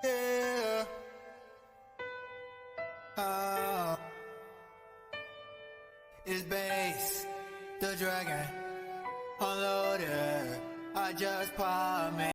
Yeah. Oh. It's base, the dragon, unloaded. I just pop me.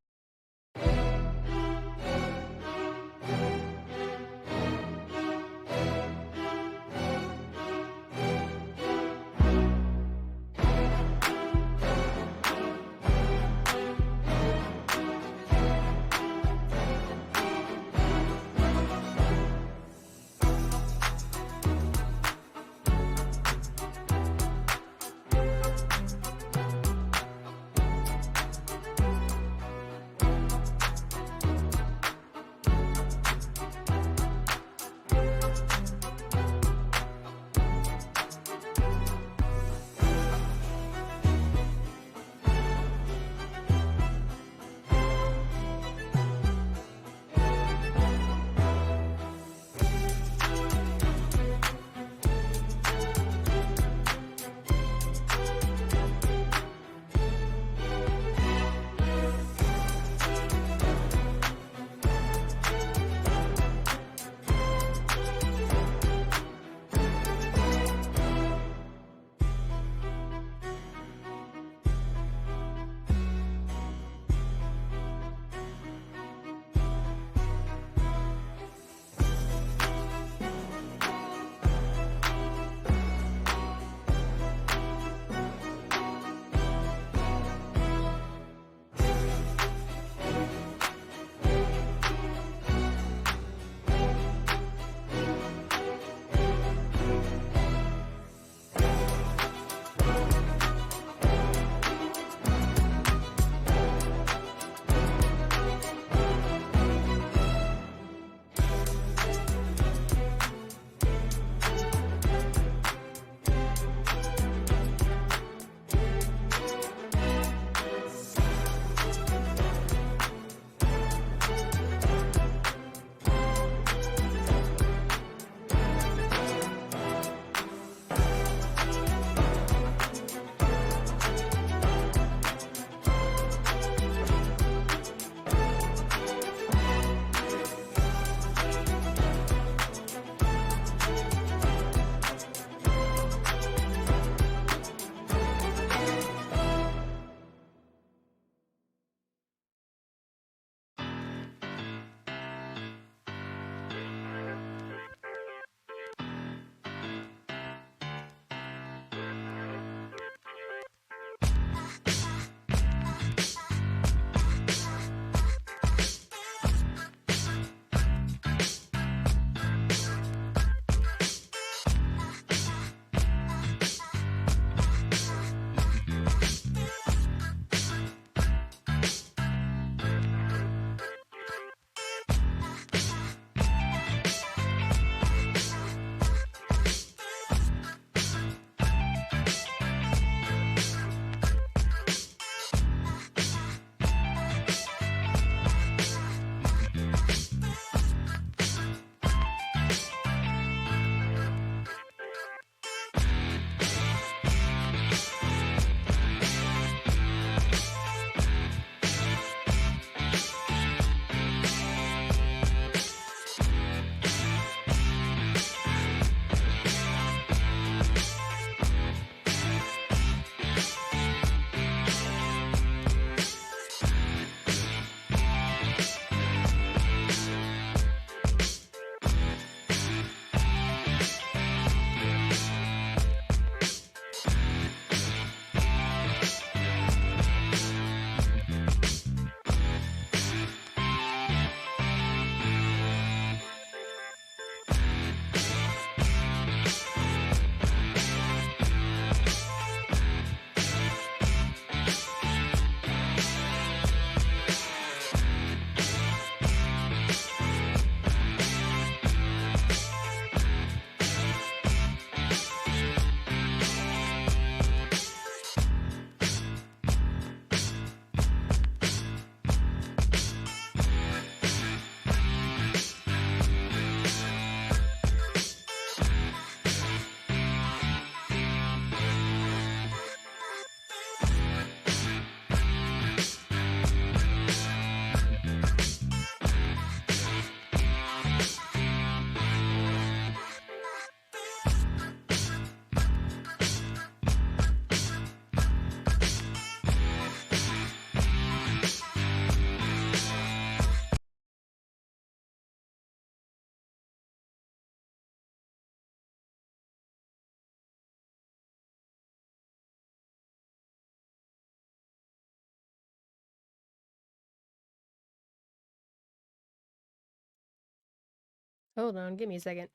Hold on, give me a second.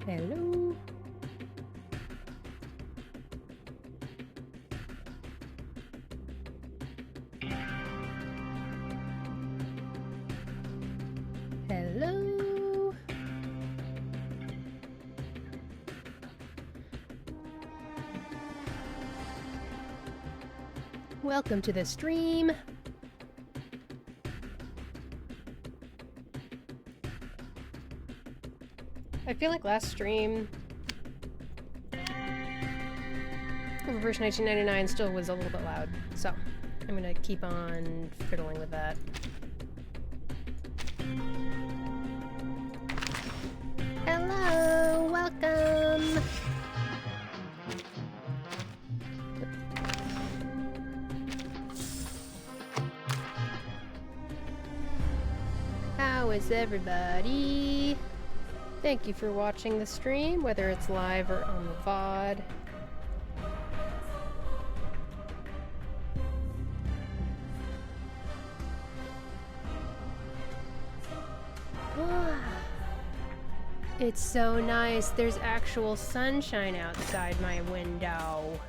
Hello. Hello. Welcome to the stream. I feel like last stream, Reverse 1999 still was a little bit loud, so I'm gonna keep on fiddling with that. Hello, welcome. How is everybody? Thank you for watching the stream, whether it's live or on the VOD. It's so nice. There's actual sunshine outside my window.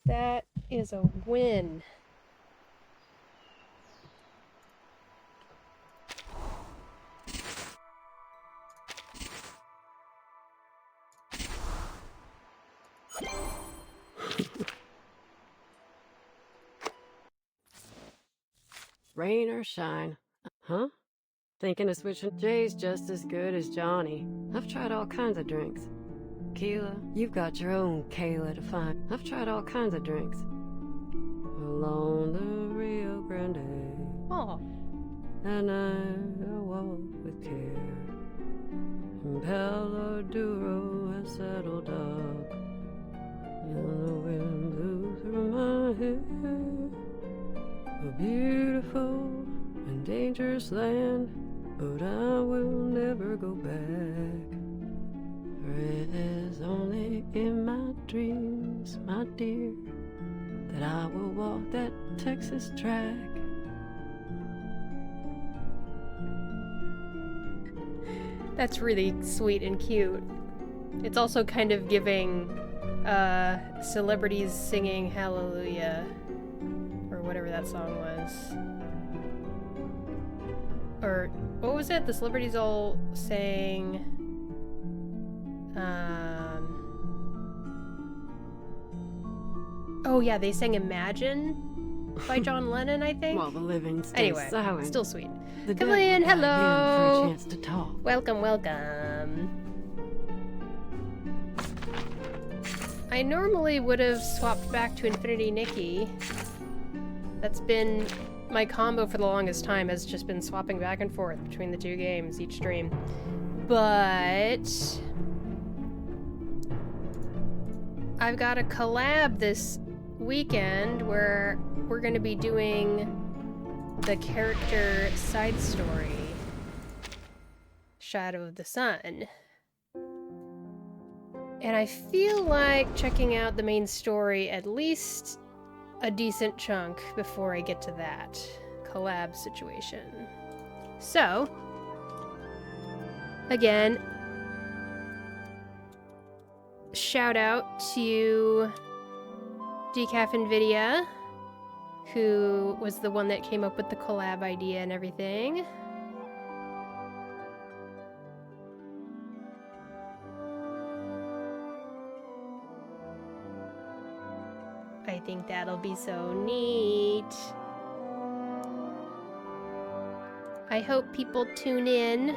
That is a win. Rain or shine. Huh? Thinking of switching Jay's just as good as Johnny. I've tried all kinds of drinks. Keela, you've got your own Kayla to find. I've tried all kinds of drinks. Along the Rio Grande. Oh. And I walk with care. And Palo Duro has settled up. And the wind blew through my hair. A beautiful and dangerous land, but I will never go back. For it is only in my dreams, my dear, that I will walk that Texas track. That's really sweet and cute. It's also kind of giving celebrities singing Hallelujah, or whatever that song was. Or what was it? The celebrities all sang oh yeah, they sang Imagine by John Lennon, I think. While the living stay Anyway, silent. still sweet. The Come dead in, will die again hello. for a chance to talk. Welcome, welcome. I normally would have swapped back to Infinity Nikki. That's been my combo for the longest time, has just been swapping back and forth between the two games each stream. But I've got a collab this weekend where we're going to be doing the character side story, Shadow of the Sun. And I feel like checking out the main story at least a decent chunk before I get to that collab situation. So, again, shout out to Decaf Nvidia, who was the one that came up with the collab idea and everything. I think that'll be so neat. I hope people tune in.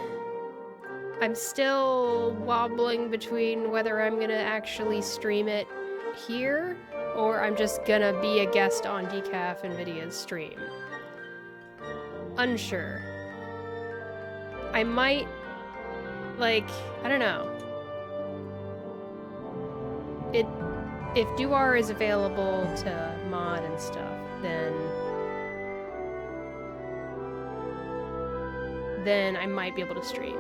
I'm still wobbling between whether I'm gonna actually stream it here or I'm just gonna be a guest on Decaf Nvidia's stream. Unsure. I might, like, I don't know. If Duar is available to mod and stuff, then then I might be able to stream.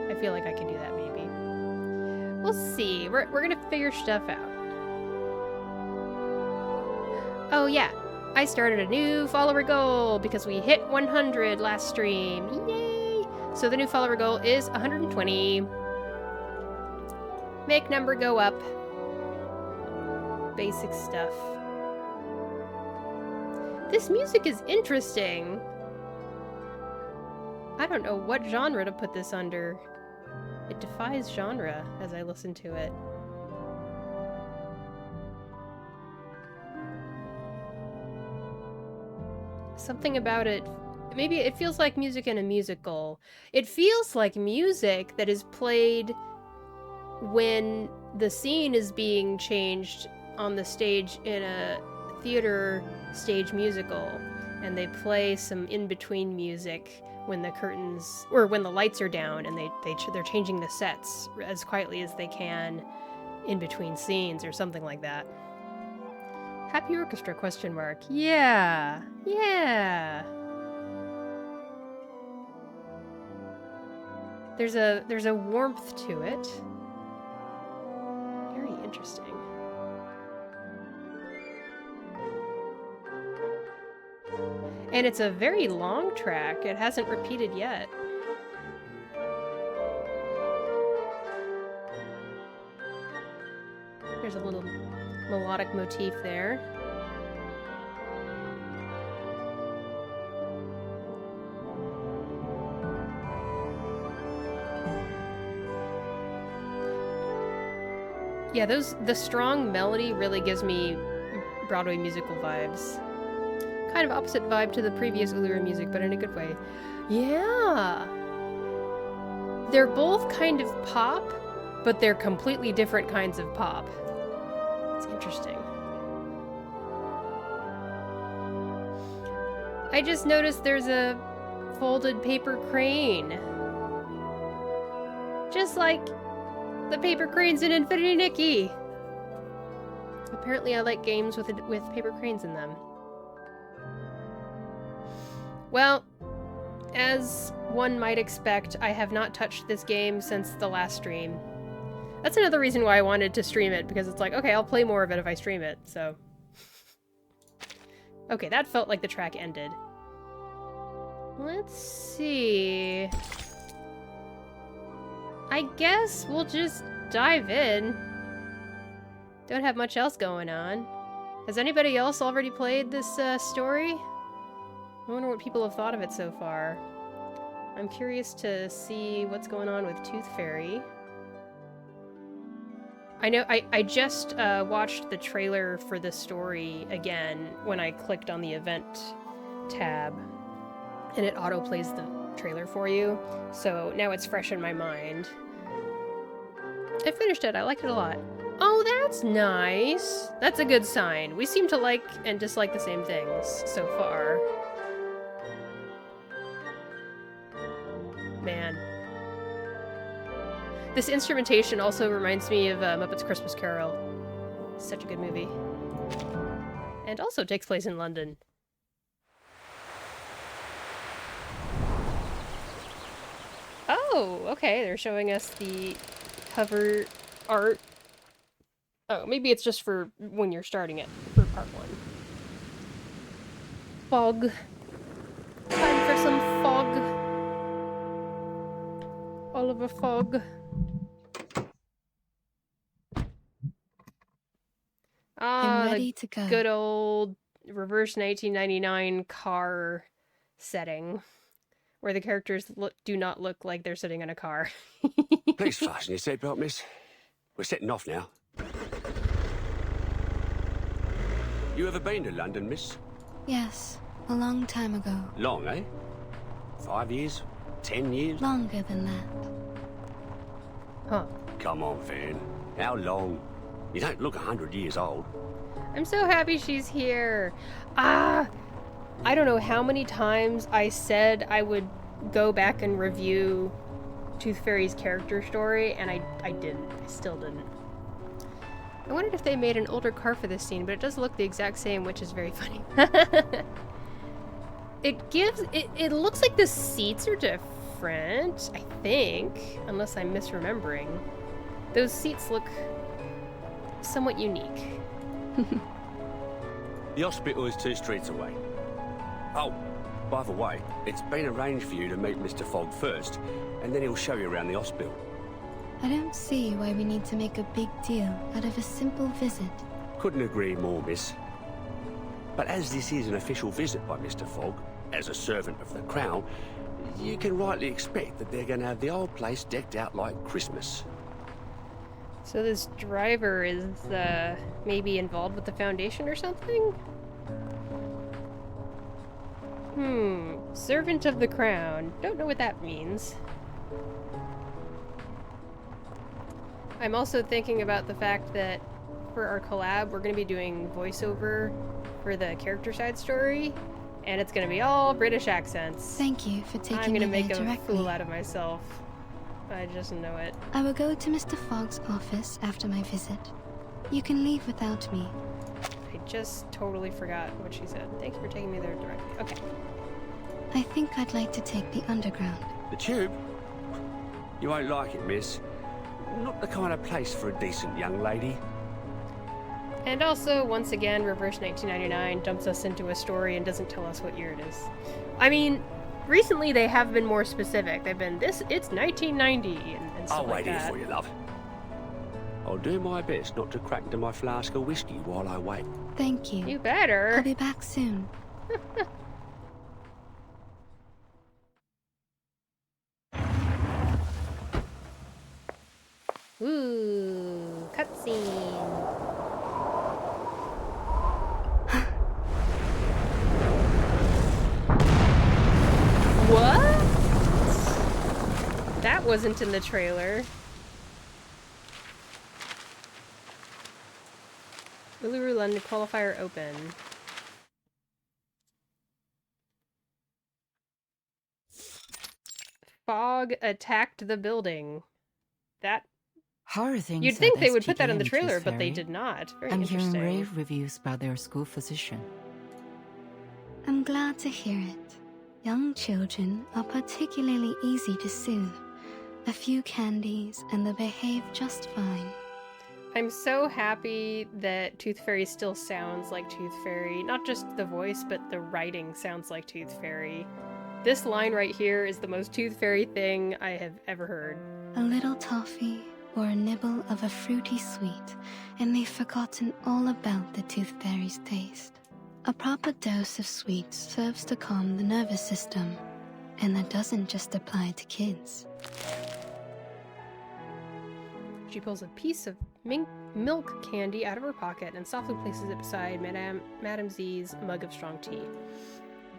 I feel like I can do that maybe. We'll see. We're gonna figure stuff out. Oh yeah, I started a new follower goal because we hit 100 last stream. Yay! So the new follower goal is 120. Make number go up. Basic stuff. This music is interesting. I don't know what genre to put this under. It defies genre as I listen to it. Something about it, maybe it feels like music in a musical. It feels like music that is played when the scene is being changed on the stage in a theater stage musical, and they play some in-between music when the curtains, or when the lights are down, and they're changing the sets as quietly as they can in between scenes or something like that. Happy orchestra, question mark. Yeah. Yeah. There's a warmth to it. Very interesting. And it's a very long track. It hasn't repeated yet. There's a little melodic motif there. Yeah, the strong melody really gives me Broadway musical vibes. Kind of opposite vibe to the previous Ulira music, but in a good way. Yeah! They're both kind of pop, but they're completely different kinds of pop. It's interesting. I just noticed there's a folded paper crane. Just like the paper cranes in Infinity Nikki. Apparently I like games with paper cranes in them. Well, as one might expect, I have not touched this game since the last stream. That's another reason why I wanted to stream it, because it's like, okay, I'll play more of it if I stream it, so... Okay, that felt like the track ended. Let's see... I guess we'll just dive in. Don't have much else going on. Has anybody else already played this story? I wonder what people have thought of it so far. I'm curious to see what's going on with Tooth Fairy. I know I just watched the trailer for the story again when I clicked on the event tab, and it auto-plays the trailer for you, so now it's fresh in my mind. I finished it. I liked it a lot. Oh, that's nice. That's a good sign. We seem to like and dislike the same things so far. Man. This instrumentation also reminds me of Muppets Christmas Carol. Such a good movie. And also takes place in London. Oh, okay, they're showing us the cover art. Oh, maybe it's just for when you're starting it, for part 1. Fog. Time for some fog. Oliver Fogg. Ah, I'm ready to go. Good old reverse 1999 car setting, where the characters do not look like they're sitting in a car. Please fasten your seatbelt, miss. We're setting off now. You ever been to London, miss? Yes, a long time ago. Long, eh? 5 years? 10 years? Longer than that. Huh. Come on, Van. How long? You don't look 100 years old. I'm so happy she's here. Ah! I don't know how many times I said I would go back and review Tooth Fairy's character story, and I didn't. I still didn't. I wondered if they made an older car for this scene, but it does look the exact same, which is very funny. It looks like the seats are different, I think, unless I'm misremembering. Those seats look somewhat unique. The hospital is 2 streets away. Oh, by the way, it's been arranged for you to meet Mr. Fogg first, and then he'll show you around the hospital. I don't see why we need to make a big deal out of a simple visit. Couldn't agree more, miss. But as this is an official visit by Mr. Fogg, as a servant of the Crown, you can rightly expect that they're going to have the whole place decked out like Christmas. So this driver is maybe involved with the Foundation or something? Servant of the Crown. Don't know what that means. I'm also thinking about the fact that for our collab, we're going to be doing voiceover for the character side story, and it's going to be all British accents. Thank you for taking I'm me going to there make a directly. fool out of myself. I just know it. I will go to Mr. Fogg's office after my visit. You can leave without me. I just totally forgot what she said. Thank you for taking me there directly. Okay. I think I'd like to take the underground. The tube? You won't like it, miss. Not the kind of place for a decent young lady. And also, once again, Reverse 1999 dumps us into a story and doesn't tell us what year it is. I mean, recently they have been more specific. They've been, it's 1990 and stuff I'll like wait here that. for you, love. I'll do my best not to crack into my flask of whiskey while I wait. Thank you. You I'll better. be back soon. Ooh, cutscene. What? That wasn't in the trailer. Uluru London qualifier open. Fog attacked the building. That How are things you'd think at they would put that in the SGDM, trailer, Tooth but they Fairy? did not. Very I'm hearing interesting. rave reviews about their school physician. I'm glad to hear it. Young children are particularly easy to soothe. A few candies and they'll behave just fine. I'm so happy that Tooth Fairy still sounds like Tooth Fairy. Not just the voice, but the writing sounds like Tooth Fairy. This line right here is the most Tooth Fairy thing I have ever heard. A little toffee or a nibble of a fruity sweet, and they've forgotten all about the Tooth Fairy's taste. A proper dose of sweets serves to calm the nervous system, and that doesn't just apply to kids. She pulls a piece of milk candy out of her pocket and softly places it beside Madame Z's mug of strong tea.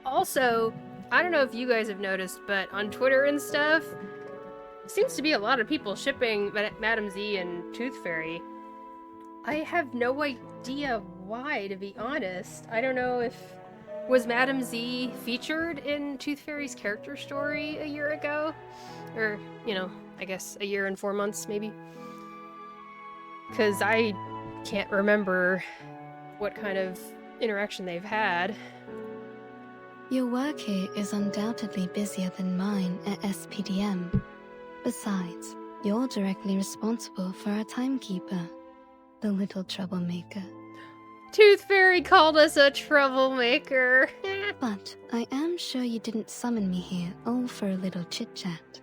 Also, I don't know if you guys have noticed, but on Twitter and stuff, seems to be a lot of people shipping Madame Z and Tooth Fairy. I have no idea why, to be honest. I don't know if... Was Madame Z featured in Tooth Fairy's character story a year ago? Or, you know, I guess a year and 4 months, maybe? Because I can't remember what kind of interaction they've had. Your work here is undoubtedly busier than mine at SPDM. Besides, you're directly responsible for our timekeeper, the little troublemaker. Tooth Fairy called us a troublemaker. But I am sure you didn't summon me here all for a little chit-chat.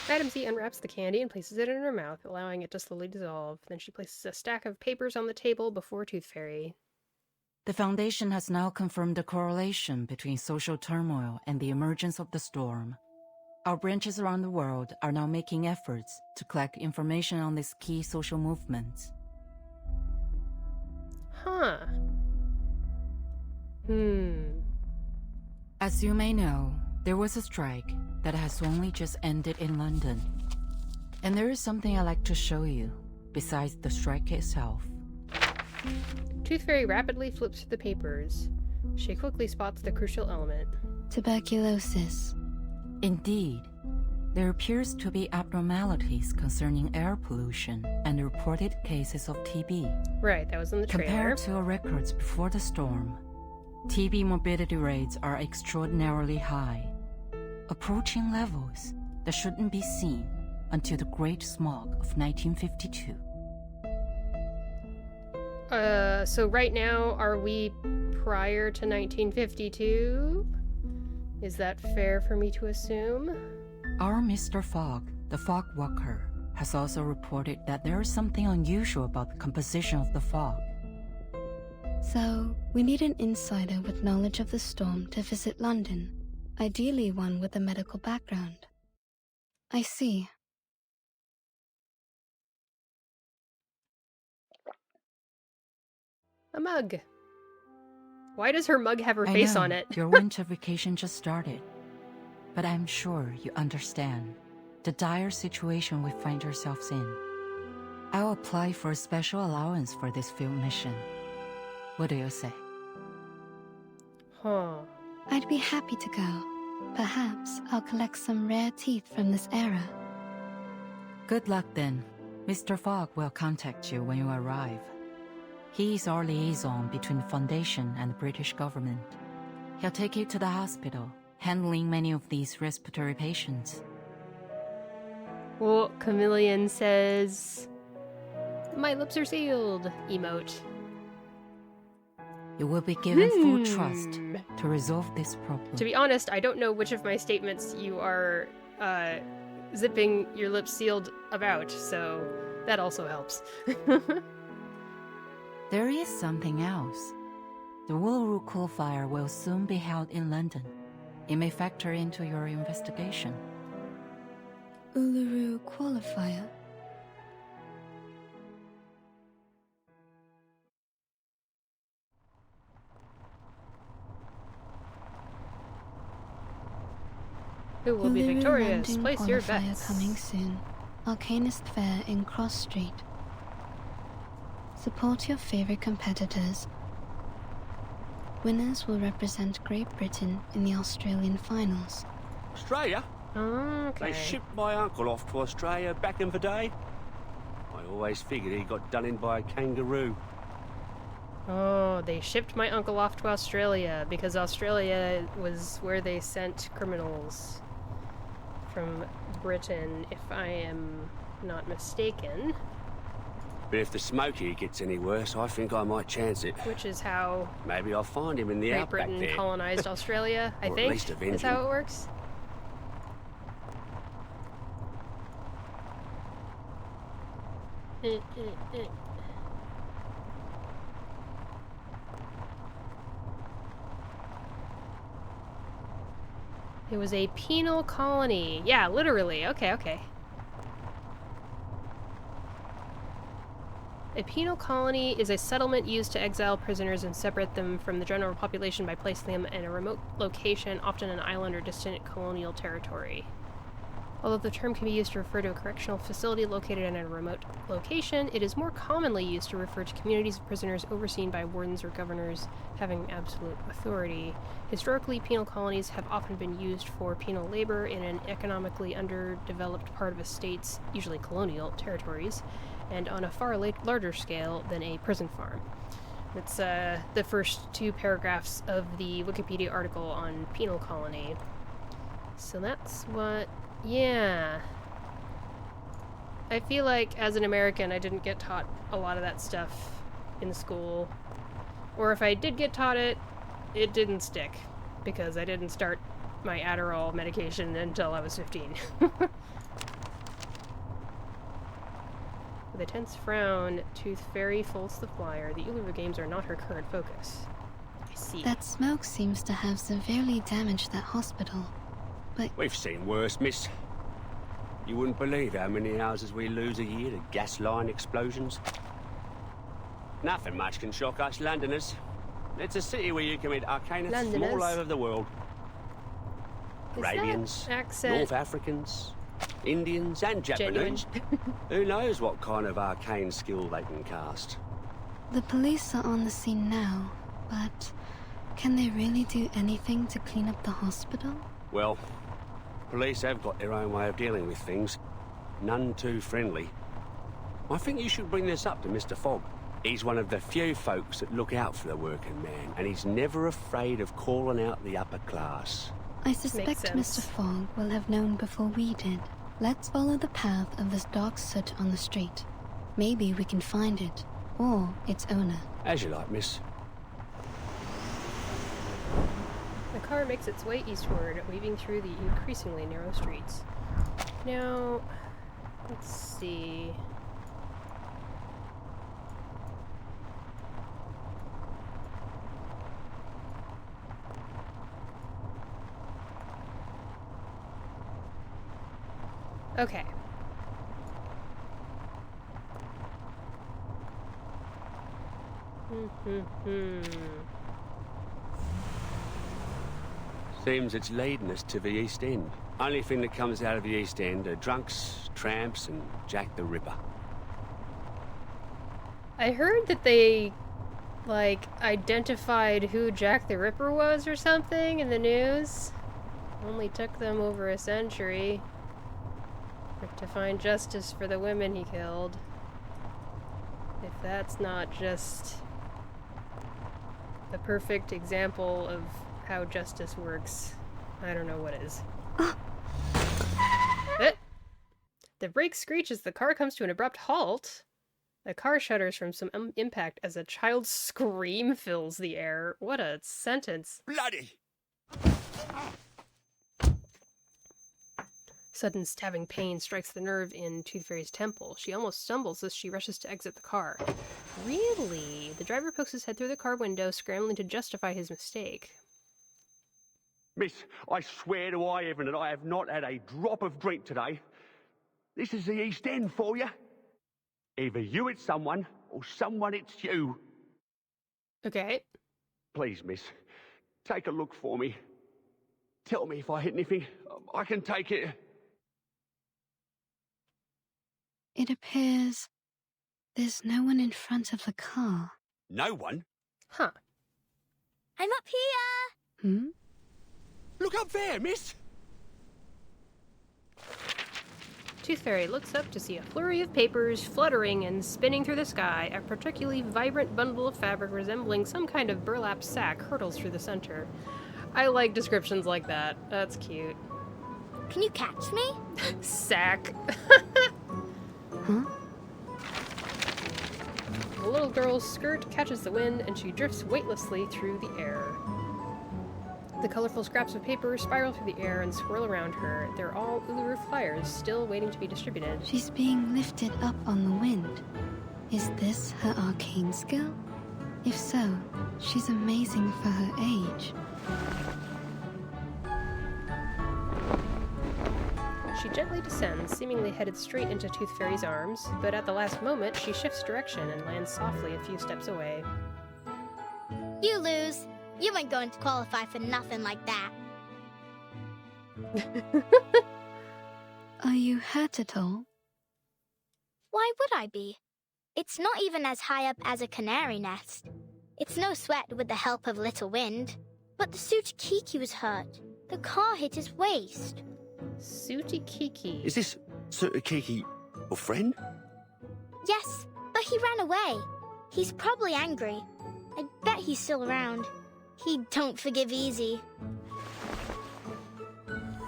Madame Z unwraps the candy and places it in her mouth, allowing it to slowly dissolve. Then she places a stack of papers on the table before Tooth Fairy. The Foundation has now confirmed the correlation between social turmoil and the emergence of the storm. Our branches around the world are now making efforts to collect information on these key social movements. Huh. As you may know, there was a strike that has only just ended in London. And there is something I'd like to show you, besides the strike itself. Tooth Fairy rapidly flips through the papers. She quickly spots the crucial element. Tuberculosis. Indeed, There appears to be abnormalities concerning air pollution and reported cases of TB. Right, that was in the trailer. Compared to our records before the storm, TB morbidity rates are extraordinarily high, approaching levels that shouldn't be seen until the Great Smog of 1952. So right now, are we prior to 1952? Is that fair for me to assume? Our Mr. Fogg, the fog walker, has also reported that there is something unusual about the composition of the fog. So, we need an insider with knowledge of the storm to visit London, ideally one with a medical background. I see. A mug. Why does her mug have her I face know, on it? Your winter vacation just started. But I'm sure you understand the dire situation we find ourselves in. I'll apply for a special allowance for this field mission. What do you say? Huh. I'd be happy to go. Perhaps I'll collect some rare teeth from this era. Good luck then. Mr. Fogg will contact you when you arrive. He is our liaison between the Foundation and the British government. He'll take you to the hospital, handling many of these respiratory patients. Well, Chameleon says, "My lips are sealed," emote. You will be given full trust to resolve this problem. To be honest, I don't know which of my statements you are zipping your lips sealed about, so that also helps. There is something else. The Uluru Coal Fire will soon be held in London. It may factor into your investigation. Uluru Qualifier. Who will be Uluru victorious? London Place your Qualifier bets. coming soon. Arcanist Fair in Cross Street. Support your favorite competitors. Winners will represent Great Britain in the Australian finals. Australia? Okay. They shipped my uncle off to Australia back in the day. I always figured he got done in by a kangaroo. Oh, they shipped my uncle off to Australia because Australia was where they sent criminals from Britain, if I am not mistaken. But if the smoky gets any worse, I think I might chance it. Which is how Maybe I'll find him in the Great outback Britain there. colonized Australia, I Or at think. least avenge Is how him. it works. It was a penal colony. Yeah, literally. Okay. A penal colony is a settlement used to exile prisoners and separate them from the general population by placing them in a remote location, often an island or distant colonial territory. Although the term can be used to refer to a correctional facility located in a remote location, it is more commonly used to refer to communities of prisoners overseen by wardens or governors having absolute authority. Historically, penal colonies have often been used for penal labor in an economically underdeveloped part of a state's, usually colonial, territories, and on a far larger scale than a prison farm. It's the first two paragraphs of the Wikipedia article on penal colony. So that's what... Yeah. I feel like as an American I didn't get taught a lot of that stuff in school. Or if I did get taught it, it didn't stick. Because I didn't start my Adderall medication until I was 15. With a tense frown, Tooth Fairy folds the flyer. The Uluru Games are not her current focus. I see. That smoke seems to have severely damaged that hospital. But We've seen worse, miss. You wouldn't believe how many houses we lose a year to gas line explosions. Nothing much can shock us Londoners. It's a city where you can meet arcanists from all Londoners? over the world. Is that Arabians, accent North Africans, Indians and genuine? Japanese. Who knows what kind of arcane skill they can cast. the police are on the scene now. But can they really do anything to clean up the hospital? Well, Police have got their own way of dealing with things. None too friendly. I think you should bring this up to Mr. Fogg. He's one of the few folks that look out for the working man, and he's never afraid of calling out the upper class. I suspect sense. Mr. Fogg will have known before we did. Let's follow the path of this dark soot on the street. Maybe we can find it, or its owner. As you like, miss. The car makes its way eastward, weaving through the increasingly narrow streets. Now, let's see. Okay. Seems it's leading us to the East End. Only thing that comes out of the East End are drunks, tramps, and Jack the Ripper. I heard that they, like, identified who Jack the Ripper was or something in the news. Only took them over a century to find justice for the women he killed. If that's not just the perfect example of how justice works, I don't know what is. The brake screech as the car comes to an abrupt halt. The car shudders from some impact as a child's scream fills the air. What a sentence. Bloody! Sudden stabbing pain strikes the nerve in Tooth Fairy's temple. She almost stumbles as she rushes to exit the car. Really? The driver pokes his head through the car window, scrambling to justify his mistake. Miss, I swear to high heaven that I have not had a drop of drink today. This is the East End for you. Either you hit someone, or someone hits you. Okay. Please, miss, take a look for me. Tell me if I hit anything. I can take it. It appears there's no one in front of the car. No one? Huh. I'm up here! Hmm? Look up there, miss! Tooth Fairy looks up to see a flurry of papers fluttering and spinning through the sky. A particularly vibrant bundle of fabric resembling some kind of burlap sack hurtles through the center. I like descriptions like that. That's cute. Can you catch me? Sack. Huh? The little girl's skirt catches the wind and she drifts weightlessly through the air. The colorful scraps of paper spiral through the air and swirl around her. They're all Uluru flyers, still waiting to be distributed. She's being lifted up on the wind. Is this her arcane skill? If so, she's amazing for her age. She gently descends, seemingly headed straight into Tooth Fairy's arms, but at the last moment, she shifts direction and lands softly a few steps away. You lose. You ain't going to qualify for nothing like that. Are you hurt at all? Why would I be? It's not even as high up as a canary nest. It's no sweat with the help of little wind. But the Sutakiki was hurt. The car hit his waist. Sutakiki. Is this Sutakiki your friend? Yes, but he ran away. He's probably angry. I bet he's still around. He don't forgive easy.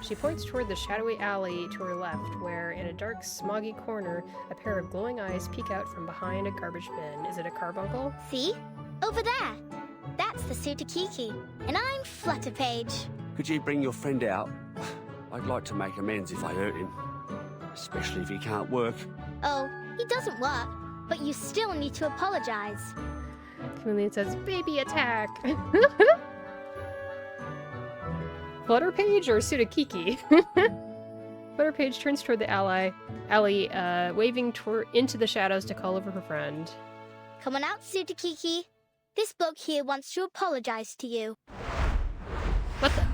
She points toward the shadowy alley to her left, where, in a dark, smoggy corner, a pair of glowing eyes peek out from behind a garbage bin. Is it a carbuncle? See? Over there. That's the Sutakiki. And I'm Flutterpage. Could you bring your friend out? I'd like to make amends if I hurt him. Especially if he can't work. Oh, he doesn't work, but you still need to apologize. Chameleon says, "Baby attack!" Flutterpage or Sutakiki? Flutterpage turns toward the alley, waving into the shadows to call over her friend. Come on out, Sutakiki. This bloke here wants to apologize to you. What the?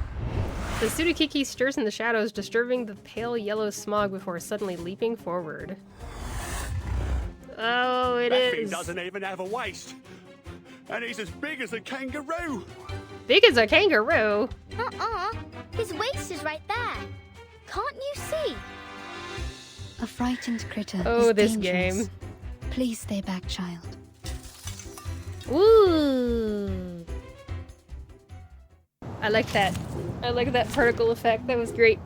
The Sutakiki stirs in the shadows, disturbing the pale yellow smog before suddenly leaping forward. Oh, it That is. thing doesn't even have a waist. And he's as big as a kangaroo. Big as a kangaroo. His waist is right there. Can't you see? A frightened critter Oh, is this dangerous. game. Please stay back, child. Ooh. I like that. I like that particle effect. That was great.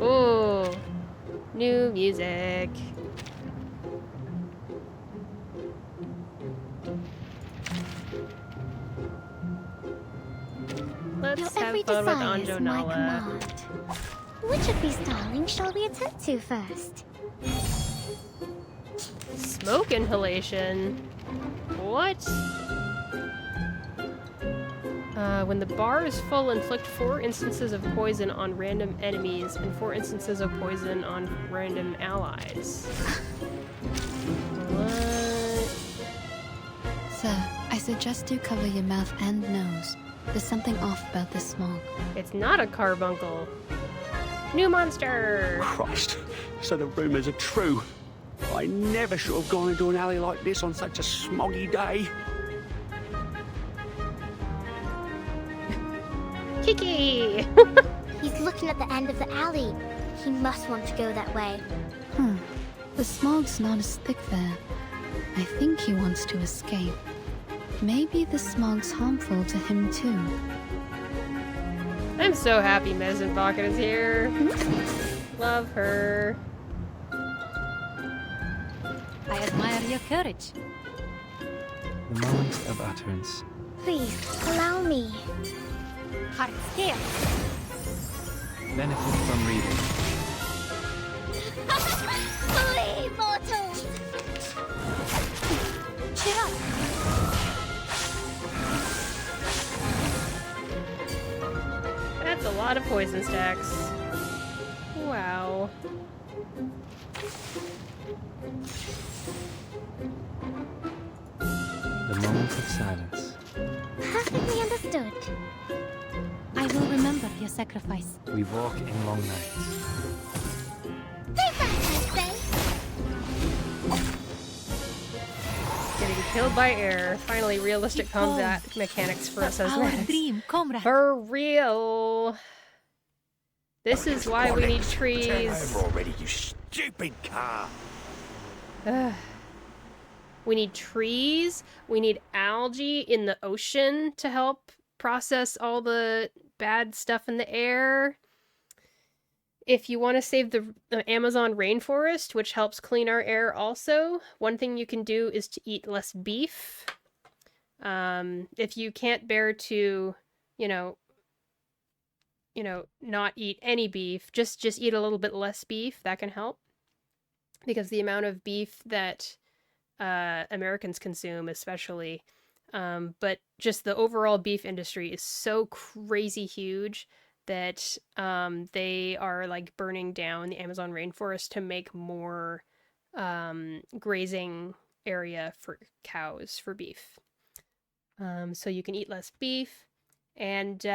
Oh, new music. Let's Your have every fun with desire is Anjo my Nala. command. Which of these darlings shall we attend to first? Smoke inhalation. What? When the bar is full, inflict 4 instances of poison on random enemies and 4 instances of poison on random allies. What? Sir, I suggest you cover your mouth and nose. There's something off about this smog. It's not a carbuncle. New monster! Christ, so the rumours are true. I never should have gone into an alley like this on such a smoggy day. Kiki! He's looking at the end of the alley. He must want to go that way. The smog's not as thick there. I think he wants to escape. Maybe the smog's harmful to him too. I'm so happy Medicine Pocket is here. Love her. I admire your courage. The moment of utterance. Please, allow me. Hearts here. Benefit from reading. Flee, mortals! Cheer up. That's a lot of poison stacks. Wow. The moment of silence. Perfectly understood. I will remember your sacrifice. We walk in long nights. Take that, I say! Getting killed by air. Finally, realistic combat mechanics for us as Our medics. dream, comrade. For real. This is why we need Turn trees. over already, you stupid car. We need trees. We need algae in the ocean to help process all the bad stuff in the air. If you want to save the Amazon rainforest, which helps clean our air also, one thing you can do is to eat less beef. If you can't bear to, not eat any beef, just eat a little bit less beef. That can help. Because the amount of beef that Americans consume, especially, but just the overall beef industry is so crazy huge that they are like burning down the Amazon rainforest to make more grazing area for cows for beef. So you can eat less beef, and we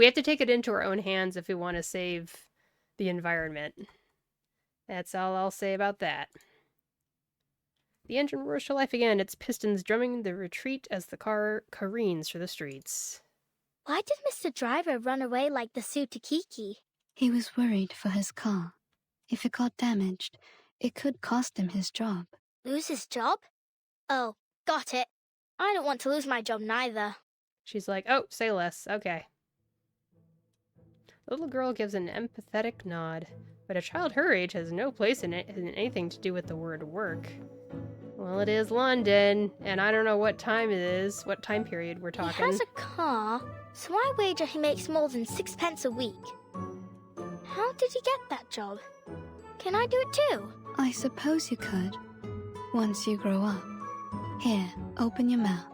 have to take it into our own hands if we want to save the environment. That's all I'll say about that. The engine roars to life again, its pistons drumming the retreat as the car careens through the streets. Why did Mr. Driver run away like the Sutakiki? He was worried for his car. If it got damaged, it could cost him his job. Lose his job? Oh, got it. I don't want to lose my job neither. She's like, oh, say less, okay. The little girl gives an empathetic nod, but a child her age has no place in it in anything to do with the word work. Well, it is London, and I don't know what time it is, what time period we're talking. He has a car, so I wager he makes more than 6 pence a week. How did he get that job? Can I do it too? I suppose you could, once you grow up. Here, open your mouth.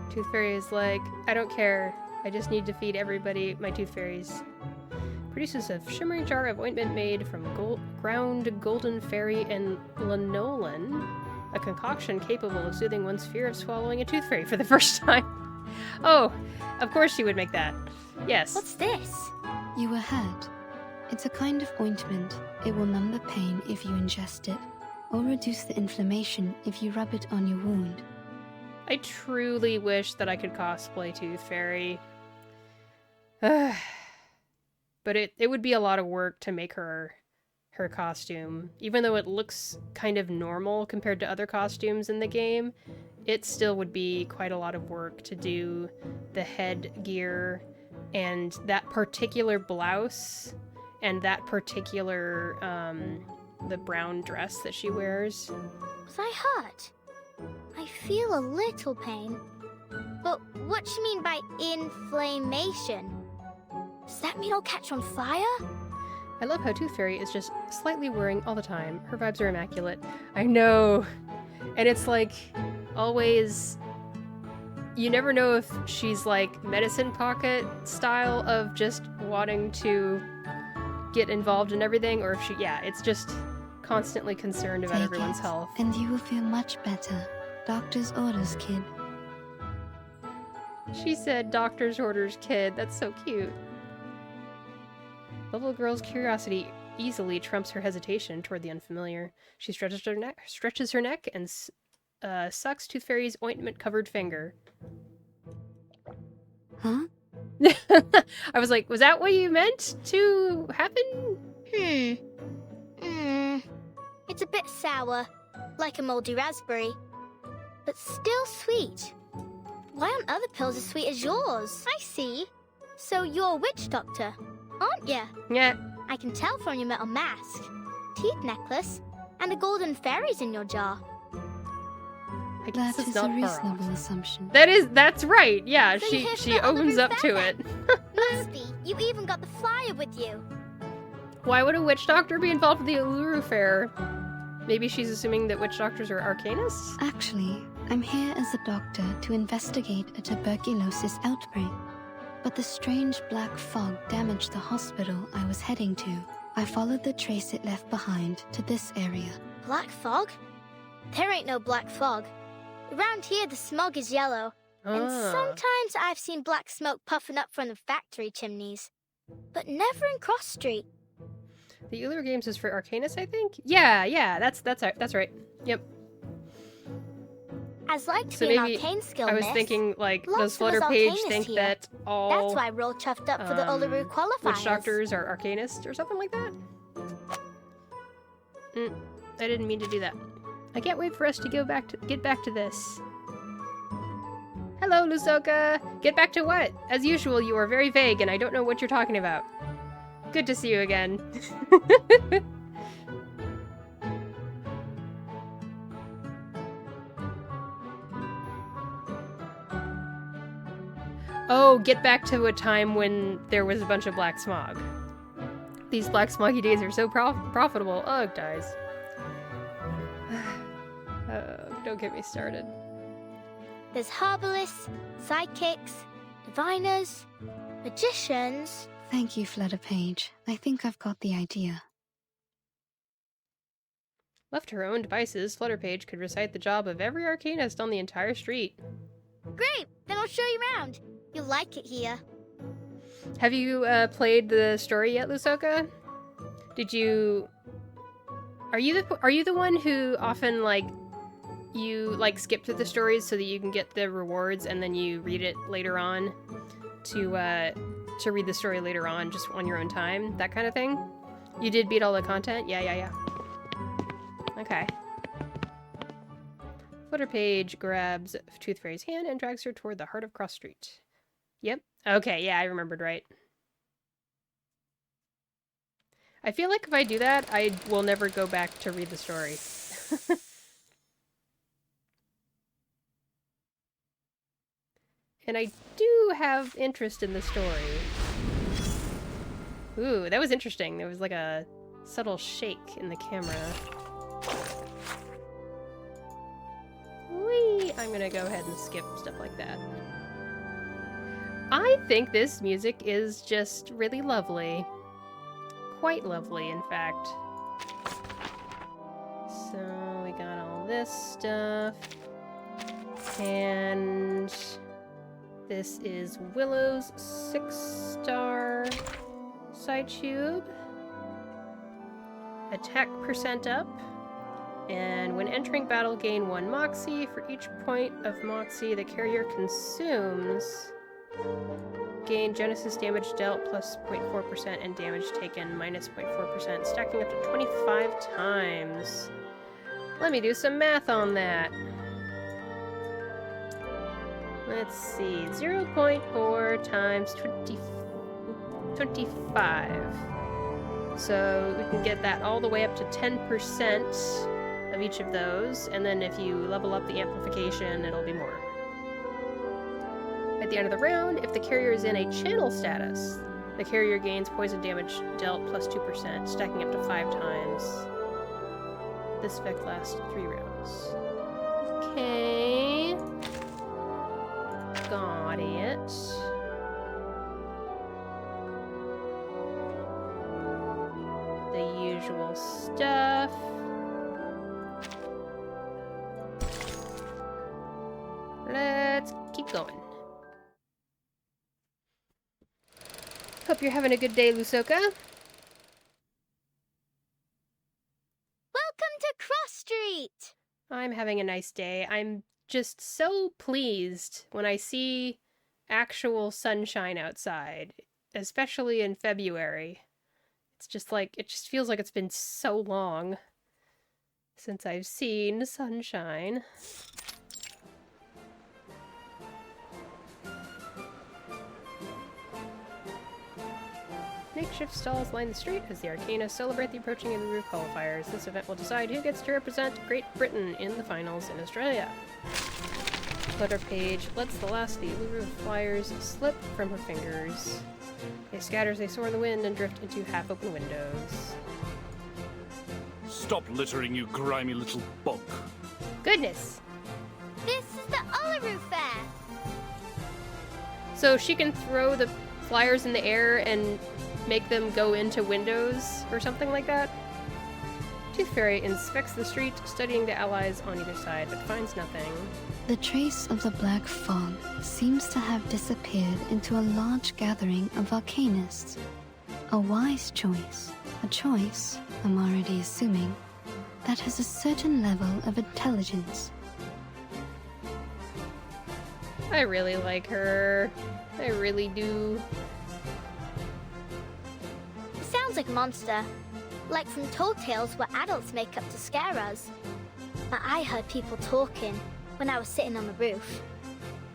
Tooth Fairy is like, I don't care. I just need to feed everybody my Tooth Fairies. Produces a shimmering jar of ointment made from ground golden fairy and lanolin, a concoction capable of soothing one's fear of swallowing a tooth fairy for the first time. Oh, of course she would make that. Yes. What's this? You were hurt. It's a kind of ointment. It will numb the pain if you ingest it, or reduce the inflammation if you rub it on your wound. I truly wish that I could cosplay Tooth Fairy. But it would be a lot of work to make her costume. Even though it looks kind of normal compared to other costumes in the game, it still would be quite a lot of work to do the headgear and that particular blouse and that particular, the brown dress that she wears. Was I hurt? I feel a little pain. But what do you mean by inflammation? Does that mean I'll catch on fire? I love how Tooth Fairy is just slightly worrying all the time. Her vibes are immaculate. I know. And it's like, always, you never know if she's like medicine pocket style of just wanting to get involved in everything, or if she, yeah, it's just constantly concerned about Take everyone's it, health. and you will feel much better. Doctor's orders, kid. She said doctor's orders, kid. That's so cute. The little girl's curiosity easily trumps her hesitation toward the unfamiliar. She stretches her neck and sucks Tooth Fairy's ointment-covered finger. Huh? I was like, was that what you meant to happen? It's a bit sour, like a moldy raspberry, but still sweet. Why aren't other pills as sweet as yours? I see. So you're a witch doctor, aren't you? Yeah. I can tell from your metal mask, teeth necklace, and the golden fairies in your jar. I guess That it's is not a far reasonable off. assumption. That's right. Yeah, So you she hit the opens other up to it. Must be. You even got the flyer with you. Why would a witch doctor be involved with the Uluru Fair? Maybe she's assuming that witch doctors are arcanists? Actually, I'm here as a doctor to investigate a tuberculosis outbreak. But the strange black fog damaged the hospital I was heading to. I followed the trace it left behind to this area. Black fog? There ain't no black fog. Around here, the smog is yellow. And sometimes I've seen black smoke puffing up from the factory chimneys. But never in Cross Street. The Uluru Games is for Arcanists, I think? Yeah, that's right. Yep. As like to So be an maybe arcane skill, I was miss. thinking, like, Lots those of Flutter us page arcanists think here. that all That's why we're all chuffed up for the Uluru qualifiers. witch doctors are arcanists or something like that? I didn't mean to do that. I can't wait for us to get back to this. Hello, Lusoka! Get back to what? As usual, you are very vague and I don't know what you're talking about. Good to see you again. Oh, get back to a time when there was a bunch of black smog. These black smoggy days are so profitable. Ugh, guys. Don't get me started. There's herbalists, psychics, diviners, magicians. Thank you, Flutter Page. I think I've got the idea. Left to her own devices, Flutterpage could recite the job of every arcanist on the entire street. Great! Then I'll show you around. You'll like it here. Have you played the story yet, Lusoka? Did you? Are you the one who often you skip through the stories so that you can get the rewards and then you read it later on to read the story later on just on your own time, that kind of thing? You did beat all the content? Yeah. Okay. Flutterpage grabs Tooth Fairy's hand and drags her toward the heart of Cross Street. Yep. Okay, yeah, I remembered right. I feel like if I do that, I will never go back to read the story. And I do have interest in the story. Ooh, that was interesting. There was like a subtle shake in the camera. Whee! I'm gonna go ahead and skip stuff like that. I think this music is just really lovely. Quite lovely, in fact. So, we got all this stuff. And this is Willow's 6-star side tube. Attack percent up. And when entering battle, gain 1 Moxie. For each point of Moxie the carrier consumes, gain Genesis damage dealt plus 0.4% and damage taken minus 0.4%, stacking up to 25 times. Let me do some math on that. Let's see, 0.4 times 25. So we can get that all the way up to 10% of each of those, and then if you level up the amplification, it'll be more. At the end of the round, if the carrier is in a channel status, the carrier gains poison damage dealt plus 2%, stacking up to 5 times. This effect lasts 3 rounds. Okay. Got it. The usual stuff. Let's keep going. Hope you're having a good day, Lusoka. Welcome to Cross Street! I'm having a nice day. I'm just so pleased when I see actual sunshine outside, especially in February. It's just like, it just feels like it's been so long since I've seen sunshine. Makeshift stalls line the street as the Arcana celebrate the approaching Uluru qualifiers. This event will decide who gets to represent Great Britain in the finals in Australia. Flutter Page lets the last of the Uluru flyers slip from her fingers. They scatter as they soar in the wind and drift into half-open windows. Stop littering, you grimy little bug. Goodness! This is the Uluru Fair! So she can throw the flyers in the air and make them go into windows or something like that? Tooth Fairy inspects the street, studying the allies on either side, but finds nothing. The trace of the black fog seems to have disappeared into a large gathering of arcanists. A wise choice. A choice, I'm already assuming, that has a certain level of intelligence. I really like her. I really do. Sounds like a monster. Like from Tall Tales where adults make up to scare us. But I heard people talking when I was sitting on the roof.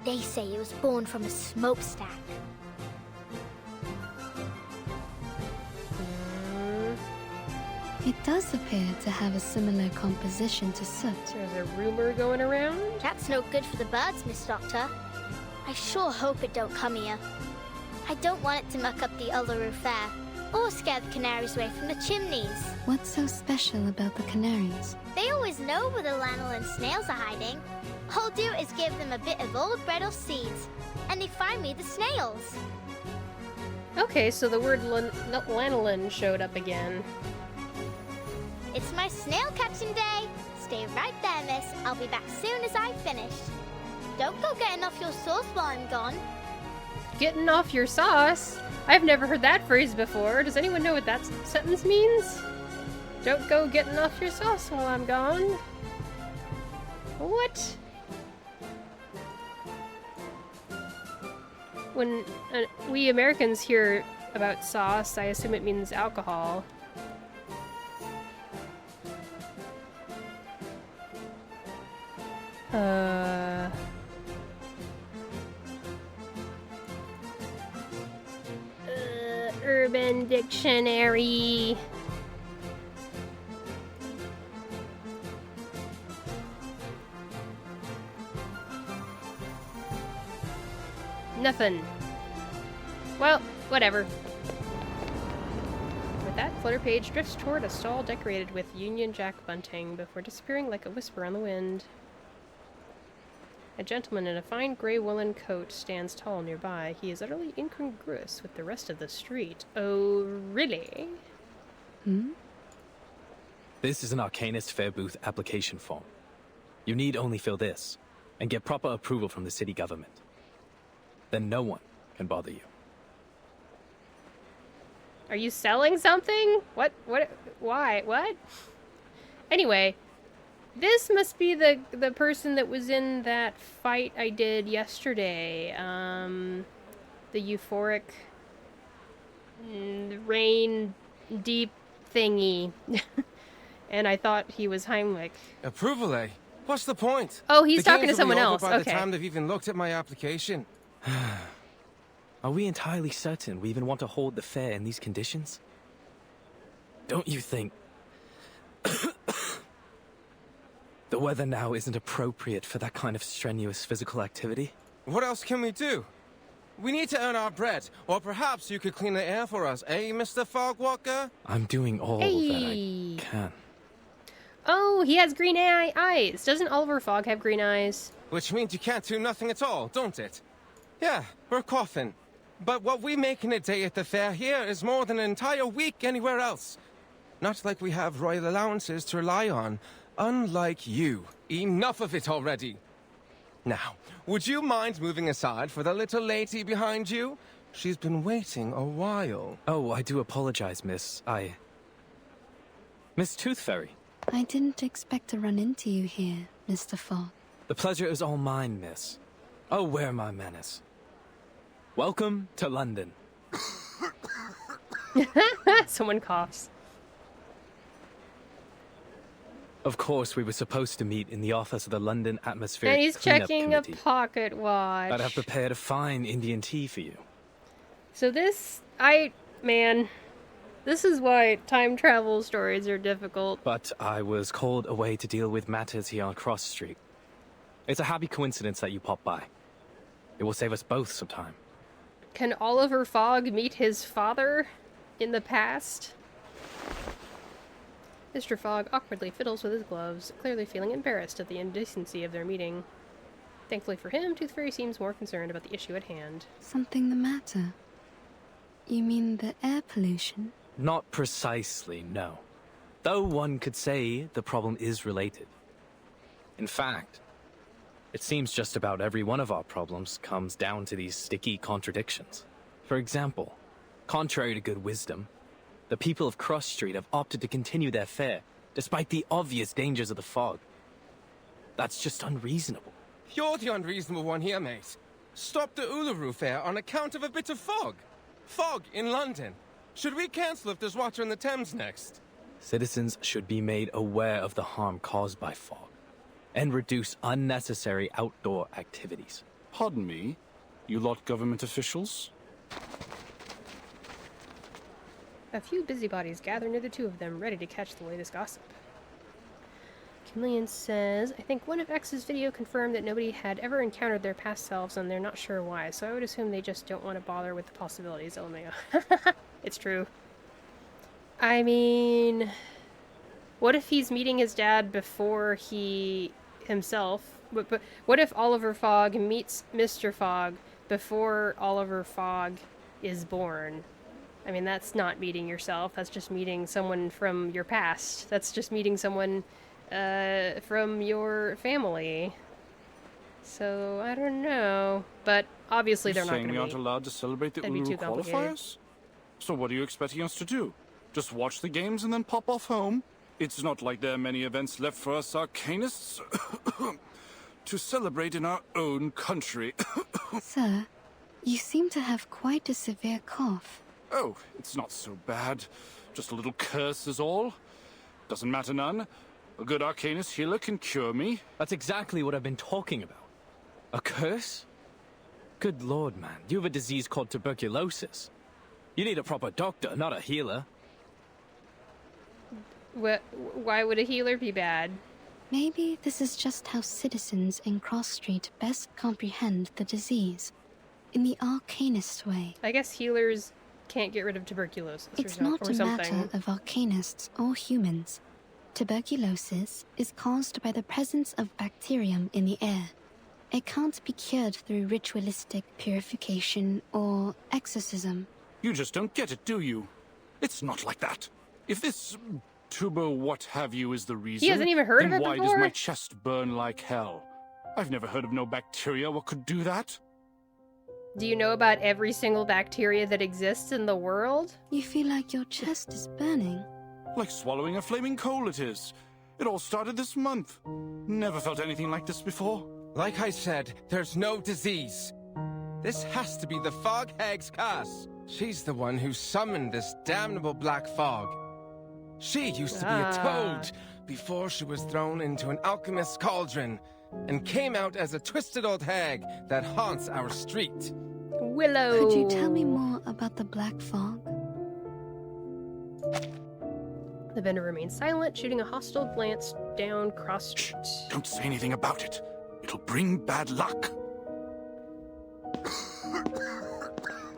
They say it was born from a smokestack. It does appear to have a similar composition to soot. There's a rumor going around. That's no good for the birds, Miss Doctor. I sure hope it don't come here. I don't want it to muck up the Uluru Fair, or scare the canaries away from the chimneys. What's so special about the canaries? They always know where the lanolin snails are hiding. All I'll do is give them a bit of old bread or seeds, and they find me the snails. Okay, so the word lanolin showed up again. It's my snail catching day. Stay right there, miss. I'll be back soon as I've finished. Don't go getting off your sauce while I'm gone. Getting off your sauce? I've never heard that phrase before. Does anyone know what that sentence means? Don't go getting off your sauce while I'm gone. What? When we Americans hear about sauce, I assume it means alcohol. Urban Dictionary. Nothing. Well, whatever. With that, Flutter Page drifts toward a stall decorated with Union Jack bunting before disappearing like a whisper on the wind. A gentleman in a fine gray woolen coat stands tall nearby. He is utterly incongruous with the rest of the street. Oh, really? This is an Arcanist Fair Booth application form. You need only fill this, and get proper approval from the city government. Then no one can bother you. Are you selling something? What? Why? What? Anyway, This must be the person that was in that fight I did yesterday. The euphoric rain deep thingy. And I thought he was Heimlich. Approval, eh? What's the point? Oh, he's The talking games to will be someone over else. by the Okay. time they've even looked at my application. Are we entirely certain we even want to hold the fair in these conditions? Don't you think the weather now isn't appropriate for that kind of strenuous physical activity? What else can we do? We need to earn our bread, or perhaps you could clean the air for us, eh, Mr. Fogwalker? I'm doing all that Hey. I can. Oh, he has green eyes. Doesn't Oliver Fogg have green eyes? Which means you can't do nothing at all, don't it? Yeah, we're coughing. But what we make in a day at the fair here is more than an entire week anywhere else. Not like we have royal allowances to rely on. Unlike you. Enough of it already. Now, would you mind moving aside for the little lady behind you? She's been waiting a while. Oh, I do apologize, miss. Miss Tooth Fairy. I didn't expect to run into you here, Mr. Fogg. The pleasure is all mine, miss. Oh, where are my manners? Welcome to London. Someone coughs. Of course, we were supposed to meet in the office of the London Atmospheric And he's Cleanup checking a Committee. pocket watch. I'd have prepared a fine Indian tea for you. So this, man, this is why time travel stories are difficult. But I was called away to deal with matters here on Cross Street. It's a happy coincidence that you popped by. It will save us both some time. Can Oliver Fogg meet his father in the past? Mr. Fogg awkwardly fiddles with his gloves, clearly feeling embarrassed at the indecency of their meeting. Thankfully for him, Tooth Fairy seems more concerned about the issue at hand. Something the matter? You mean the air pollution? Not precisely, no. Though one could say the problem is related. In fact, it seems just about every one of our problems comes down to these sticky contradictions. For example, contrary to good wisdom, the people of Cross Street have opted to continue their fair, despite the obvious dangers of the fog. That's just unreasonable. You're the unreasonable one here, mate. Stop the Uluru Fair on account of a bit of fog. Fog in London. Should we cancel if there's water in the Thames next? Citizens should be made aware of the harm caused by fog, and reduce unnecessary outdoor activities. Pardon me, you lot government officials? A few busybodies gather near the two of them, ready to catch the latest gossip. Chameleon says, I think one of X's video confirmed that nobody had ever encountered their past selves and they're not sure why, so I would assume they just don't want to bother with the possibilities. LMAO. It's true. I mean, what if he's meeting his dad before he himself? But what if Oliver Fogg meets Mr. Fogg before Oliver Fogg is born? I mean, that's not meeting yourself. That's just meeting someone from your past. That's just meeting someone from your family. So, I don't know. But obviously they're not going to meet. Saying we aren't allowed to celebrate the That'd be Uluru too complicated. qualifiers? So what are you expecting us to do? Just watch the games and then pop off home? It's not like there are many events left for us arcanists to celebrate in our own country. Sir, you seem to have quite a severe cough. Oh, it's not so bad. Just a little curse is all. Doesn't matter none. A good arcanist healer can cure me. That's exactly what I've been talking about. A curse? Good lord, man. You have a disease called tuberculosis. You need a proper doctor, not a healer. Why would a healer be bad? Maybe this is just how citizens in Cross Street best comprehend the disease. In the arcanist way. I guess healers can't get rid of tuberculosis It's or not a something. matter of arcanists or humans. Tuberculosis is caused by the presence of bacterium in the air. It can't be cured through ritualistic purification or exorcism. You just don't get it, do you? It's not like that. If this tuber what have you is the reason, He hasn't even heard of then it why before? does my chest burn like hell? I've never heard of no bacteria what could do that. Do you know about every single bacteria that exists in the world? You feel like your chest is burning. Like swallowing a flaming coal it is. It all started this month. Never felt anything like this before. Like I said, there's no disease. This has to be the Fog Hag's curse. She's the one who summoned this damnable black fog. She used to be a toad before she was thrown into an alchemist's cauldron and came out as a twisted old hag that haunts our street. Willow! Could you tell me more about the black fog? The vendor remains silent, shooting a hostile glance down Cross Street. Don't say anything about it. It'll bring bad luck.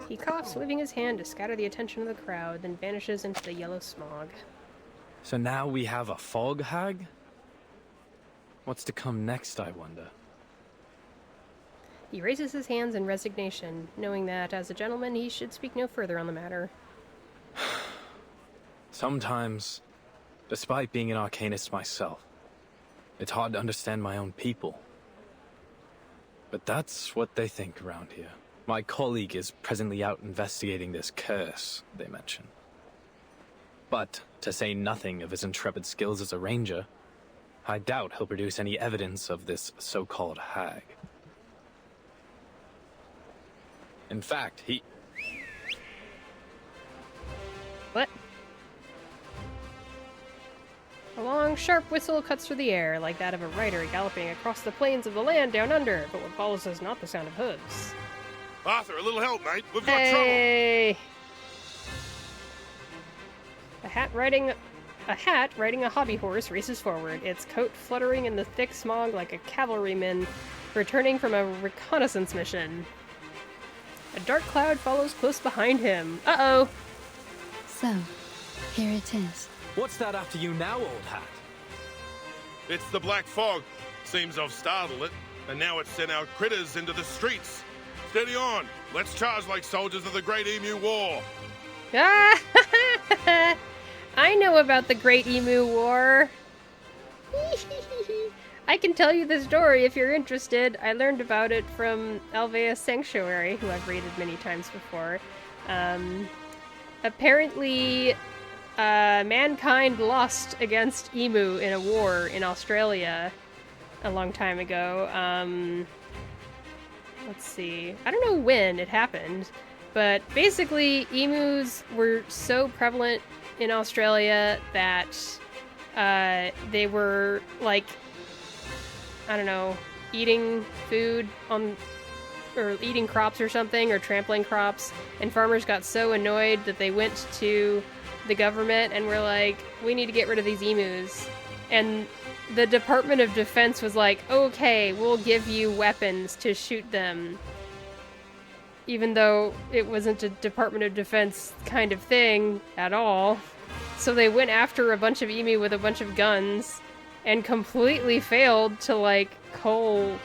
He coughs, waving his hand to scatter the attention of the crowd, then vanishes into the yellow smog. So now we have a fog hag? What's to come next, I wonder? He raises his hands in resignation, knowing that, as a gentleman, he should speak no further on the matter. Sometimes, despite being an arcanist myself, it's hard to understand my own people. But that's what they think around here. My colleague is presently out investigating this curse they mention. But, to say nothing of his intrepid skills as a ranger, I doubt he'll produce any evidence of this so-called hag. In fact, he... What? A long, sharp whistle cuts through the air, like that of a rider galloping across the plains of the land down under, but what follows is not the sound of hooves. Arthur, a little help, mate. We've got Hey! A hat riding a hobby horse races forward, its coat fluttering in the thick smog like a cavalryman returning from a reconnaissance mission. A dark cloud follows close behind him. Uh-oh! So, here it is. What's that after you now, old hat? It's the Black Fog. Seems I've startled it, and now it's sent our critters into the streets. Steady on. Let's charge like soldiers of the Great Emu War. Ah! I know about the Great Emu War. I can tell you the story if you're interested. I learned about it from Alveus Sanctuary, who I've raided many times before. Apparently, mankind lost against emu in a war in Australia a long time ago. Let's see. I don't know when it happened, but basically emus were so prevalent in Australia that they were, like, I don't know, eating food on, or eating crops or something, or trampling crops, and farmers got so annoyed that they went to the government and were like, we need to get rid of these emus. And the Department of Defense was like, okay, we'll give you weapons to shoot them. Even though it wasn't a Department of Defense kind of thing at all. So they went after a bunch of emu with a bunch of guns and completely failed to, like, cull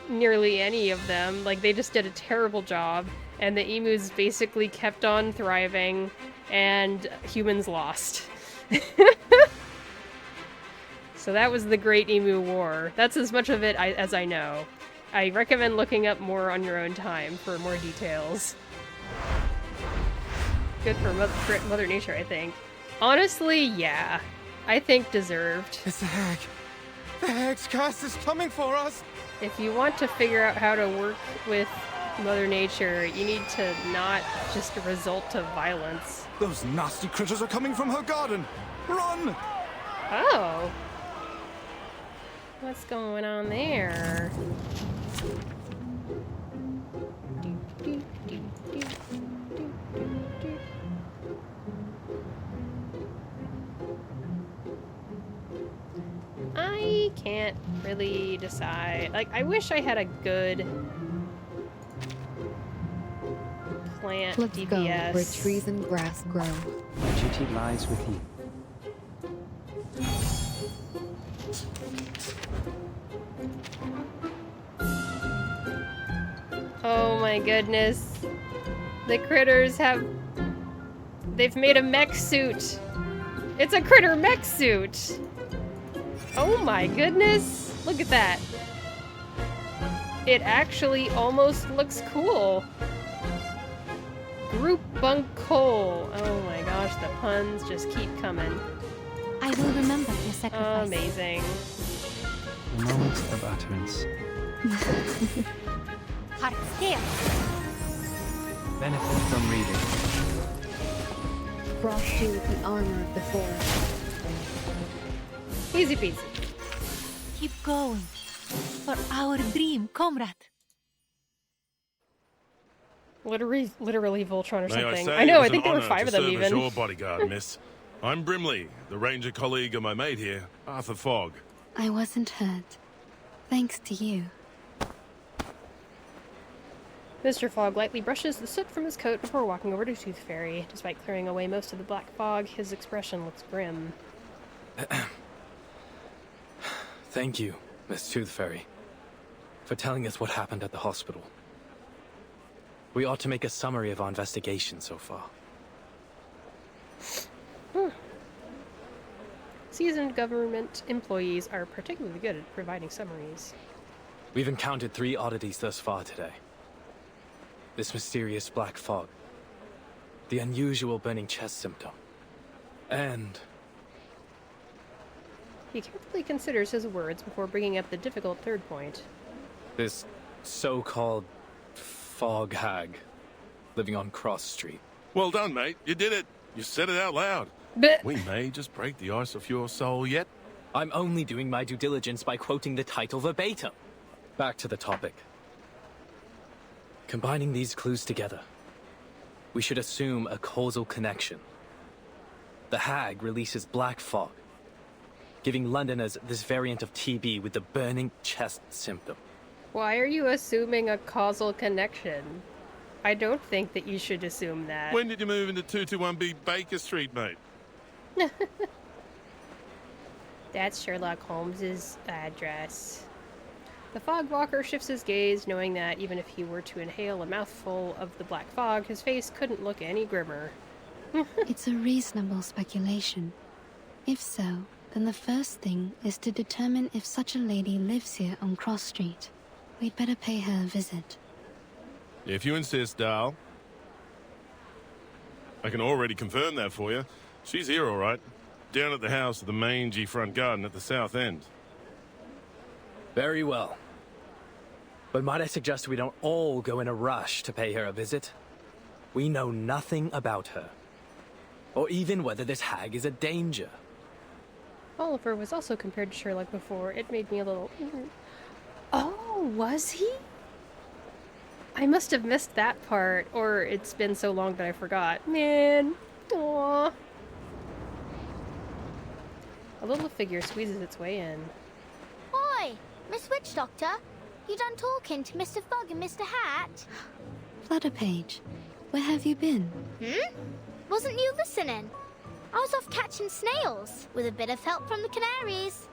nearly any of them. Like, they just did a terrible job, and the emus basically kept on thriving, and humans lost. So that was the Great Emu War. That's as much of it as I know. I recommend looking up more on your own time for more details. Good for Mother Nature, I think. Honestly, yeah. I think deserved. It's the hag. The hag's curse is coming for us. If you want to figure out how to work with Mother Nature, you need to not just resort to violence. Those nasty critters are coming from her garden. Run! Oh. What's going on there? I can't really decide. Like, I wish I had a good plant Let's DPS. go where trees and grass grow. Duty lies with you. Oh my goodness. The critters have... They've made a mech suit. It's a critter mech suit. Oh my goodness. Look at that. It actually almost looks cool. Group Bunk Coal. Oh my gosh, the puns just keep coming. I will remember your sacrifice. Amazing. A moment of utterance. Heart still. Benefit from reading. Frost you with the armor of the forest. Easy peasy. Keep going. For our dream, comrade. Literally Voltron or May I something. say, I know, it was I think an there were honour 5 to of them serve as even. your bodyguard, miss. I'm Brimley, the ranger colleague of my mate here, Arthur Fogg. I wasn't hurt. Thanks to you. Mr. Fogg lightly brushes the soot from his coat before walking over to Tooth Fairy. Despite clearing away most of the black fog, his expression looks grim. Thank you, Miss Tooth Fairy, for telling us what happened at the hospital. We ought to make a summary of our investigation so far. Seasoned government employees are particularly good at providing summaries. We've encountered 3 oddities thus far today. This mysterious black fog, the unusual burning chest symptom, and... He carefully considers his words before bringing up the difficult third point. this so-called fog hag living on Cross Street. Well done, mate. You did it. You said it out loud. But we may just break the ice of your soul yet. I'm only doing my due diligence by quoting the title verbatim. Back to the topic. Combining these clues together, we should assume a causal connection. The hag releases black fog, giving Londoners this variant of TB with the burning chest symptom. why are you assuming a causal connection? I don't think that you should assume that. When did you move into 221B Baker Street, mate? That's Sherlock Holmes's address. The fog walker shifts his gaze, knowing that even if he were to inhale a mouthful of the black fog, his face couldn't look any grimmer. It's a reasonable speculation. If so, then the first thing is to determine if such a lady lives here on Cross Street. We'd better pay her a visit. If you insist, Dal. I can already confirm that for you. She's here, all right. Down at the house of the mangy front garden at the south end. Very well. But might I suggest we don't all go in a rush to pay her a visit? We know nothing about her. Or even whether this hag is a danger. Oliver was also compared to Sherlock before. It made me a little... Oh, was he? I must have missed that part, or it's been so long that I forgot. Man. Aww. A little figure squeezes its way in. Oi, Miss Witch Doctor. You done talking to Mr. Fogg and Mr. Hat? Flutterpage, where have you been? Wasn't you listening? I was off catching snails, with a bit of help from the canaries.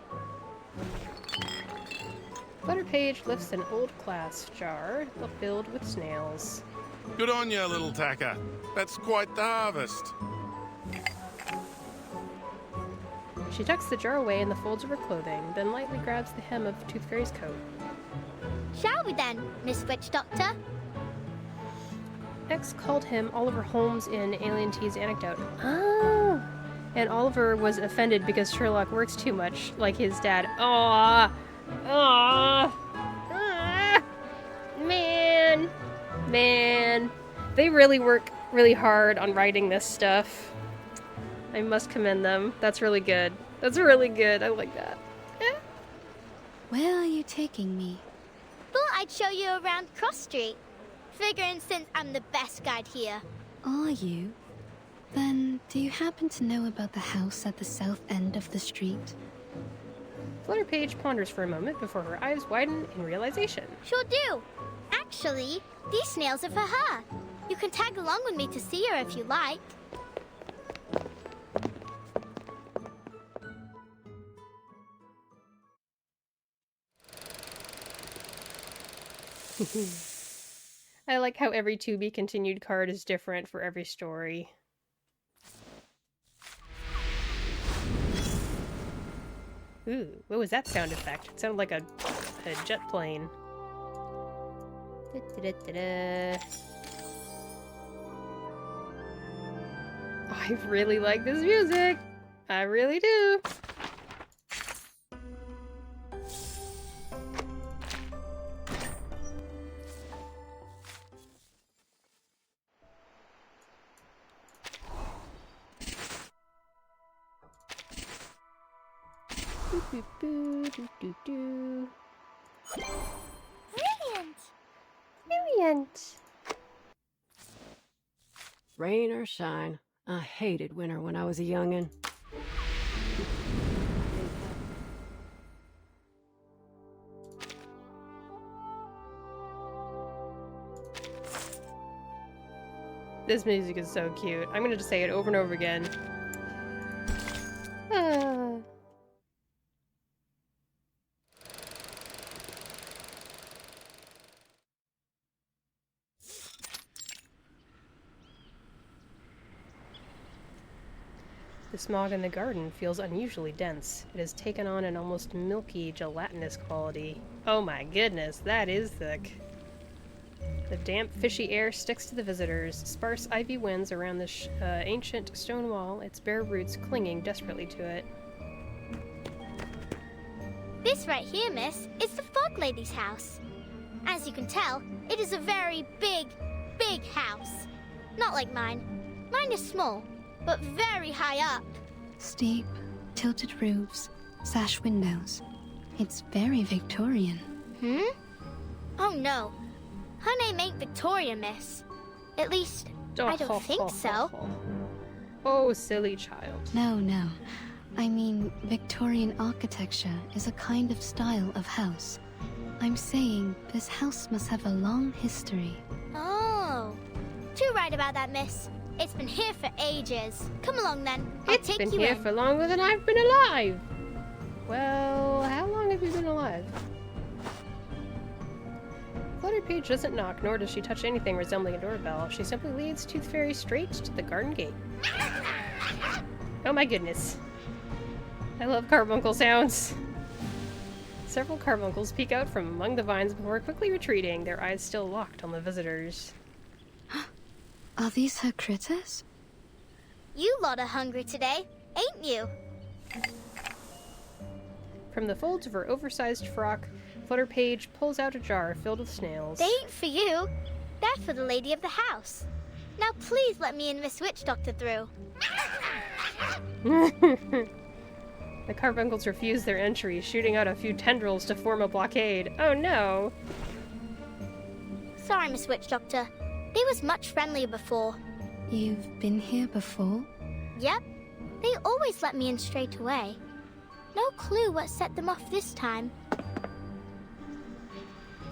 Flutterpage lifts an old glass jar filled with snails. Good on you, little tacker. That's quite the harvest. She tucks the jar away in the folds of her clothing, then lightly grabs the hem of Tooth Fairy's coat. Shall we then, Miss Witch Doctor? X called him Oliver Holmes in Alien T's anecdote. Oh! And Oliver was offended because Sherlock works too much, like his dad. Aww! Aww! Ah! Man! Man! They really work really hard on writing this stuff. I must commend them. That's really good. That's really good. I like that. Where are you taking me? Thought I'd show you around Cross Street. Figuring since I'm the best guide here. Are you? Then, do you happen to know about the house at the south end of the street? Flutterpage ponders for a moment before her eyes widen in realization. Sure do. Actually, these snails are for her. You can tag along with me to see her if you like. I like how every to be continued card is different for every story. Ooh, what was that sound effect? It sounded like a jet plane. Da-da-da-da-da. I really like this music! I really do. Brilliant! Brilliant! Rain or shine, I hated winter when I was a youngin'. This music is so cute. I'm gonna just say it over and over again. Ah. The smog in the garden feels unusually dense. It has taken on an almost milky, gelatinous quality. Oh my goodness, that is thick. The damp, fishy air sticks to the visitors. Sparse ivy winds around the ancient stone wall, its bare roots clinging desperately to it. This right here, miss, is the Fog Lady's house. As you can tell, it is a very big, big house. Not like mine. Mine is small, but very high up. Steep, tilted roofs, sash windows. It's very Victorian. Oh no. Her name ain't Victoria, miss. At least, I don't think so. Oh, silly child. No. I mean, Victorian architecture is a kind of style of house. I'm saying this house must have a long history. Oh. Too right about that, miss. It's been here for ages. Come along then. I'll take you in. It's been here for longer than I've been alive. Well, how long have you been alive? Flutterpage doesn't knock, nor does she touch anything resembling a doorbell. She simply leads Tooth Fairy straight to the garden gate. Oh my goodness. I love carbuncle sounds. Several carbuncles peek out from among the vines before quickly retreating, their eyes still locked on the visitors. Are these her critters? You lot are hungry today, ain't you? From the folds of her oversized frock, Flutterpage pulls out a jar filled with snails. They ain't for you. They're for the lady of the house. Now please let me and Miss Witch Doctor through. The carbuncles refuse their entry, shooting out a few tendrils to form a blockade. Oh no! Sorry, Miss Witch Doctor. They was much friendlier before. You've been here before? Yep. They always let me in straight away. No clue what set them off this time.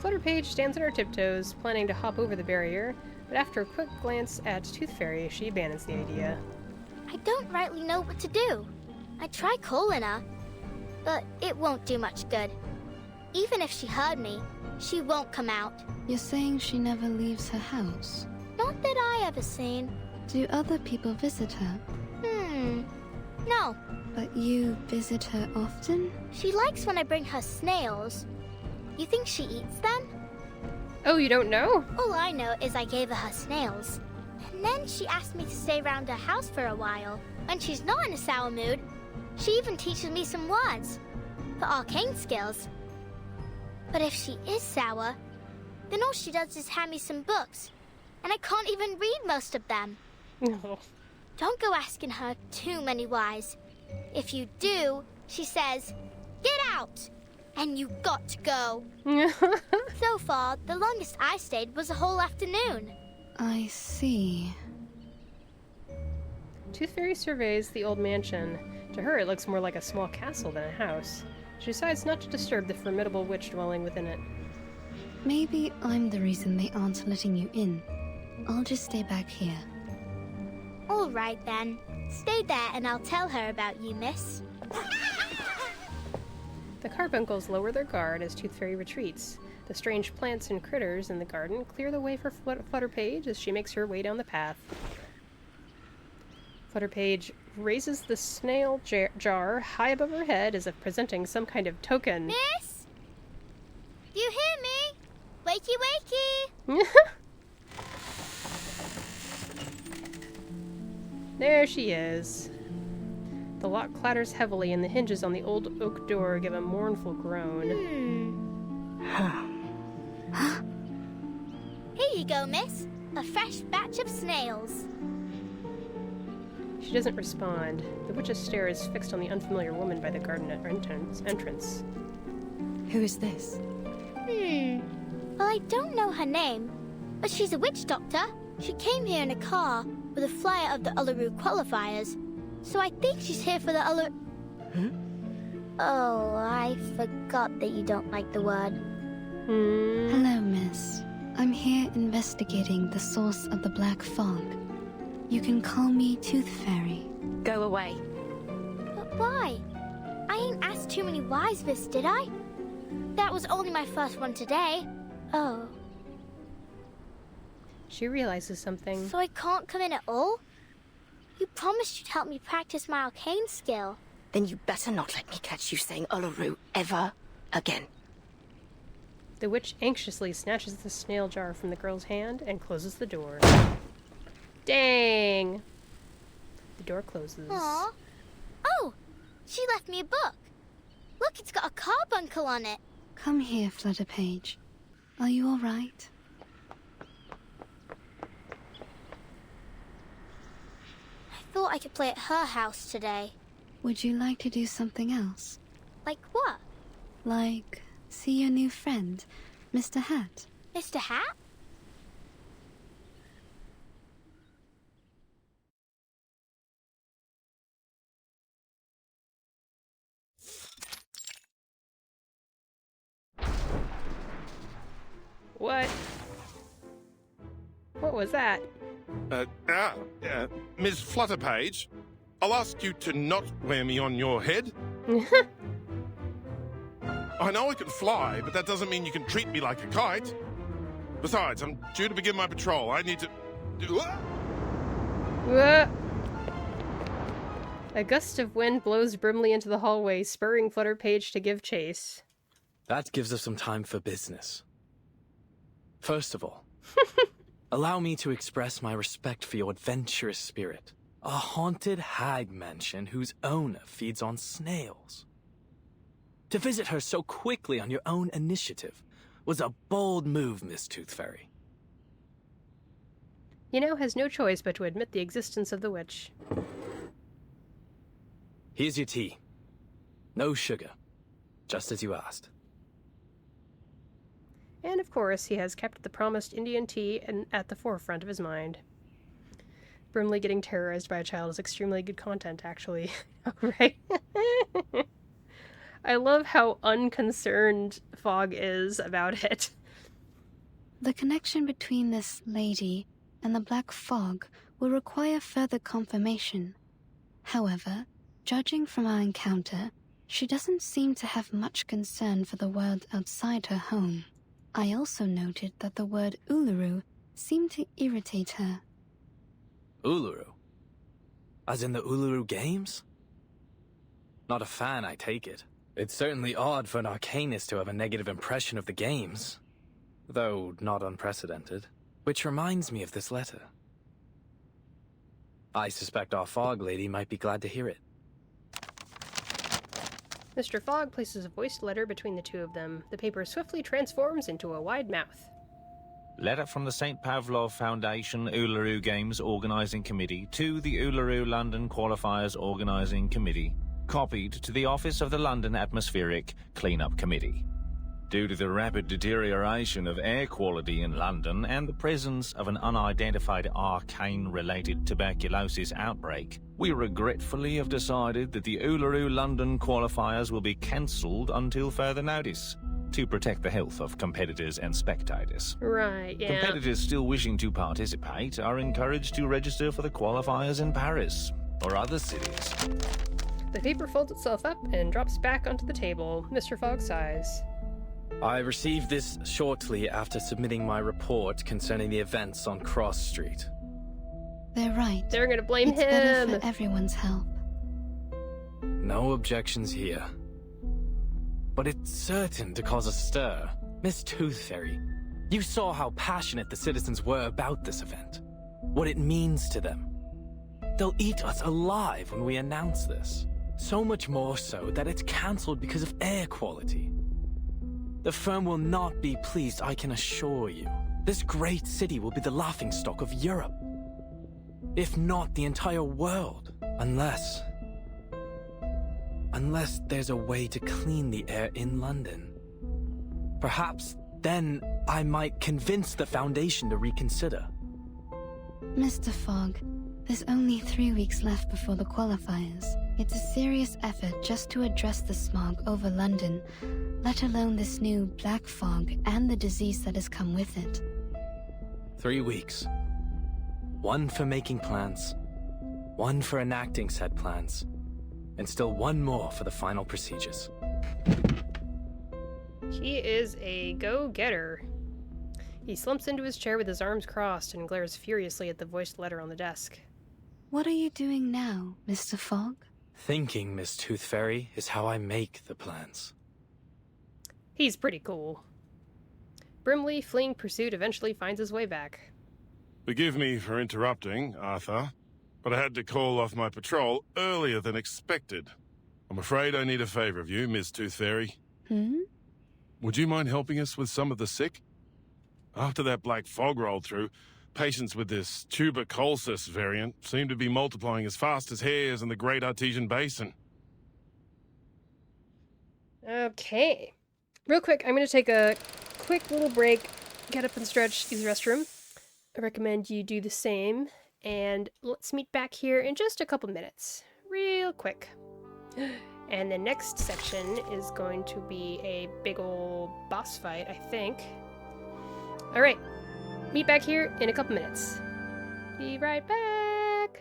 Flutterpage stands on her tiptoes, planning to hop over the barrier, but after a quick glance at Tooth Fairy, she abandons the idea. I don't rightly know what to do. I try calling her, but it won't do much good. Even if she heard me, she won't come out. You're saying she never leaves her house? Not that I ever seen. Do other people visit her? No. But you visit her often? She likes when I bring her snails. You think she eats them? Oh, you don't know? All I know is I gave her snails. And then she asked me to stay around her house for a while. When she's not in a sour mood, she even teaches me some words for arcane skills. But if she is sour, then all she does is hand me some books, and I can't even read most of them. No. Don't go asking her too many whys. If you do, she says, "Get out!" And you got to go. So far, the longest I stayed was a whole afternoon. I see. Tooth Fairy surveys the old mansion. To her, it looks more like a small castle than a house. She decides not to disturb the formidable witch dwelling within it. Maybe I'm the reason they aren't letting you in. I'll just stay back here. All right, then. Stay there and I'll tell her about you, miss. The carbuncles lower their guard as Tooth Fairy retreats. The strange plants and critters in the garden clear the way for Flutterpage as she makes her way down the path. Flutterpage raises the snail jar high above her head as if presenting some kind of token. Miss? Do you hear me? Wakey, wakey! There she is. The lock clatters heavily, and the hinges on the old oak door give a mournful groan. Here you go, miss. A fresh batch of snails. She doesn't respond. The witch's stare is fixed on the unfamiliar woman by the garden entrance. Who is this? Well, I don't know her name, but she's a witch doctor. She came here in a car with a flyer of the Uluru qualifiers, so I think she's here for the Uluru... Oh, I forgot that you don't like the word. Hello, miss. I'm here investigating the source of the black fog. You can call me Tooth Fairy. Go away. But why? I ain't asked too many wise vis, did I? That was only my first one today. Oh. She realizes something. So I can't come in at all? You promised you'd help me practice my arcane skill. Then you better not let me catch you saying Uluru ever again. The witch anxiously snatches the snail jar from the girl's hand and closes the door. Dang! The door closes. Aww. Oh! She left me a book. Look, it's got a carbuncle on it. Come here, Flutterpage. Are you all right? I thought I could play at her house today. Would you like to do something else? Like what? Like, see your new friend, Mr. Hat. Mr. Hat? What? What was that? Ms. Flutterpage, I'll ask you to not wear me on your head. I know I can fly, but that doesn't mean you can treat me like a kite. Besides, I'm due to begin my patrol. I need to... A gust of wind blows Brimley into the hallway, spurring Flutterpage to give chase. That gives us some time for business. First of all, allow me to express my respect for your adventurous spirit. A haunted hag mansion whose owner feeds on snails. To visit her so quickly on your own initiative was a bold move, Miss Tooth Fairy. He now has no choice but to admit the existence of the witch. Here's your tea. No sugar, just as you asked. And of course, he has kept the promised Indian tea at the forefront of his mind. Brimley getting terrorized by a child is extremely good content, actually. Right? I love how unconcerned Fogg is about it. The connection between this lady and the black fog will require further confirmation. However, judging from our encounter, she doesn't seem to have much concern for the world outside her home. I also noted that the word Uluru seemed to irritate her. Uluru? As in the Uluru Games? Not a fan, I take it. It's certainly odd for an arcanist to have a negative impression of the games, though not unprecedented. Which reminds me of this letter. I suspect our Fog Lady might be glad to hear it. Mr. Fogg places a voiced letter between the two of them. The paper swiftly transforms into a wide mouth. Letter from the St. Pavlov Foundation Uluru Games Organising Committee to the Uluru London Qualifiers Organising Committee, copied to the Office of the London Atmospheric Clean-up Committee. Due to the rapid deterioration of air quality in London and the presence of an unidentified arcane-related tuberculosis outbreak, we regretfully have decided that the Uluru London qualifiers will be cancelled until further notice, to protect the health of competitors and spectators. Right, yeah. Competitors still wishing to participate are encouraged to register for the qualifiers in Paris or other cities. The paper folds itself up and drops back onto the table. Mr. Fogg sighs. I received this shortly after submitting my report concerning the events on Cross Street. They're right. They're gonna blame it's him. Better for everyone's help. No objections here. But it's certain to cause a stir. Miss Tooth Fairy, you saw how passionate the citizens were about this event. What it means to them. They'll eat us alive when we announce this. So much more so that it's cancelled because of air quality. The firm will not be pleased, I can assure you. This great city will be the laughingstock of Europe. If not the entire world. Unless there's a way to clean the air in London. Perhaps then I might convince the Foundation to reconsider. Mr. Fogg, there's only 3 weeks left before the qualifiers. It's a serious effort just to address the smog over London, let alone this new black fog and the disease that has come with it. 3 weeks. 1 for making plans, 1 for enacting said plans, and still 1 more for the final procedures. He is a go-getter. He slumps into his chair with his arms crossed and glares furiously at the voiced letter on the desk. What are you doing now, Mr. Fogg? Thinking, Miss Tooth Fairy, is how I make the plans. He's pretty cool. Brimley, fleeing pursuit, eventually finds his way back. Forgive me for interrupting, Arthur, but I had to call off my patrol earlier than expected. I'm afraid I need a favor of you, Miss Tooth Fairy. Would you mind helping us with some of the sick? After that black fog rolled through, patients with this tuberculosis variant seem to be multiplying as fast as hares in the Great Artesian Basin. Okay. Real quick, I'm going to take a quick little break, get up and stretch, use the restroom. I recommend you do the same, and let's meet back here in just a couple minutes. Real quick. And the next section is going to be a big ol' boss fight, I think. Alright, meet back here in a couple minutes. Be right back!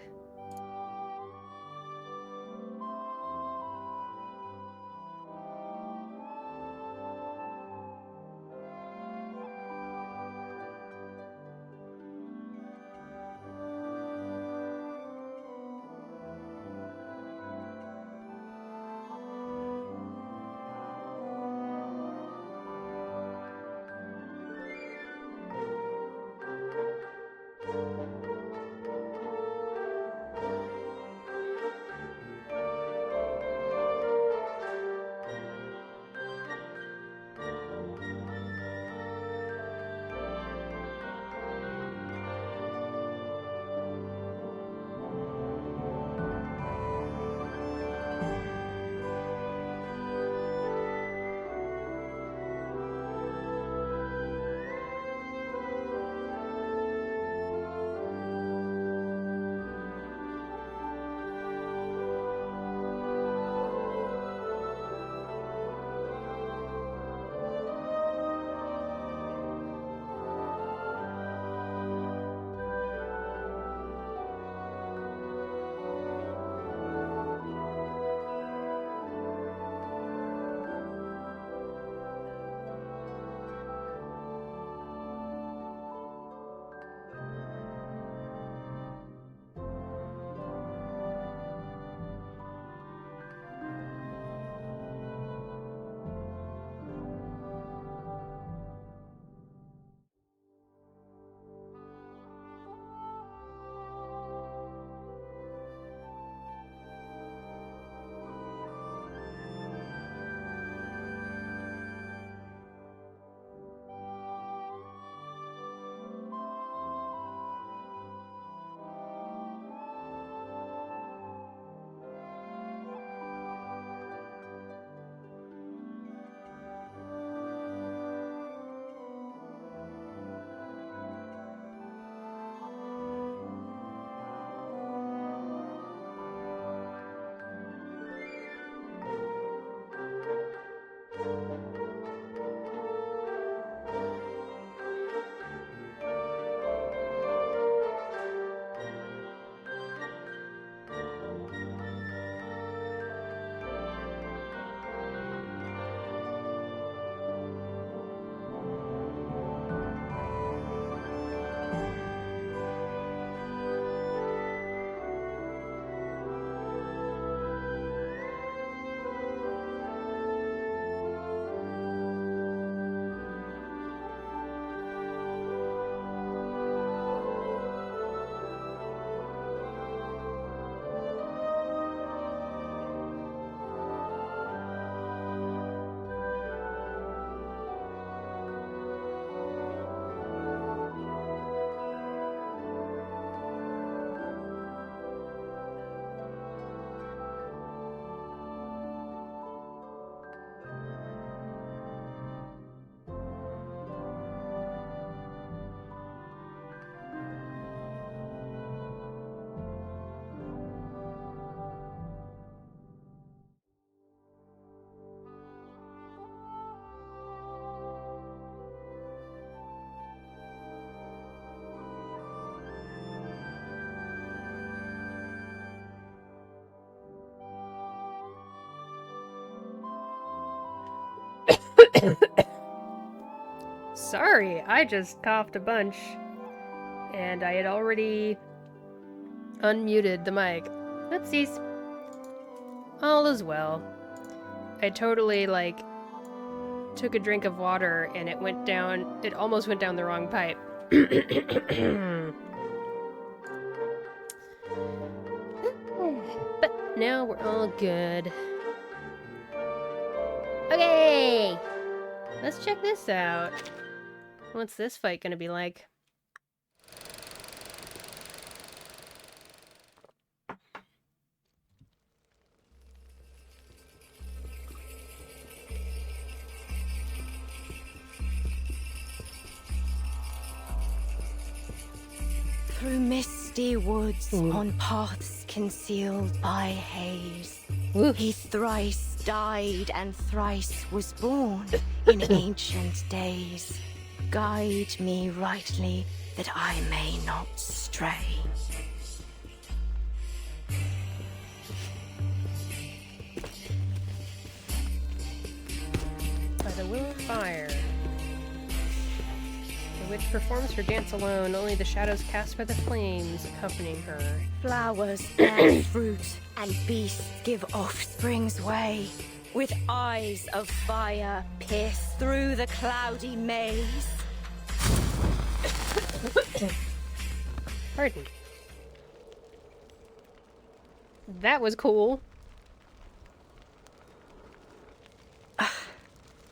sorry, I just coughed a bunch. And I had already unmuted the mic. Oopsies. All is well. I totally, like, took a drink of water and it went down, it almost went down the wrong pipe. But now we're all good. Okay! Let's check this out. What's this fight gonna be like? Through misty woods, on paths concealed by haze, he thrice died and thrice was born in ancient days. Guide me rightly, that I may not stray. By the will of fire. The witch performs her dance alone, only the shadows cast by the flames accompanying her. Flowers bear fruit, and beasts give offspring's way. With eyes of fire, pierce through the cloudy maze. Pardon. That was cool.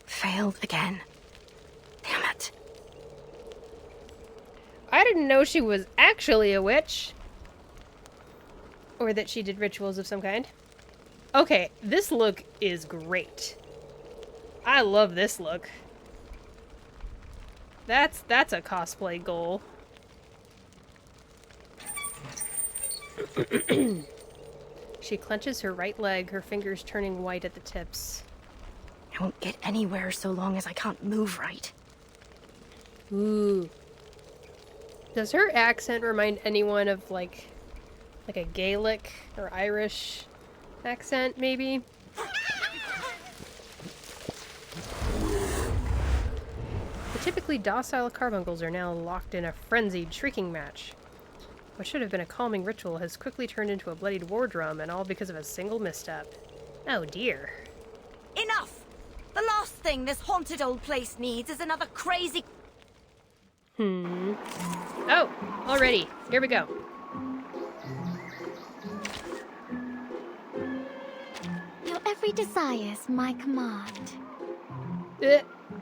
Failed again. Damn it. I didn't know she was actually a witch. Or that she did rituals of some kind. Okay, this look is great. I love this look. That's a cosplay goal. She clenches her right leg, her fingers turning white at the tips. I won't get anywhere so long as I can't move right. Ooh. Does her accent remind anyone of like a Gaelic or Irish accent, maybe? The typically docile carbuncles are now locked in a frenzied shrieking match. What should have been a calming ritual has quickly turned into a bloodied war drum, and all because of a single misstep. Oh dear. Enough! The last thing this haunted old place needs is another crazy... Oh, already. Here we go. Your every desire's my command.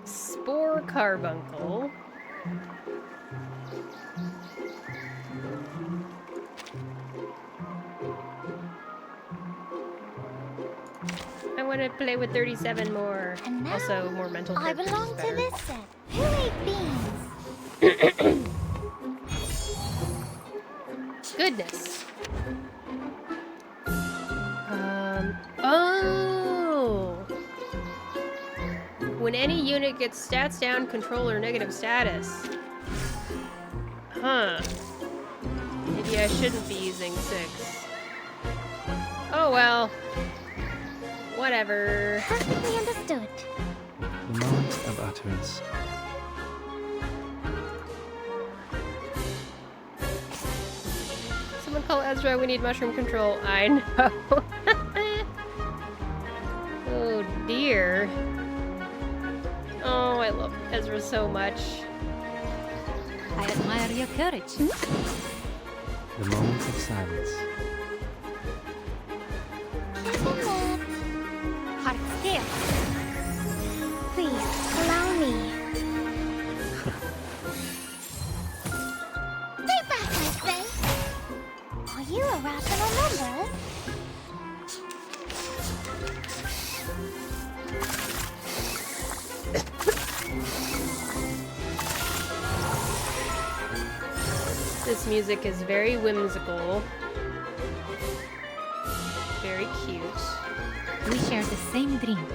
Spore carbuncle. I want to play with 37 more. And now, also, more mental I characters belong is to better. this set. Who ate beans? Goodness. Oh! When any unit gets stats down, control, or negative status. Huh. Maybe I shouldn't be using 6. Oh well. Whatever. Perfectly understood. The moment of utterance. Someone call Ezra, we need mushroom control. I know. Oh dear. Oh, I love Ezra so much. I admire your courage. The moment of silence. Heart still. Please, allow me. Stay back, I say! Are you a rational number? This music is very whimsical. Very cute. We share the same dream.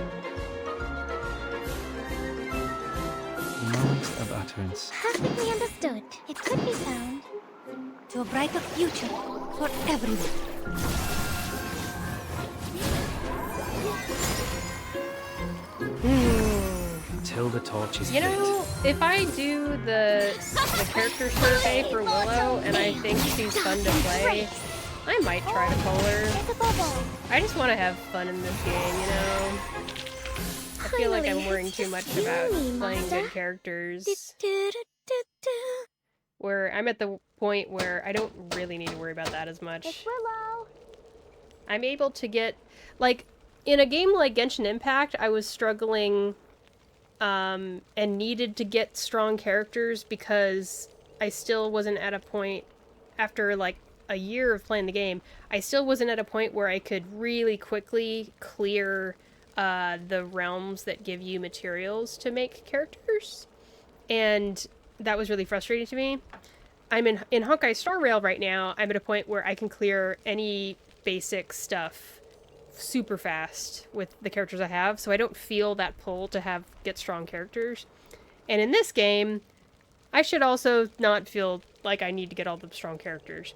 The moment of utterance. Perfectly understood. It could be found. To a brighter future for everyone. Till until the torch is You lit. know, if I do the character survey for Willow and I think she's fun to play, I might try to pull her. I just want to have fun in this game, you know? I feel like I'm worrying too much about playing good characters. Where I'm at the point where I don't really need to worry about that as much. I'm able to get, like, in a game like Genshin Impact, I was struggling and needed to get strong characters because I still wasn't at a point, after like a year of playing the game, I still wasn't at a point where I could really quickly clear the realms that give you materials to make characters. And that was really frustrating to me. I'm in Honkai Star Rail right now. I'm at a point where I can clear any basic stuff super fast with the characters I have, so I don't feel that pull to get strong characters. And in this game, I should also not feel like I need to get all the strong characters.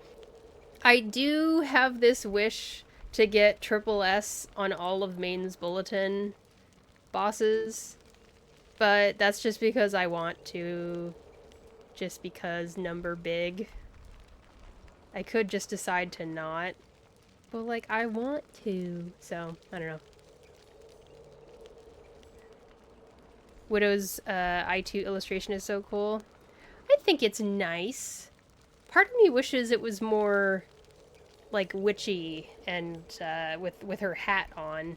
I do have this wish to get triple S on all of Maiden's Bulletin bosses, but that's just because I want to. Just because number big. I could just decide to not. But, like, I want to. So, I don't know. Widow's I2 illustration is so cool. I think it's nice. Part of me wishes it was more, like, witchy and with her hat on.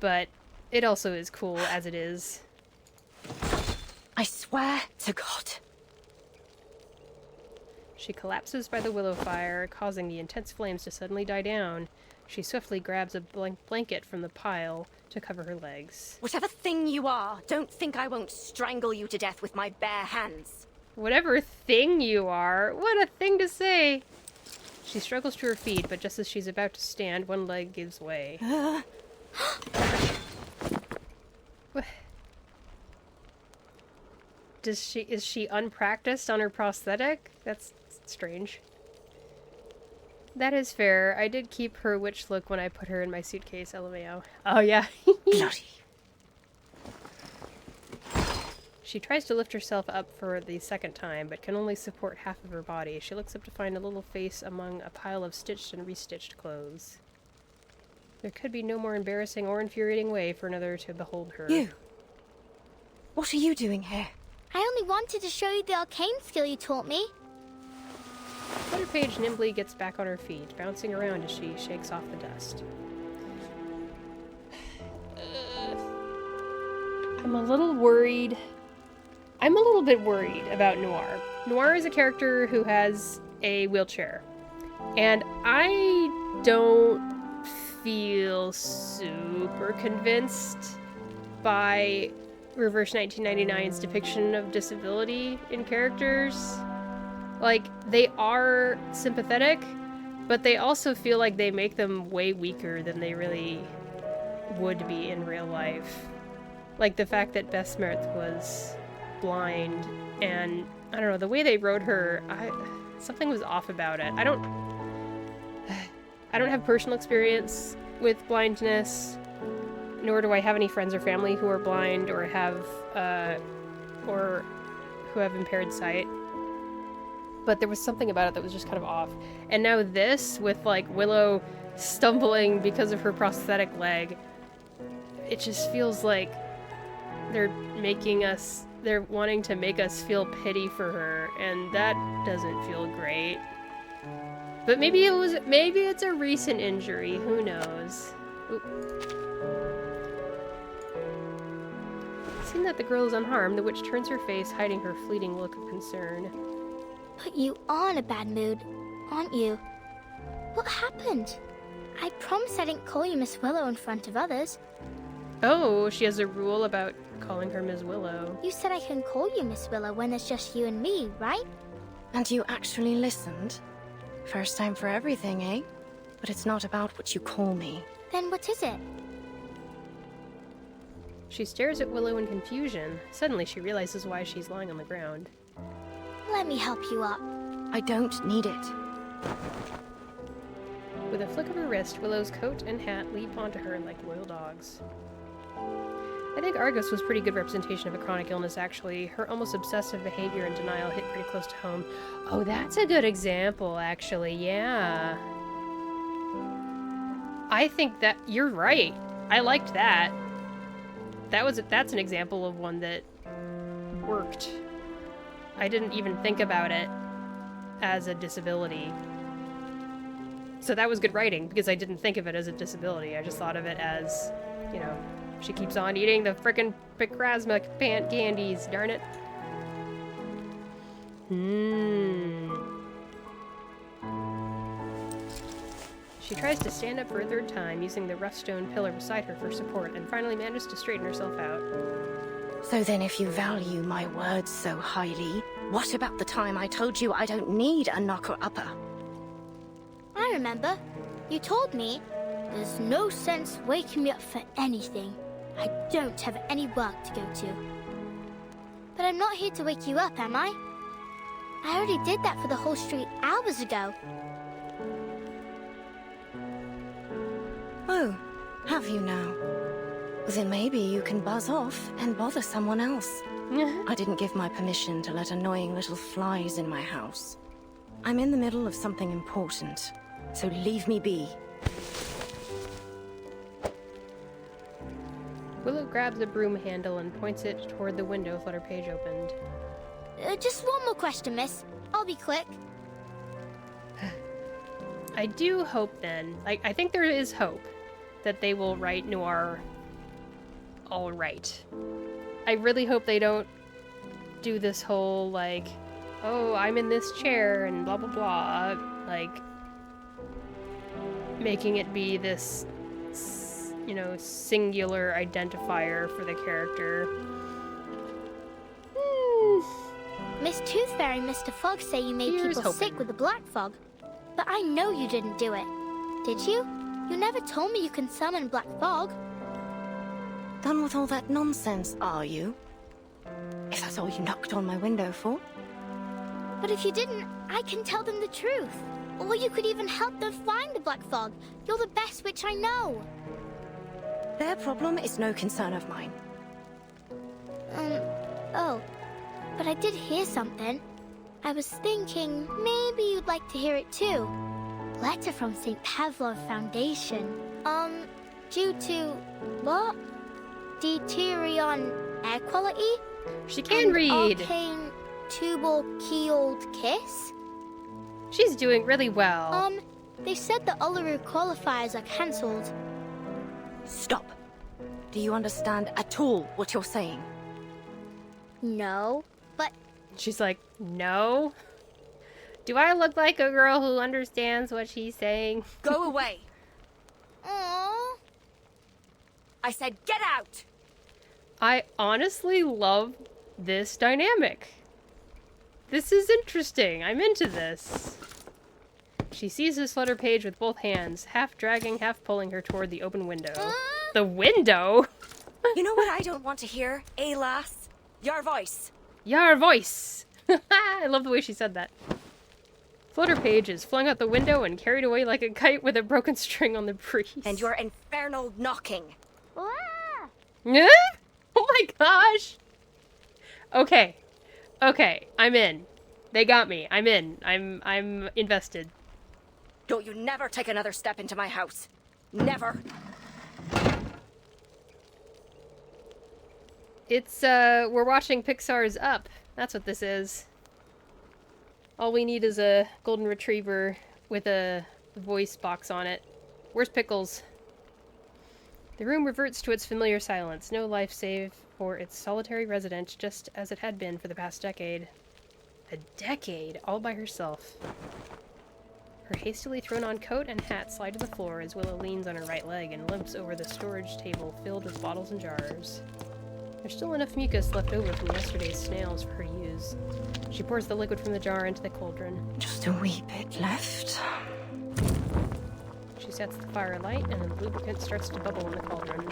But it also is cool as it is. I swear to God. She collapses by the willow fire, causing the intense flames to suddenly die down. She swiftly grabs a blanket from the pile to cover her legs. Whatever thing you are, don't think I won't strangle you to death with my bare hands. Whatever thing you are? What a thing to say! She struggles to her feet, but just as she's about to stand, one leg gives way. Is she unpracticed on her prosthetic? That's strange. That is fair. I did keep her witch look when I put her in my suitcase, LMAO. Oh yeah. Bloody. She tries to lift herself up for the second time, but can only support half of her body. She looks up to find a little face among a pile of stitched and restitched clothes. There could be no more embarrassing or infuriating way for another to behold her. You! What are you doing here? I only wanted to show you the arcane skill you taught me. Flutterpage nimbly gets back on her feet, bouncing around as she shakes off the dust. I'm a little worried. I'm a little bit worried about Noir. Noir is a character who has a wheelchair. And I don't feel super convinced by Reverse 1999's depiction of disability in characters. Like, they are sympathetic, but they also feel like they make them way weaker than they really would be in real life. Like the fact that Besmerth was blind, and I don't know, the way they wrote her, something was off about it. I don't have personal experience with blindness, nor do I have any friends or family who are blind or who have impaired sight. But there was something about it that was just kind of off. And now this, with like Willow stumbling because of her prosthetic leg, it just feels like they're wanting to make us feel pity for her, and that doesn't feel great. But maybe it's a recent injury, who knows? Oop. Seeing that the girl is unharmed, the witch turns her face, hiding her fleeting look of concern. But you are in a bad mood, aren't you? What happened? I promised I didn't call you Miss Willow in front of others. Oh, she has a rule about calling her Ms. Willow. You said I can call you Miss Willow when it's just you and me, right? And you actually listened? First time for everything, eh? But it's not about what you call me. Then what is it? She stares at Willow in confusion. Suddenly she realizes why she's lying on the ground. Let me help you up. I don't need it. With a flick of her wrist, Willow's coat and hat leap onto her like loyal dogs. I think Argus was pretty good representation of a chronic illness, actually. Her almost obsessive behavior and denial hit pretty close to home. Oh, that's a good example, actually, yeah. I think that you're right. I liked that. That's an example of one that worked. I didn't even think about it as a disability. So that was good writing, because I didn't think of it as a disability. I just thought of it as, you know, she keeps on eating the frickin' Picrasma candies, darn it. She tries to stand up for a third time, using the rough stone pillar beside her for support, and finally manages to straighten herself out. So then if you value my words so highly, what about the time I told you I don't need a knocker-upper? I remember. You told me there's no sense waking me up for anything. I don't have any work to go to. But I'm not here to wake you up, am I? I already did that for the whole street hours ago. Oh, have you now? Then maybe you can buzz off and bother someone else. I didn't give my permission to let annoying little flies in my house. I'm in the middle of something important, so leave me be. Willow grabs the broom handle and points it toward the window Flutter Page opened. Just one more question, miss. I'll be quick. I do hope then, I think there is hope that they will write Noir all right. I really hope they don't do this whole, like, oh, I'm in this chair and blah blah blah, like, making it be this, you know, singular identifier for the character. Miss Tooth Fairy and Mr. Fog say you made people sick with the black fog. But I know you didn't do it. Did you? You never told me you can summon black fog. Done with all that nonsense, are you? If that's all you knocked on my window for. But if you didn't, I can tell them the truth. Or you could even help them find the black fog. You're the best witch I know. Their problem is no concern of mine. Oh. But I did hear something. I was thinking maybe you'd like to hear it too. Letter from St. Pavlov Foundation. Due to what? Deuterion air quality? She can read. Arcane tubal keeled kiss? She's doing really well. They said the Uluru qualifiers are cancelled. Stop. Do you understand at all what you're saying? No, but... She's like, no? Do I look like a girl who understands what she's saying? Go away. Aww. I said get out! I honestly love this dynamic. This is interesting. I'm into this. She seizes Flutter Page with both hands, half dragging, half pulling her toward the open window. The window? You know what I don't want to hear, eh, lass? Your voice. Your voice! I love the way she said that. Flutter Page is flung out the window and carried away like a kite with a broken string on the breeze. And your infernal knocking. Yeah? Oh my gosh! Okay. Okay, I'm in. They got me. I'm in. I'm invested. Don't you never take another step into my house. Never. It's, we're watching Pixar's Up. That's what this is. All we need is a golden retriever with a voice box on it. Where's Pickles? The room reverts to its familiar silence. No life save for its solitary resident, just as it had been for the past decade. A decade, all by herself. Her hastily thrown-on coat and hat slide to the floor as Willow leans on her right leg and limps over the storage table filled with bottles and jars. There's still enough mucus left over from yesterday's snails for her to use. She pours the liquid from the jar into the cauldron. Just a wee bit left. She sets the fire alight, and the lubricant starts to bubble in the cauldron.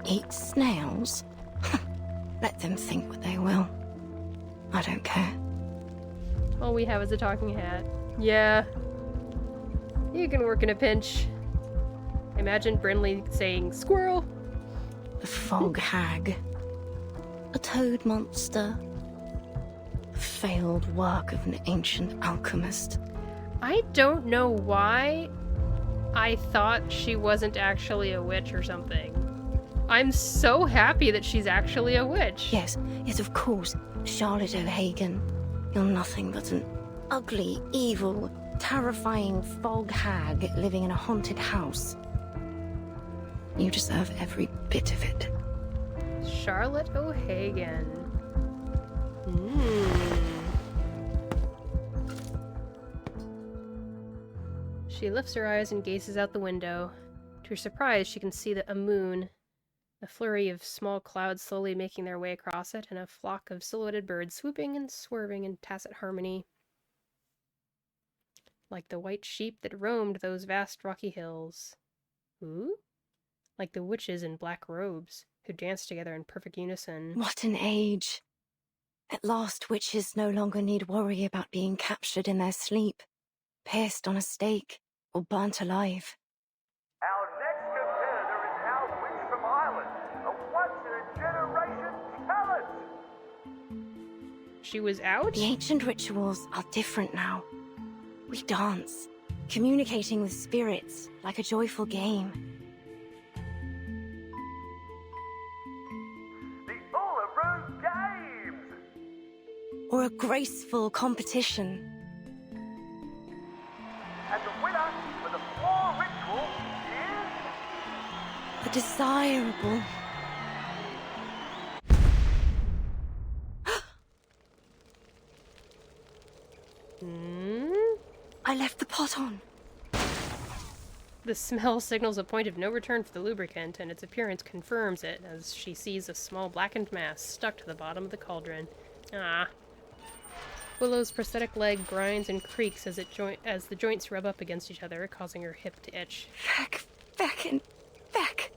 Eat snails? Let them think what they will. I don't care. All we have is a talking hat. Yeah. You can work in a pinch. Imagine Brinley saying, squirrel! The Fog Hag. A toad monster. Failed work of an ancient alchemist. I don't know why I thought she wasn't actually a witch or something. I'm so happy that she's actually a witch. Yes, of course. Charlotte O'Hagan. You're nothing but an ugly, evil, terrifying fog hag living in a haunted house. You deserve every bit of it. Charlotte O'Hagan. She lifts her eyes and gazes out the window. To her surprise, she can see a moon, a flurry of small clouds slowly making their way across it, and a flock of silhouetted birds swooping and swerving in tacit harmony. Like the white sheep that roamed those vast rocky hills. Ooh? Like the witches in black robes, who danced together in perfect unison. What an age. At last, witches no longer need worry about being captured in their sleep, pierced on a stake, or burnt alive. Our next competitor is our witch from Ireland, a once-in-a-generation talent! She was out? The ancient rituals are different now. We dance, communicating with spirits like a joyful game. The Uluru Games! Or a graceful competition. And the winner for the floor ritual is... A desirable... I left the pot on. The smell signals a point of no return for the lubricant, and its appearance confirms it as she sees a small blackened mass stuck to the bottom of the cauldron. Ah. Willow's prosthetic leg grinds and creaks as the joints rub up against each other, causing her hip to itch. Back and back.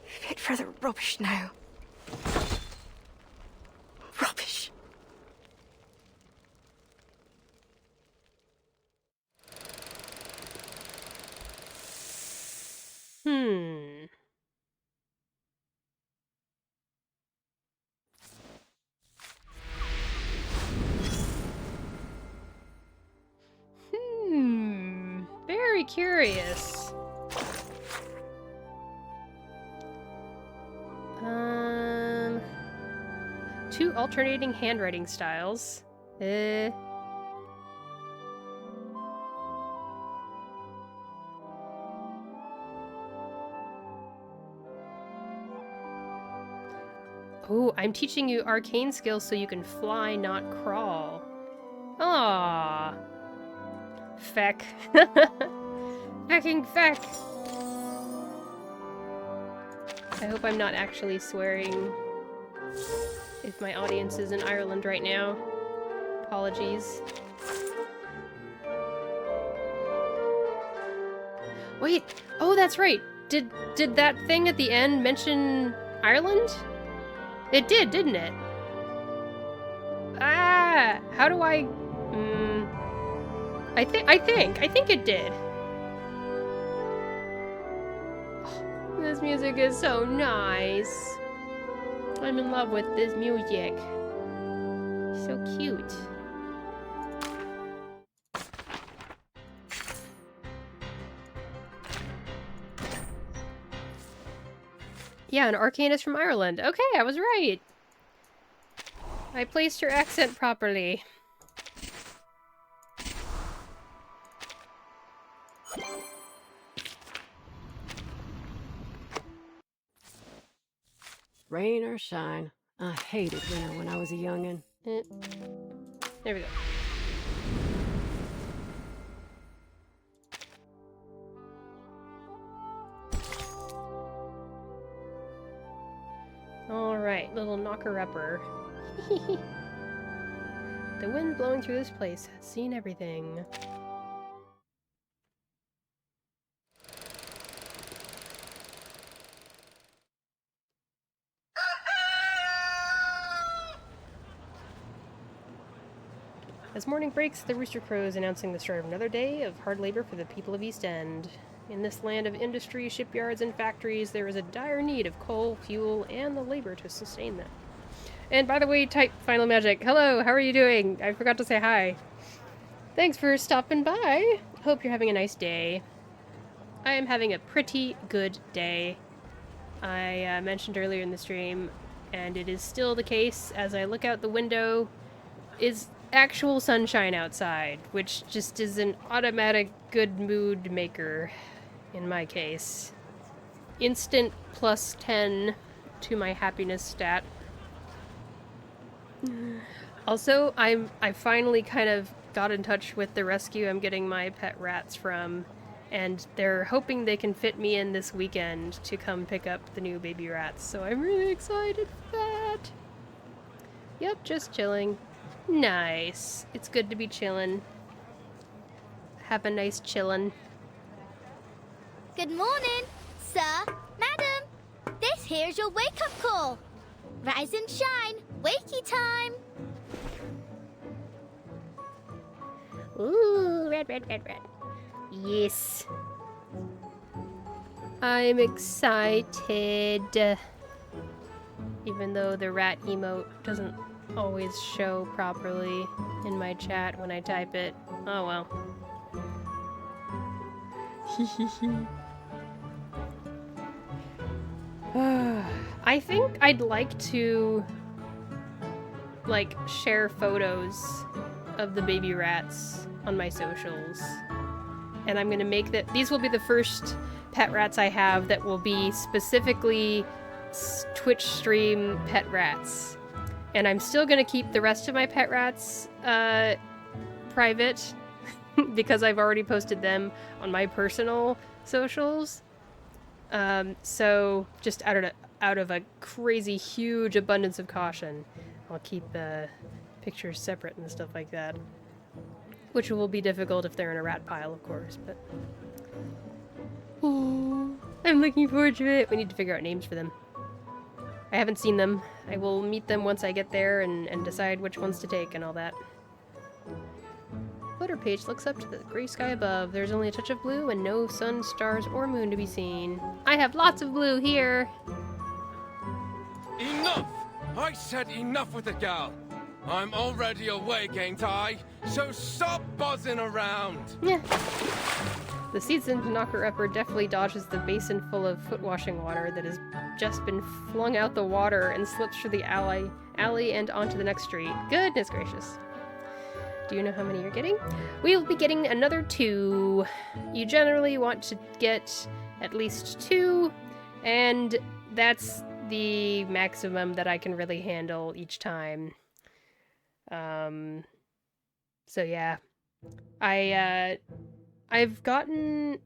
Fit for the rubbish now. Rubbish. Very curious. Two alternating handwriting styles. Oh, I'm teaching you arcane skills so you can fly, not crawl. Ah, feck. Fecking feck. I hope I'm not actually swearing if my audience is in Ireland right now. Apologies. Wait, oh, that's right. Did that thing at the end mention Ireland? It did, didn't it? Ah, how do I... I think it did. Oh, this music is so nice. I'm in love with this music. So cute. Yeah, an arcanist from Ireland. Okay, I was right. I placed your accent properly. Rain or shine, I hated winter when I was a youngin'. There we go. Alright, little knocker-upper. The wind blowing through this place has seen everything. As morning breaks, the rooster crows announcing the start of another day of hard labor for the people of East End. In this land of industry, shipyards, and factories, there is a dire need of coal, fuel, and the labor to sustain them. And by the way, type Final Magic. Hello, how are you doing? I forgot to say hi. Thanks for stopping by. Hope you're having a nice day. I am having a pretty good day. I mentioned earlier in the stream, and it is still the case as I look out the window, is actual sunshine outside, which just is an automatic good mood maker in my case. Instant plus 10 to my happiness stat. Also, I finally kind of got in touch with the rescue I'm getting my pet rats from, and they're hoping they can fit me in this weekend to come pick up the new baby rats, so I'm really excited for that. Yep, just chilling. Nice. It's good to be chilling. Have a nice chillin'. Good morning, sir, madam. This here's your wake-up call. Rise and shine, wakey time. Ooh, red, red, red, red. Yes. I'm excited. Even though the rat emote doesn't always show properly in my chat when I type it. Oh well. I think I'd like to like share photos of the baby rats on my socials. And I'm gonna make that, these will be the first pet rats I have that will be specifically Twitch stream pet rats. And I'm still gonna keep the rest of my pet rats private because I've already posted them on my personal socials. So just out of a crazy huge abundance of caution, I'll keep the pictures separate and stuff like that. Which will be difficult if they're in a rat pile, of course, but... Oh, I'm looking forward to it. We need to figure out names for them. I haven't seen them. I will meet them once I get there and decide which ones to take and all that. Footer page looks up to the gray sky above. There's only a touch of blue and no sun, stars, or moon to be seen. I have lots of blue here! Enough! I said enough with the gal! I'm already awake, ain't I? So stop buzzing around! Yeah. The seasoned knocker-upper deftly dodges the basin full of foot-washing water that has just been flung out the water and slips through the alley and onto the next street. Goodness gracious. Do you know how many you're getting? We'll be getting another 2. You generally want to get at least 2, and that's the maximum that I can really handle each time. So yeah. I've gotten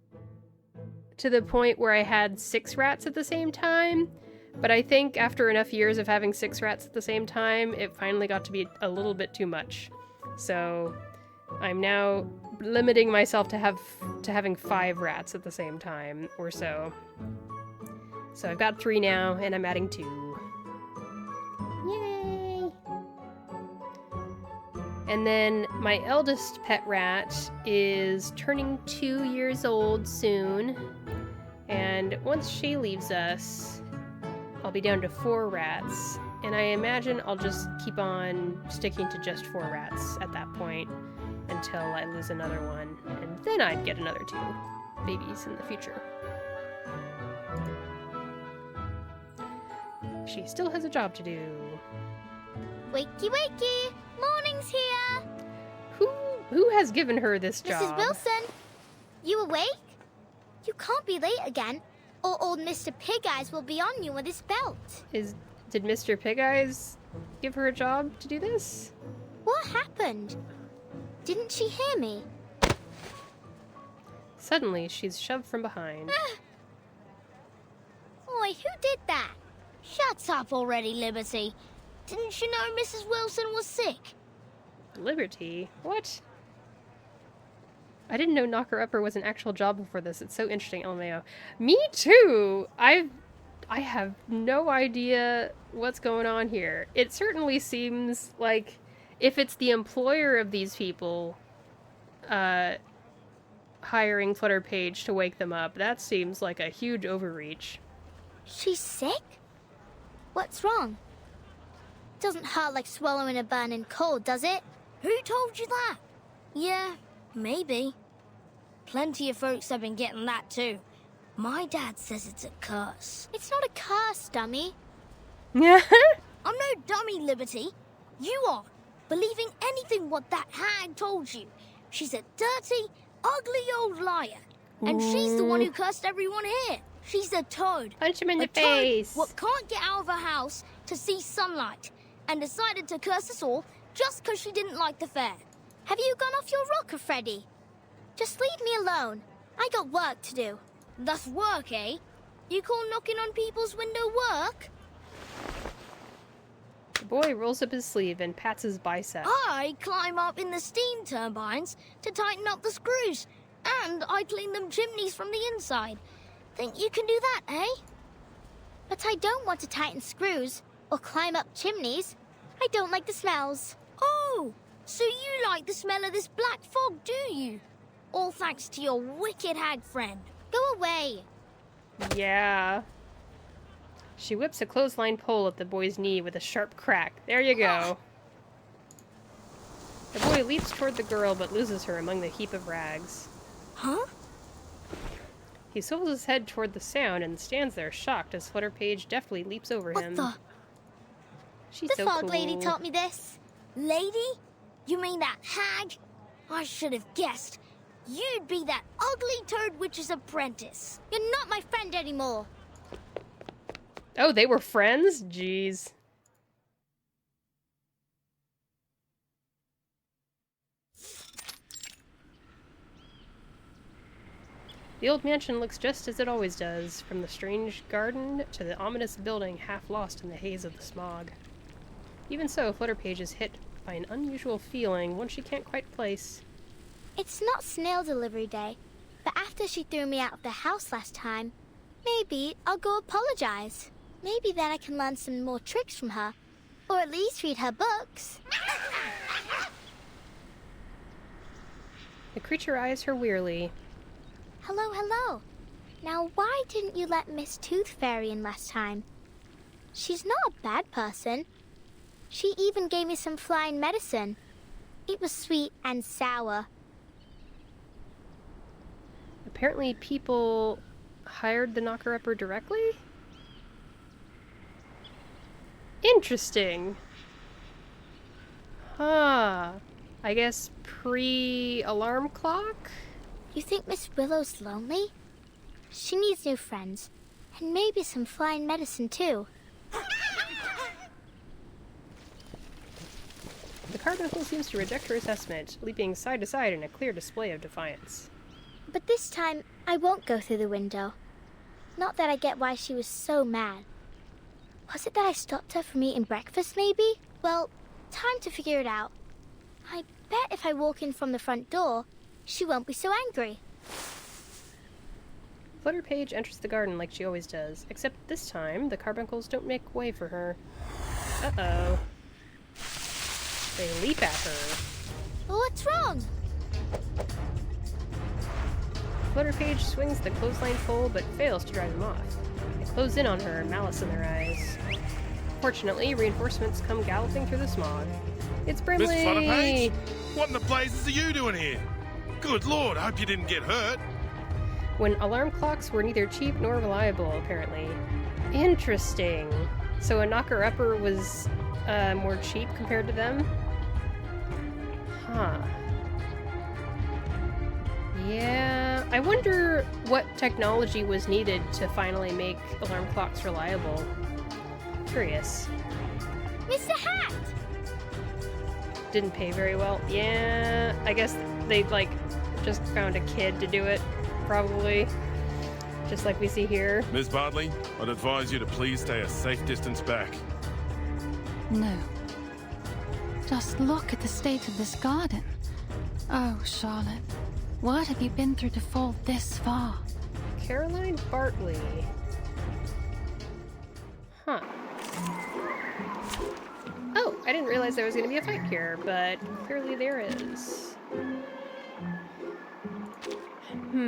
to the point where I had 6 rats at the same time, but I think after enough years of having 6 rats at the same time, it finally got to be a little bit too much. So I'm now limiting myself to having 5 rats at the same time or so. So I've got 3 now, and I'm adding 2. Yay! And then my eldest pet rat is turning 2 years old soon. And once she leaves us, I'll be down to 4 rats. And I imagine I'll just keep on sticking to just 4 rats at that point until I lose another one. And then I'd get another 2 babies in the future. She still has a job to do. Wakey, wakey! Morning's here! Who has given her this job? Mrs. Wilson, you awake? You can't be late again, or old Mr. Pig Eyes will be on you with his belt. Did Mr. Pig Eyes give her a job to do this? What happened? Didn't she hear me? Suddenly, she's shoved from behind. Oi, who did that? Shut up already, Liberty. Didn't you know Mrs. Wilson was sick? Liberty? What? I didn't know Knocker-Upper was an actual job before this. It's so interesting, LMAO. Me too! I have no idea what's going on here. It certainly seems like if it's the employer of these people, hiring Flutter Page to wake them up. That seems like a huge overreach. She's sick? What's wrong? Doesn't hurt like swallowing a burning coal, does it? Who told you that? Yeah, maybe. Plenty of folks have been getting that too. My dad says it's a curse. It's not a curse, dummy. Yeah. I'm no dummy, Liberty. You are. Believing anything what that hag told you. She's a dirty, ugly old liar. And she's the one who cursed everyone here. She's a toad. Punch him in the toad face. what can't get out of her house to see sunlight. And decided to curse us all just because she didn't like the fair. Have you gone off your rocker, Freddy? Just leave me alone. I got work to do. That's work, eh? You call knocking on people's window work? The boy rolls up his sleeve and pats his bicep. I climb up in the steam turbines to tighten up the screws. And I clean them chimneys from the inside. Think you can do that, eh? But I don't want to tighten screws or climb up chimneys. I don't like the smells. Oh, so you like the smell of this black fog, do you? All thanks to your wicked hag friend. Go away. Yeah. She whips a clothesline pole at the boy's knee with a sharp crack. There you go. The boy leaps toward the girl but loses her among the heap of rags. Huh? He swivels his head toward the sound and stands there shocked as Flutter Page deftly leaps over him. What the? She's the so fog cool. lady taught me this. Lady? You mean that hag? I should have guessed. You'd be that ugly toad witch's apprentice. You're not my friend anymore. Oh, they were friends? Jeez. The old mansion looks just as it always does, from the strange garden to the ominous building half lost in the haze of the smog. Even so, Flutter Page is hit by an unusual feeling, one she can't quite place. It's not snail delivery day, but after she threw me out of the house last time, maybe I'll go apologize. Maybe then I can learn some more tricks from her, or at least read her books. The creature eyes her wearily. Hello, hello. Now why didn't you let Miss Tooth Fairy in last time? She's not a bad person. She even gave me some flying medicine. It was sweet and sour. Apparently people hired the knocker-upper directly? Interesting. Huh. I guess pre-alarm clock? You think Miss Willow's lonely? She needs new friends, and maybe some flying medicine too. The carbuncle seems to reject her assessment, leaping side to side in a clear display of defiance. But this time, I won't go through the window. Not that I get why she was so mad. Was it that I stopped her from eating breakfast, maybe? Well, time to figure it out. I bet if I walk in from the front door, she won't be so angry. Flutter Page enters the garden like she always does, except this time the carbuncles don't make way for her. Uh-oh. They leap at her. What's wrong? Flutter Page swings the clothesline pole but fails to drive them off. They close in on her, malice in their eyes. Fortunately, reinforcements come galloping through the smog. It's Brimley! Miss Flutter Page? What in the blazes are you doing here? Good lord, I hope you didn't get hurt. When alarm clocks were neither cheap nor reliable, apparently. Interesting. So a knocker-upper was more cheap compared to them? Huh. Yeah, I wonder what technology was needed to finally make alarm clocks reliable. Curious. Mr. Hat! Didn't pay very well. Yeah, I guess they, like, just found a kid to do it, probably. Just like we see here. Miss Bartley, I'd advise you to please stay a safe distance back. No. Just look at the state of this garden. Oh, Charlotte, what have you been through to fall this far? Caroline Bartley. Huh. Oh, I didn't realize there was going to be a fight here, but clearly there is. It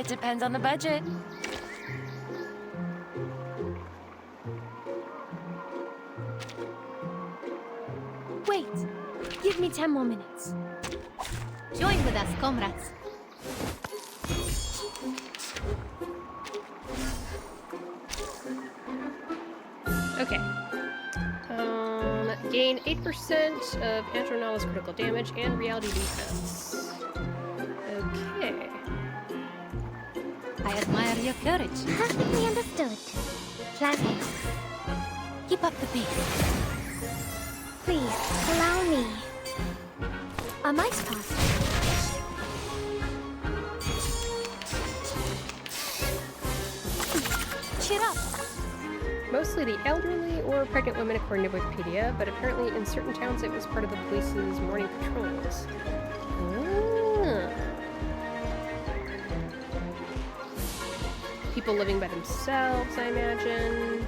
depends on the budget. Wait. Give me 10 more minutes. Join with us, comrades. Okay. Gain 8% of Antronalis critical damage and reality defense. Okay. I admire your courage. Perfectly understood. Flathead, Keep up the pace. please, allow me. A mice pass. Cheer up. Mostly the elderly or pregnant women, according to Wikipedia, but apparently in certain towns it was part of the police's morning patrols. Ah. People living by themselves, I imagine.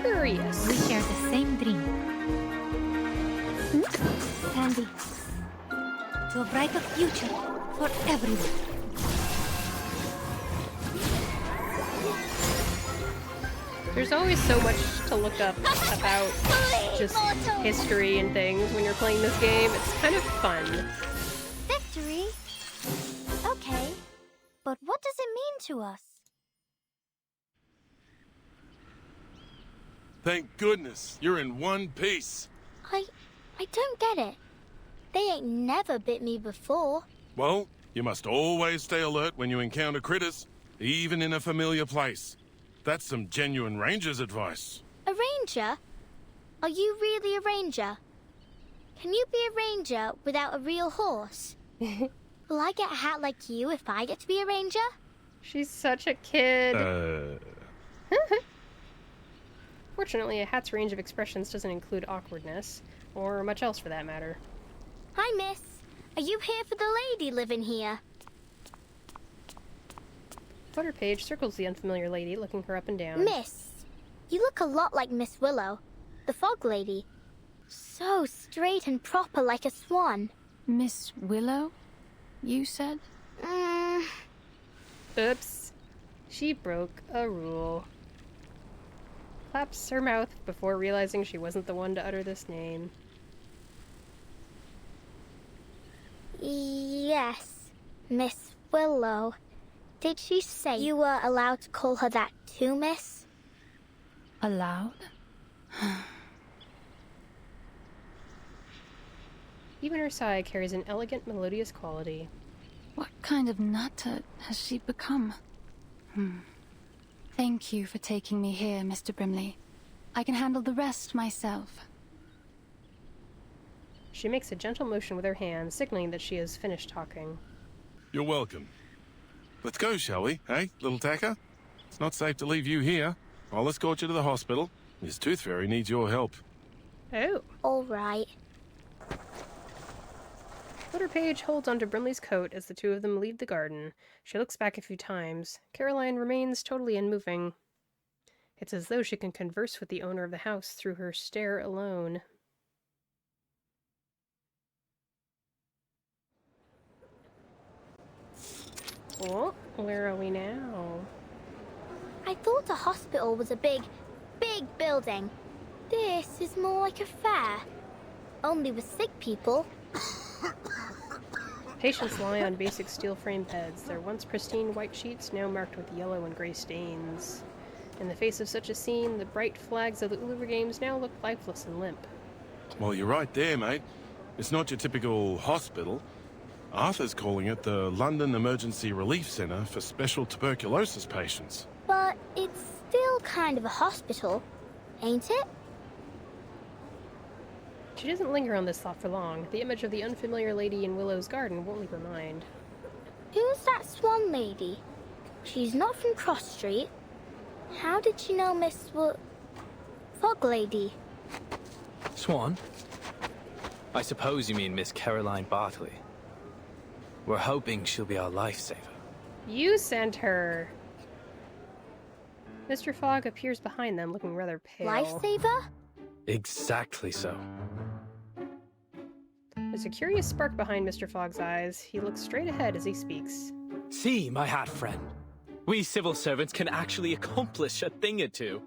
Curious. We share the same dream. Sandy. To a brighter future for everyone. There's always so much to look up about just history and things when you're playing this game. It's kind of fun. Victory? Okay, but what does it mean to us? Thank goodness, you're in one piece. I don't get it. They ain't never bit me before. Well, you must always stay alert when you encounter critters, even in a familiar place. That's some genuine ranger's advice. A ranger? Are you really a ranger? Can you be a ranger without a real horse? Will I get a hat like you if I get to be a ranger? She's such a kid. Fortunately, a hat's range of expressions doesn't include awkwardness, or much else for that matter. Hi, miss. Are you here for the lady living here? Flutter Page circles the unfamiliar lady, looking her up and down. Miss, you look a lot like Miss Willow, the fog lady. So straight and proper like a swan. Miss Willow, you said? Oops. She broke a rule. Claps her mouth before realizing she wasn't the one to utter this name. Yes, Miss Willow. Did she say you were allowed to call her that too, miss? Allowed? Even her sigh carries an elegant, melodious quality. What kind of nutter has she become? Thank you for taking me here, Mr. Brimley. I can handle the rest myself. She makes a gentle motion with her hand, signaling that she has finished talking. You're welcome. Let's go, shall we, hey, little tacker? It's not safe to leave you here. I'll escort you to the hospital. Miss Tooth Fairy needs your help. Oh. All right. Flutter Page holds onto Brimley's coat as the two of them leave the garden. She looks back a few times. Caroline remains totally unmoving. It's as though she can converse with the owner of the house through her stare alone. Oh, where are we now? I thought a hospital was a big building. This is more like a fair. Only with sick people. Patients lie on basic steel frame beds, their once pristine white sheets now marked with yellow and gray stains. In the face of such a scene, the bright flags of the Uluru Games now look lifeless and limp. Well, you're right there, mate. It's not your typical hospital. Arthur's calling it the London Emergency Relief Centre for Special Tuberculosis Patients. But it's still kind of a hospital, ain't it? She doesn't linger on this thought for long. The image of the unfamiliar lady in Willow's garden won't leave her mind. Who's that swan lady? She's not from Cross Street. How did she know Miss Fog Lady? Swan? I suppose you mean Miss Caroline Bartley. We're hoping she'll be our lifesaver. You sent her. Mr. Fogg appears behind them, looking rather pale. Lifesaver? Exactly so. There's a curious spark behind Mr. Fogg's eyes. He looks straight ahead as he speaks. See, my hat friend. We civil servants can actually accomplish a thing or two.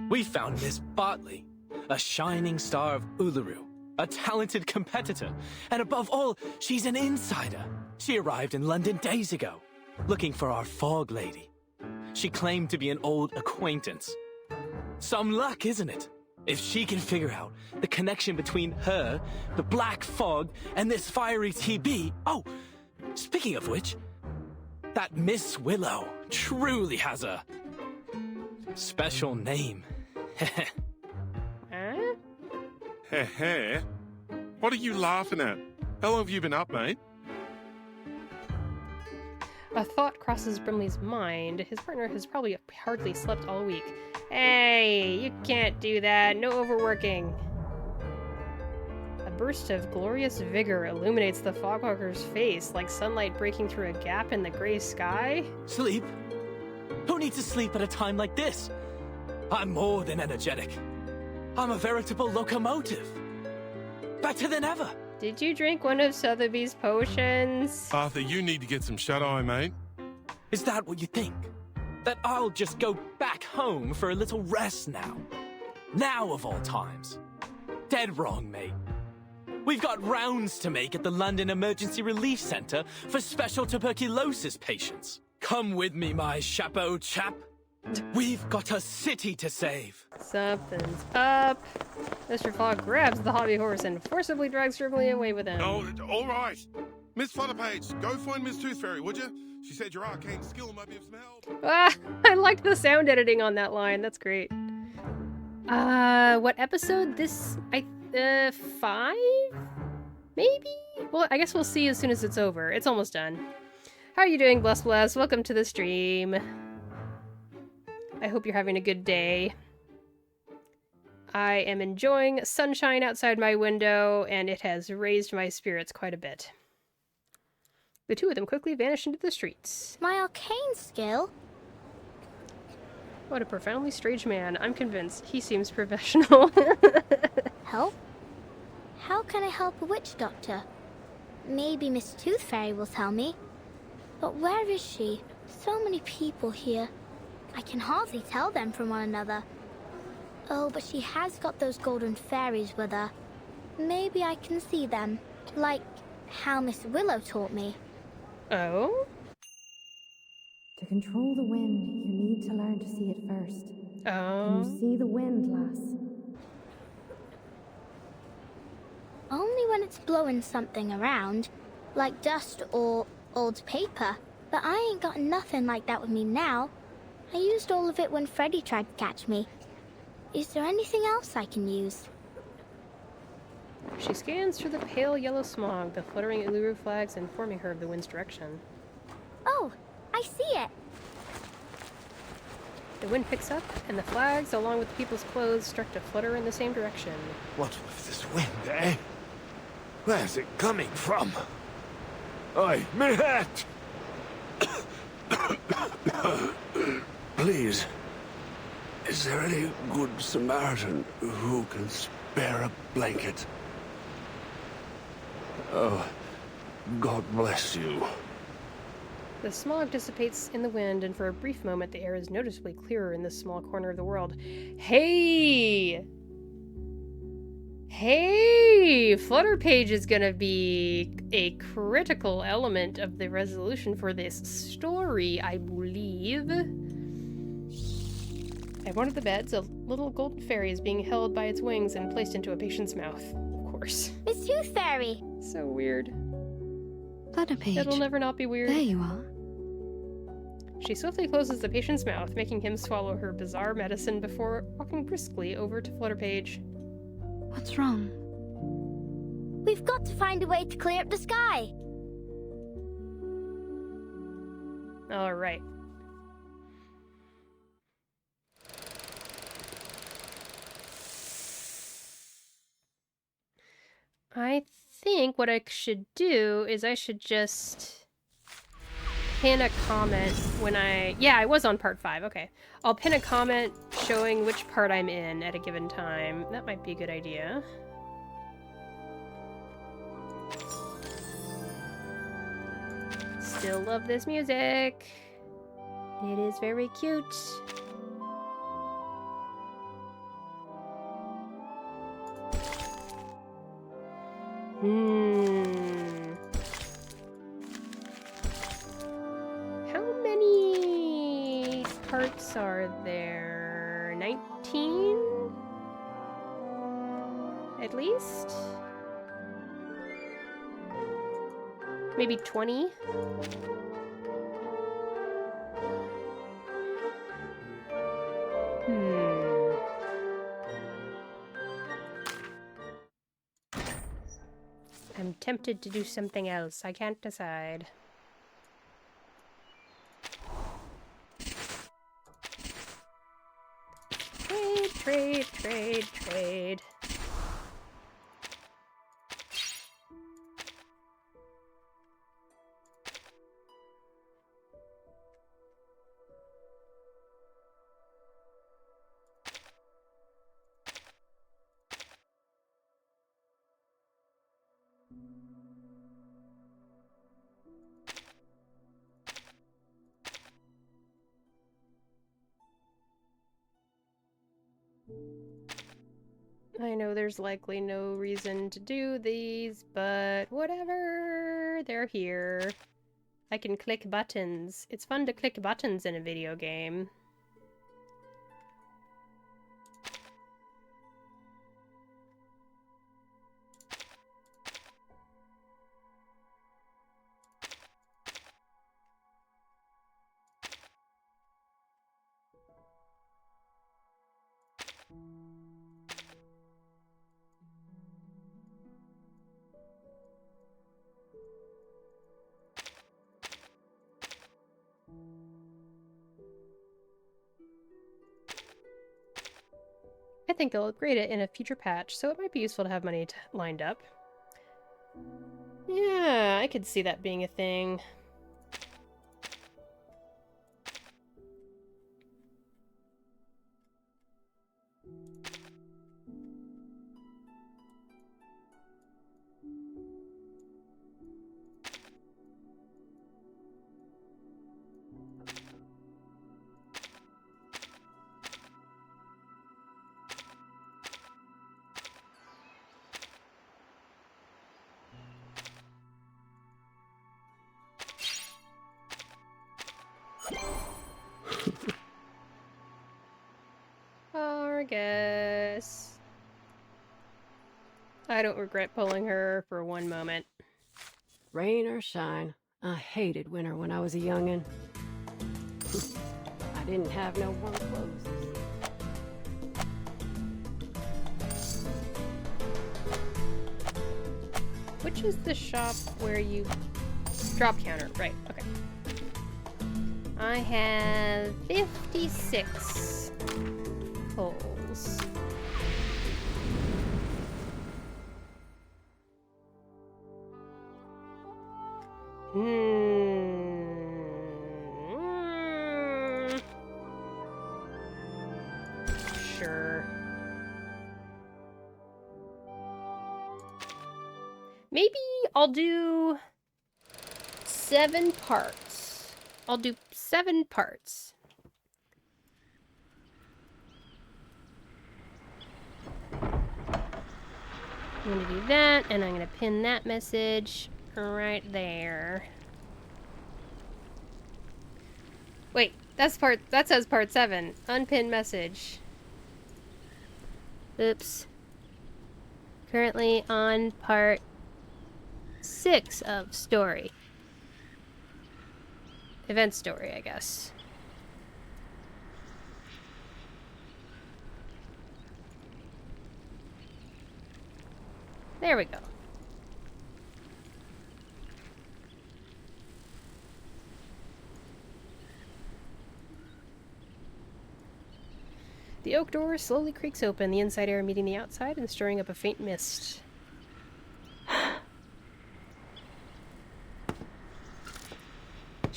We found Miss Bartley, a shining star of Uluru, a talented competitor, and above all, she's an insider. She arrived in London days ago, looking for our Fog Lady. She claimed to be an old acquaintance. Some luck, isn't it? If she can figure out the connection between her, the Black Fog, and this fiery TB... Oh, speaking of which, that Miss Willow truly has a special name. Huh? Heh. What are you laughing at? How long have you been up, mate? A thought crosses Brimley's mind. His partner has probably hardly slept all week. Hey, you can't do that. No overworking. A burst of glorious vigor illuminates the Fogwalker's face, like sunlight breaking through a gap in the gray sky. Sleep? Who needs to sleep at a time like this? I'm more than energetic. I'm a veritable locomotive. Better than ever. Did you drink one of Sotheby's potions? Arthur, you need to get some shut-eye, mate. Is that what you think? That I'll just go back home for a little rest now? Now of all times? Dead wrong, mate. We've got rounds to make at the London Emergency Relief Centre for special tuberculosis patients. Come with me, my chapeau chap. We've got a city to save. Something's up. Mr. Fogg grabs the hobby horse and forcibly drags Brimley away with him. Oh, all right. Miss Flutterpage, go find Miss Tooth Fairy, would you? She said your arcane skill might be of some help. Ah, I liked the sound editing on that line. That's great. What episode? This, 5? Maybe? Well, I guess we'll see as soon as it's over. It's almost done. How are you doing, Bless? Welcome to the stream. I hope you're having a good day. I am enjoying sunshine outside my window, and it has raised my spirits quite a bit. The two of them quickly vanish into the streets. My arcane skill? What a profoundly strange man. I'm convinced he seems professional. Help? How can I help a witch doctor? Maybe Miss Tooth Fairy will tell me. But where is she? So many people here. I can hardly tell them from one another. Oh, but she has got those golden fairies with her. Maybe I can see them, like how Miss Willow taught me. Oh? To control the wind, you need to learn to see it first. Oh? Can you see the wind, lass? Only when it's blowing something around, like dust or old paper. But I ain't got nothing like that with me now. I used all of it when Freddy tried to catch me. Is there anything else I can use? She scans through the pale yellow smog, the fluttering Uluru flags informing her of the wind's direction. Oh, I see it. The wind picks up, and the flags, along with the people's clothes, start to flutter in the same direction. What with this wind, eh? Where's it coming from? Oi, me hat! Please, is there any good Samaritan who can spare a blanket? Oh, God bless you. The smog dissipates in the wind, and for a brief moment the air is noticeably clearer in this small corner of the world. Hey! Hey! Flutterpage is gonna be a critical element of the resolution for this story, I believe. At one of the beds, a little golden fairy is being held by its wings and placed into a patient's mouth. Of course. Miss Tooth Fairy! So weird. Flutterpage. It'll never not be weird. There you are. She swiftly closes the patient's mouth, making him swallow her bizarre medicine before walking briskly over to Flutterpage. What's wrong? We've got to find a way to clear up the sky. All right. I think what I should do is I should just pin a comment when yeah, I was on part 5, okay. I'll pin a comment showing which part I'm in at a given time. That might be a good idea. Still love this music. It is very cute. How many parts are there? 19? At least? Maybe 20? I'm tempted to do something else. I can't decide. Trade, trade, trade, trade. I know there's likely no reason to do these, but whatever. They're here. I can click buttons. It's fun to click buttons in a video game. I think they'll upgrade it in a future patch, so it might be useful to have money lined up. Yeah, I could see that being a thing. Argus. I don't regret pulling her for one moment. Rain or shine, I hated winter when I was a youngin'. I didn't have no warm clothes. Which is the shop where you... Drop counter, right, okay. I have 56 holes. Sure. Maybe I'll do 7 parts. I'll do 7 parts. I'm gonna do that, and I'm gonna pin that message right there. Wait, that says part 7. Unpinned message. Oops. Currently on part 6 of story. Event story, I guess. There we go. The oak door slowly creaks open, the inside air meeting the outside and stirring up a faint mist.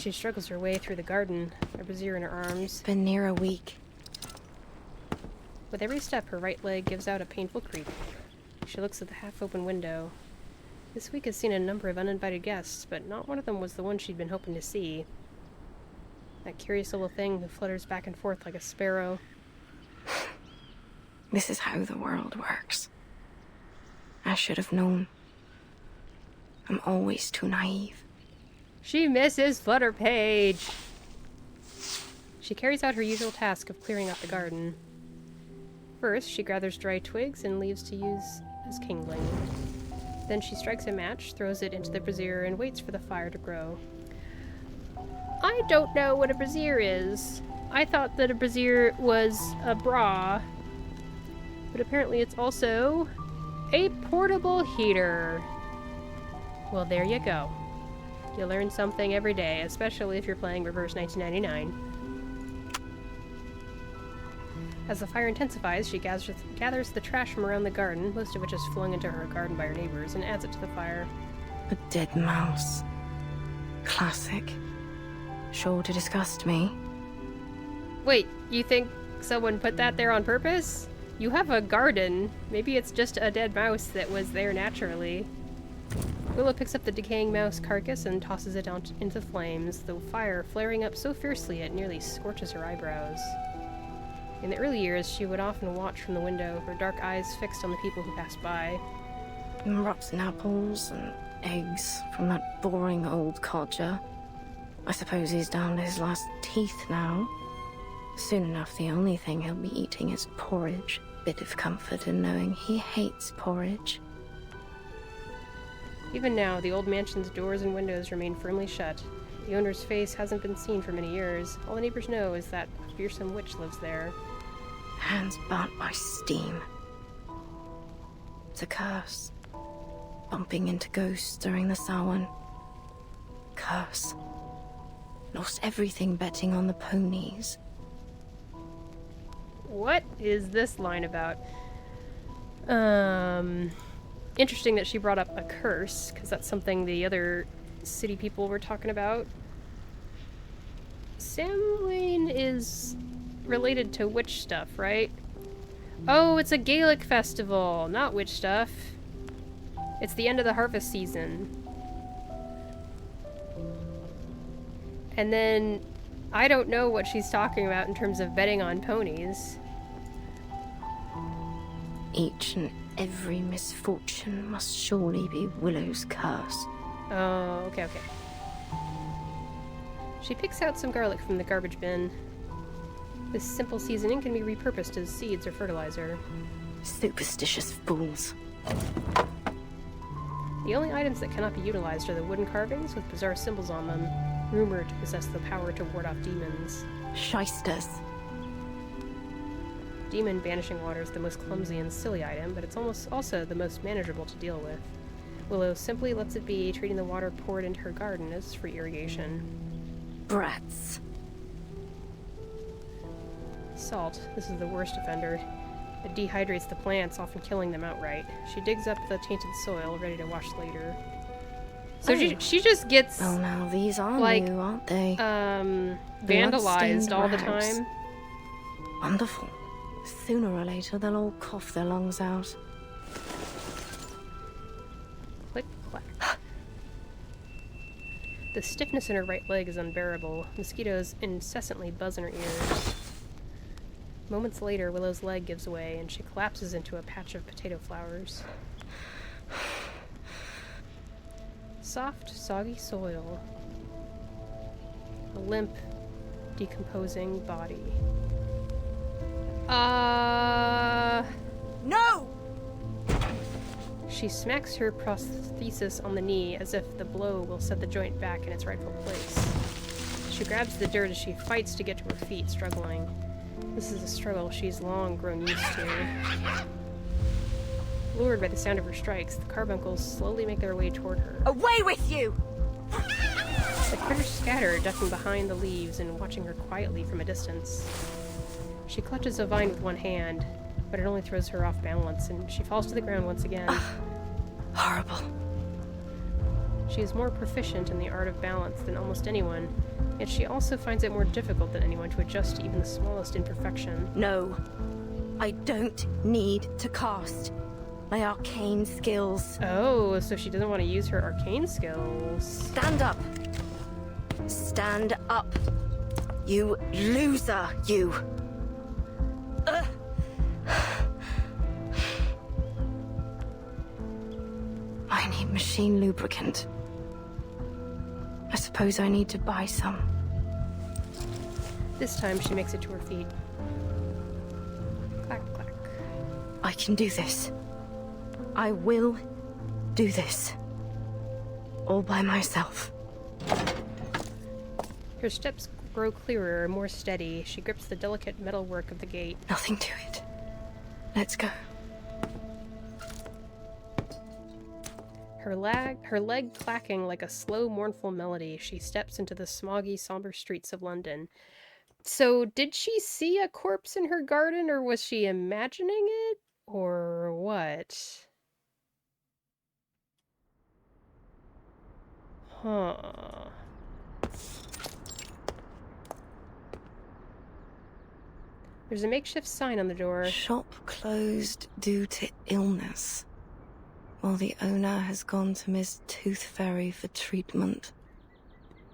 she struggles her way through the garden, a brazier in her arms. Been near a week. With every step, her right leg gives out a painful creak. She looks at the half-open window. This week has seen a number of uninvited guests, but not one of them was the one she'd been hoping to see. That curious little thing who flutters back and forth like a sparrow. This is how the world works. I should have known. I'm always too naive. She misses Flutterpage! She carries out her usual task of clearing out the garden. First, she gathers dry twigs and leaves to use as kindling. Then she strikes a match, throws it into the brazier, and waits for the fire to grow. I don't know what a brazier is. I thought that a brazier was a bra. But apparently it's also a portable heater. Well, there you go. You learn something every day, especially if you're playing Reverse 1999. As the fire intensifies, she gathers the trash from around the garden, most of which is flung into her garden by her neighbors, and adds it to the fire. A dead mouse. Classic. Sure to disgust me. Wait, you think someone put that there on purpose? You have a garden. Maybe it's just a dead mouse that was there naturally. Willow picks up the decaying mouse carcass and tosses it out into the flames, the fire flaring up so fiercely it nearly scorches her eyebrows. In the early years, she would often watch from the window, her dark eyes fixed on the people who passed by. And rotten apples and eggs from that boring old codger. I suppose he's down to his last teeth now. Soon enough, the only thing he'll be eating is porridge. Bit of comfort in knowing he hates porridge. Even now, the old mansion's doors and windows remain firmly shut. The owner's face hasn't been seen for many years. All the neighbors know is that a fearsome witch lives there. Hands burnt by steam. It's a curse. Bumping into ghosts during the Samhain. Curse. Lost everything betting on the ponies. What is this line about? Interesting that she brought up a curse, because that's something the other city people were talking about. Samhain is related to witch stuff, right? Oh, it's a Gaelic festival, not witch stuff. It's the end of the harvest season. And then, I don't know what she's talking about in terms of betting on ponies. Each and every misfortune must surely be Willow's curse. Oh, okay. She picks out some garlic from the garbage bin. This simple seasoning can be repurposed as seeds or fertilizer. Superstitious fools. The only items that cannot be utilized are the wooden carvings with bizarre symbols on them, rumored to possess the power to ward off demons. Shysters. Demon banishing water is the most clumsy and silly item, but it's almost also the most manageable to deal with. Willow simply lets it be, treating the water poured into her garden as free irrigation. Brats. Salt. This is the worst offender. It dehydrates the plants, often killing them outright. She digs up the tainted soil, ready to wash later. So she just gets... Well, now these are like, new, aren't they? Vandalized all the time. Wonderful. Sooner or later, they'll all cough their lungs out. Click, clack. The stiffness in her right leg is unbearable. Mosquitoes incessantly buzz in her ears. Moments later, Willow's leg gives way, and she collapses into a patch of potato flowers. Soft, soggy soil. A limp, decomposing body. No! She smacks her prosthesis on the knee as if the blow will set the joint back in its rightful place. She grabs the dirt as she fights to get to her feet, struggling. This is a struggle she's long grown used to. Lured by the sound of her strikes, the carbuncles slowly make their way toward her. Away with you! The critters scatter, ducking behind the leaves and watching her quietly from a distance. She clutches a vine with one hand, but it only throws her off balance, and she falls to the ground once again. Horrible. She is more proficient in the art of balance than almost anyone, Yet she also finds it more difficult than anyone to adjust to even the smallest imperfection. No. I don't need to cast my arcane skills. Oh, so she doesn't want to use her arcane skills. Stand up. Stand up. You loser, you. I need machine lubricant. I suppose I need to buy some. This time she makes it to her feet. Clack, clack. I can do this. I will do this. All by myself. Her steps grow clearer, more steady. She grips the delicate metalwork of the gate. Nothing to it. Let's go. Her leg clacking like a slow, mournful melody, she steps into the smoggy, somber streets of London. So, did she see a corpse in her garden, or was she imagining it? Or what? Huh. There's a makeshift sign on the door. Shop closed due to illness, while the owner has gone to Miss Tooth Fairy for treatment.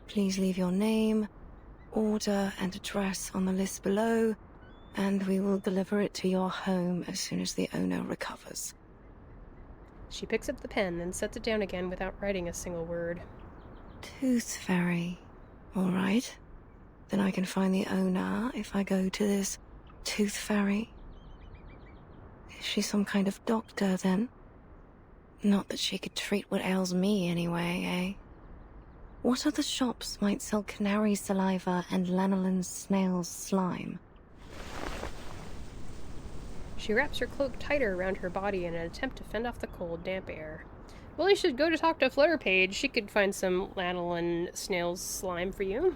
Please leave your name, order, and address on the list below, and we will deliver it to your home as soon as the owner recovers. She picks up the pen and sets it down again without writing a single word. Tooth Fairy. All right. Then I can find the owner if I go to this Tooth Fairy. Is she some kind of doctor, then? Not that she could treat what ails me anyway, eh? What other shops might sell canary saliva and lanolin snail's slime? She wraps her cloak tighter around her body in an attempt to fend off the cold, damp air. Well, you should go to talk to Flutterpage. She could find some lanolin snail's slime for you.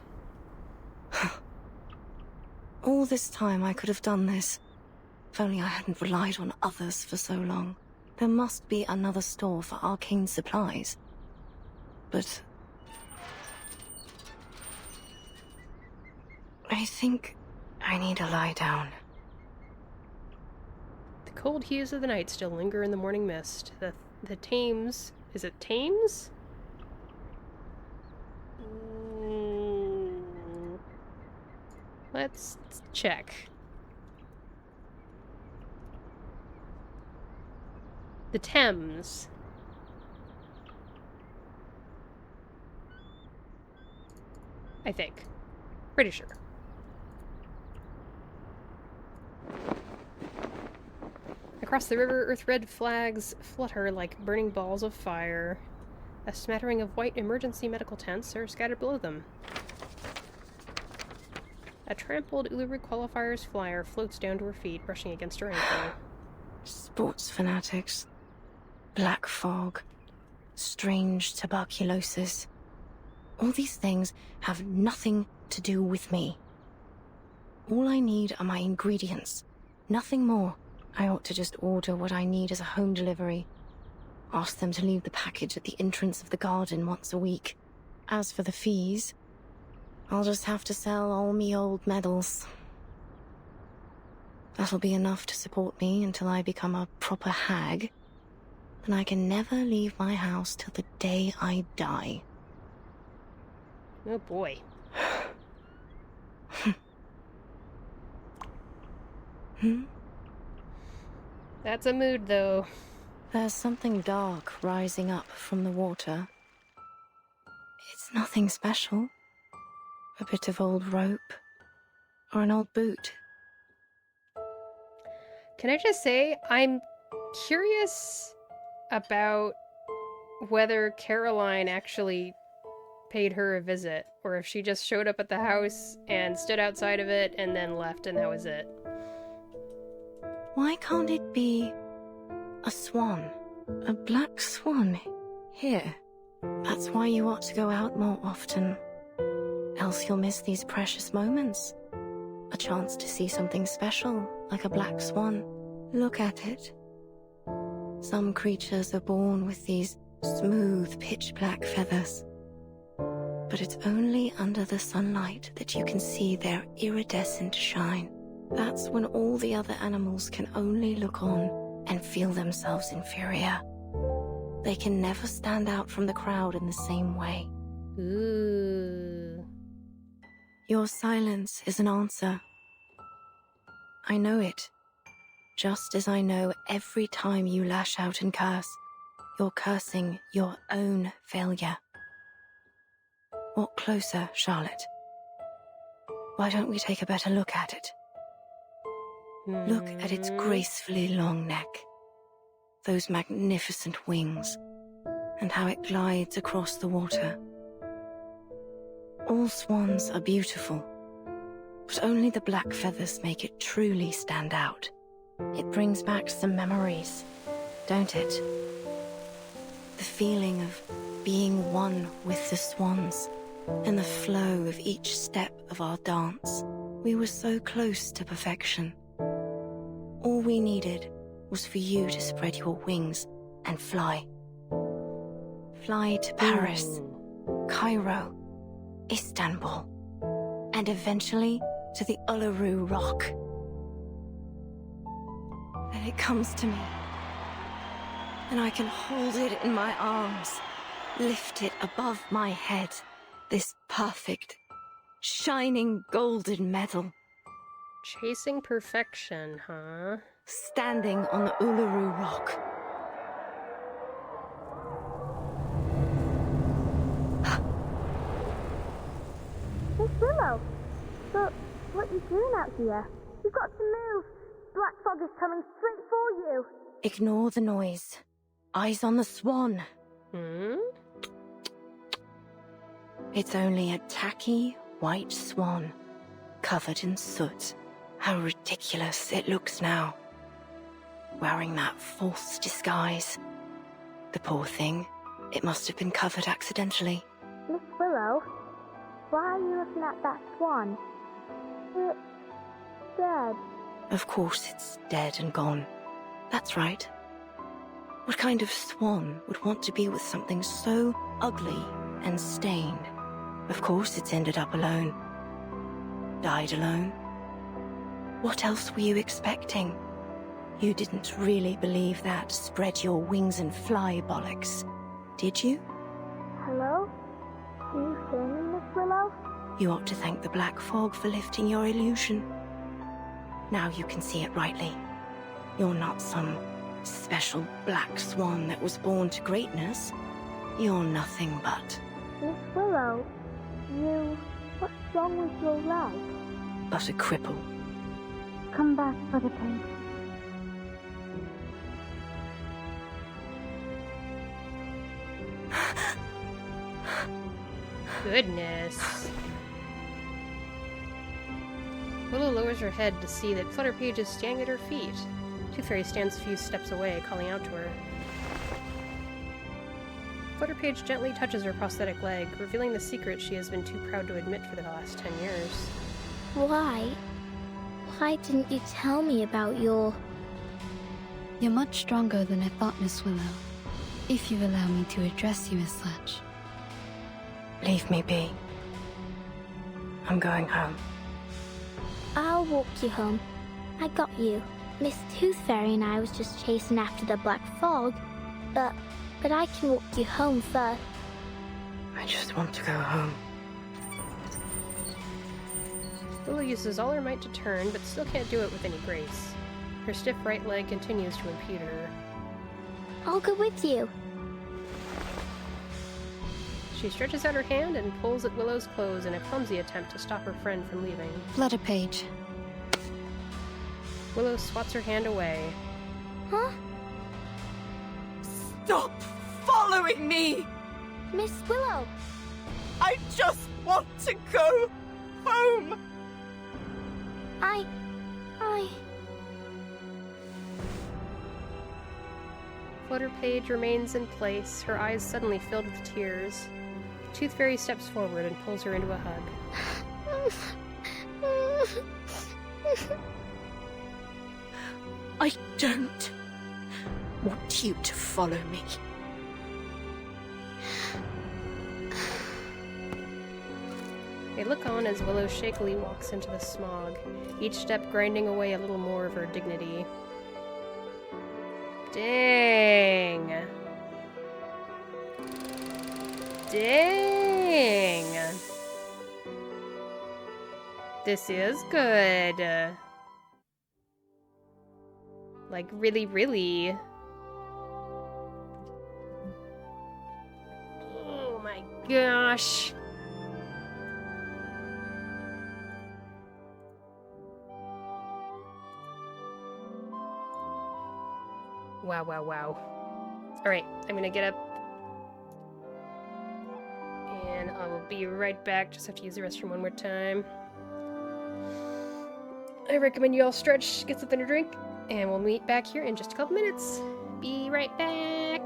All this time I could have done this. If only I hadn't relied on others for so long. There must be another store for arcane supplies. But I think I need to lie down. The cold hues of the night still linger in the morning mist. The Thames... Is it Thames? Let's check. The Thames. I think. Pretty sure. Across the river, earth-red flags flutter like burning balls of fire. A smattering of white emergency medical tents are scattered below them. A trampled Uluru Qualifiers flyer floats down to her feet, brushing against her ankle. Sports fanatics. Black fog. Strange tuberculosis. All these things have nothing to do with me. All I need are my ingredients. Nothing more. I ought to just order what I need as a home delivery. Ask them to leave the package at the entrance of the garden once a week. As for the fees, I'll just have to sell all me old medals. That'll be enough to support me until I become a proper hag. Then I can never leave my house till the day I die. Oh boy. That's a mood, though. There's something dark rising up from the water. It's nothing special. A bit of old rope. Or an old boot. Can I just say, I'm curious about whether Caroline actually paid her a visit, or if she just showed up at the house and stood outside of it and then left and that was it. Why can't it be a swan? A black swan here? That's why you ought to go out more often. Else you'll miss these precious moments. A chance to see something special, like a black swan. Look at it. Some creatures are born with these smooth, pitch-black feathers. But it's only under the sunlight that you can see their iridescent shine. That's when all the other animals can only look on and feel themselves inferior. They can never stand out from the crowd in the same way. Ooh. Your silence is an answer. I know it. Just as I know every time you lash out and curse, you're cursing your own failure. Walk closer, Charlotte. Why don't we take a better look at it? Look at its gracefully long neck, those magnificent wings, and how it glides across the water. All swans are beautiful, but only the black feathers make it truly stand out. It brings back some memories, don't it? The feeling of being one with the swans, and the flow of each step of our dance. We were so close to perfection. All we needed was for you to spread your wings and fly. Fly to Paris, Cairo, Istanbul, and eventually to the Uluru Rock. Then it comes to me, and I can hold it in my arms, lift it above my head, this perfect, shining golden medal. Chasing perfection, huh? Standing on the Uluru Rock. Miss Willow, but what are you doing out here? You've got to move. Black fog is coming straight for you. Ignore the noise. Eyes on the swan. It's only a tacky white swan, covered in soot. How ridiculous it looks now. Wearing that false disguise. The poor thing. It must have been covered accidentally. Miss Willow, why are you looking at that swan? It's dead. Of course it's dead and gone. That's right. What kind of swan would want to be with something so ugly and stained? Of course it's ended up alone. Died alone. What else were you expecting? You didn't really believe that spread your wings and fly bollocks, did you? Hello? Can you hear me, Miss Willow? You ought to thank the black fog for lifting your illusion. Now you can see it rightly. You're not some special black swan that was born to greatness. You're nothing but... Miss Willow, what's wrong with your leg? but a cripple. Come back for the paint. Goodness. Willow lowers her head to see that Flutterpage is standing at her feet. Tooth Fairy stands a few steps away, calling out to her. Flutterpage gently touches her prosthetic leg, revealing the secret she has been too proud to admit for the last 10 years. Why? Why didn't you tell me about your... You're much stronger than I thought, Miss Willow. If you allow me to address you as such. Leave me be. I'm going home. I'll walk you home. I got you. Miss Tooth Fairy and I was just chasing after the black fog, but I can walk you home first. I just want to go home. Willow uses all her might to turn, but still can't do it with any grace. Her stiff right leg continues to impede her. I'll go with you. She stretches out her hand and pulls at Willow's clothes in a clumsy attempt to stop her friend from leaving. Flutterpage. Willow swats her hand away. Huh? Stop following me! Miss Willow! I just want to go home! I... Flutterpage remains in place, her eyes suddenly filled with tears. Tooth Fairy steps forward and pulls her into a hug. I don't want you to follow me. They look on as Willow shakily walks into the smog, each step grinding away a little more of her dignity. Dang. Dang. This is good. Like, really, really. Oh my gosh. Wow, wow, wow. Alright, I'm gonna get up. And I will be right back. Just have to use the restroom one more time. I recommend you all stretch, get something to drink, and we'll meet back here in just a couple minutes. Be right back.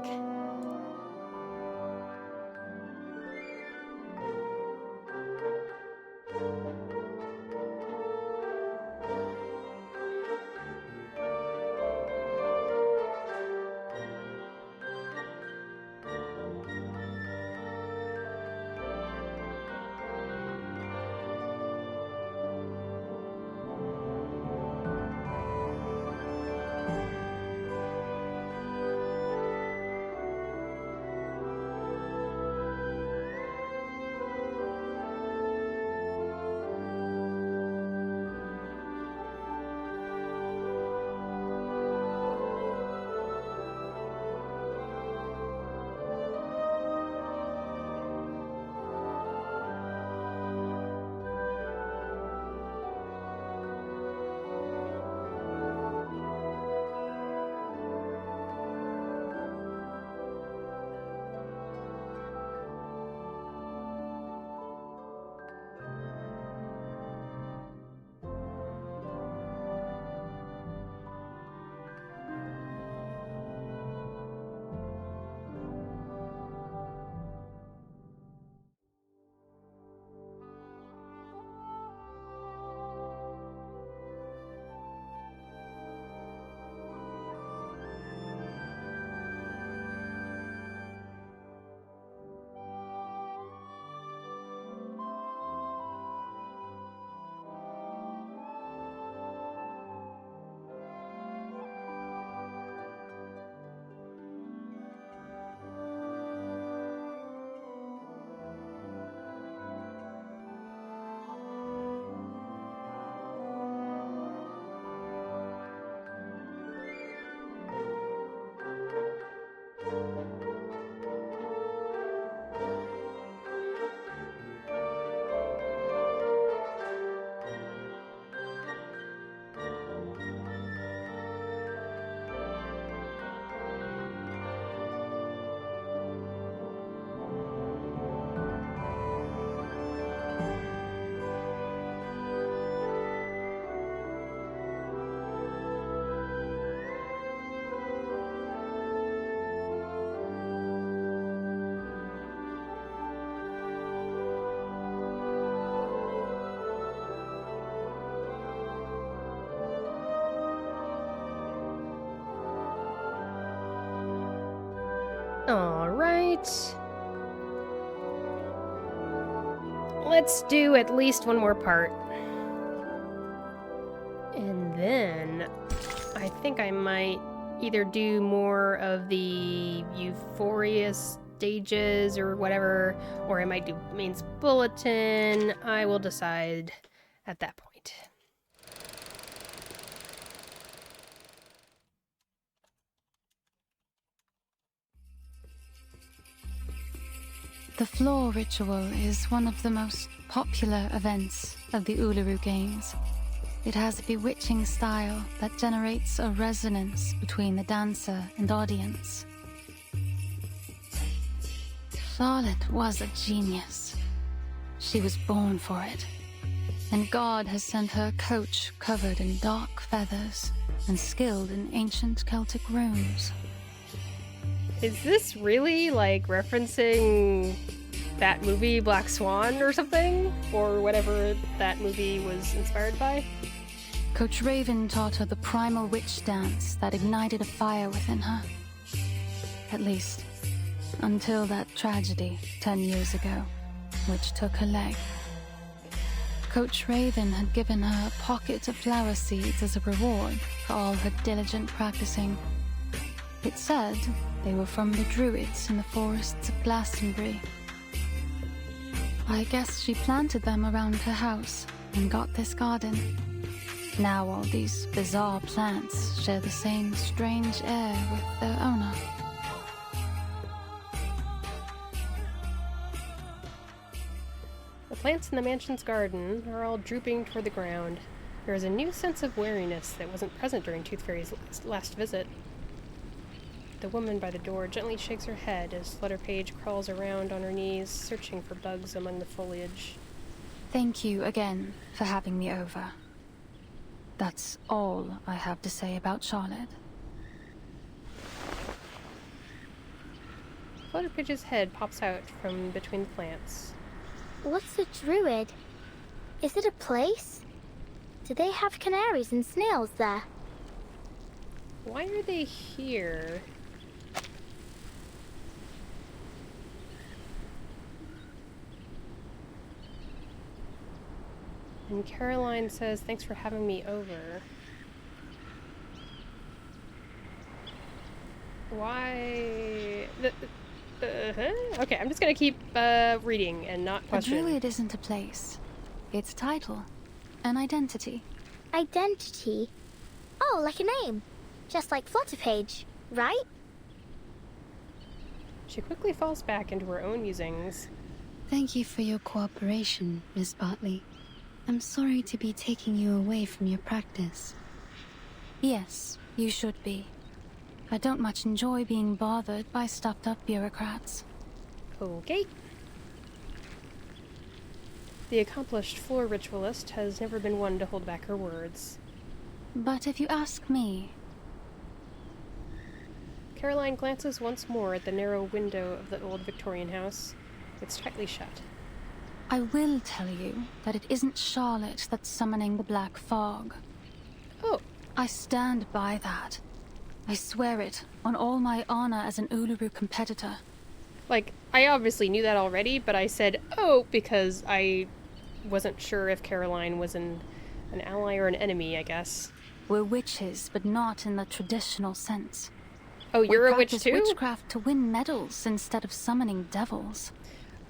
Alright. Let's do at least one more part. And then I think I might either do more of the Euphoria stages or whatever, or I might do Main's Bulletin. I will decide at that point. The floor ritual is one of the most popular events of the Uluru Games. It has a bewitching style that generates a resonance between the dancer and audience. Charlotte was a genius. She was born for it. And God has sent her a coach covered in dark feathers and skilled in ancient Celtic runes. Is this really, like, referencing that movie Black Swan or something? Or whatever that movie was inspired by? Coach Raven taught her the primal witch dance that ignited a fire within her. At least, until that tragedy 10 years ago, which took her leg. Coach Raven had given her a pocket of flower seeds as a reward for all her diligent practicing. It said they were from the Druids in the forests of Glastonbury. I guess she planted them around her house and got this garden. Now all these bizarre plants share the same strange air with their owner. The plants in the mansion's garden are all drooping toward the ground. There is a new sense of wariness that wasn't present during Tooth Fairy's last visit. The woman by the door gently shakes her head as Flutter Page crawls around on her knees, searching for bugs among the foliage. Thank you again for having me over. That's all I have to say about Charlotte. Flutter Page's head pops out from between the plants. What's a druid? Is it a place? Do they have canaries and snails there? Why are they here? And Caroline says, thanks for having me over. Why? Okay, I'm just gonna keep reading and not question. A druid isn't a place. It's a title. An identity. Identity? Oh, like a name. Just like Flutterpage, right? She quickly falls back into her own musings. Thank you for your cooperation, Miss Bartley. I'm sorry to be taking you away from your practice. Yes, you should be. I don't much enjoy being bothered by stuffed-up bureaucrats. Okay. The accomplished floor ritualist has never been one to hold back her words. But if you ask me... Caroline glances once more at the narrow window of the old Victorian house. It's tightly shut. I will tell you that it isn't Charlotte that's summoning the black fog. Oh. I stand by that. I swear it, on all my honor as an Uluru competitor. Like, I obviously knew that already, but I said, oh, because I wasn't sure if Caroline was an ally or an enemy, I guess. We're witches, but not in the traditional sense. Oh, you're a witch too? We practice witchcraft to win medals instead of summoning devils.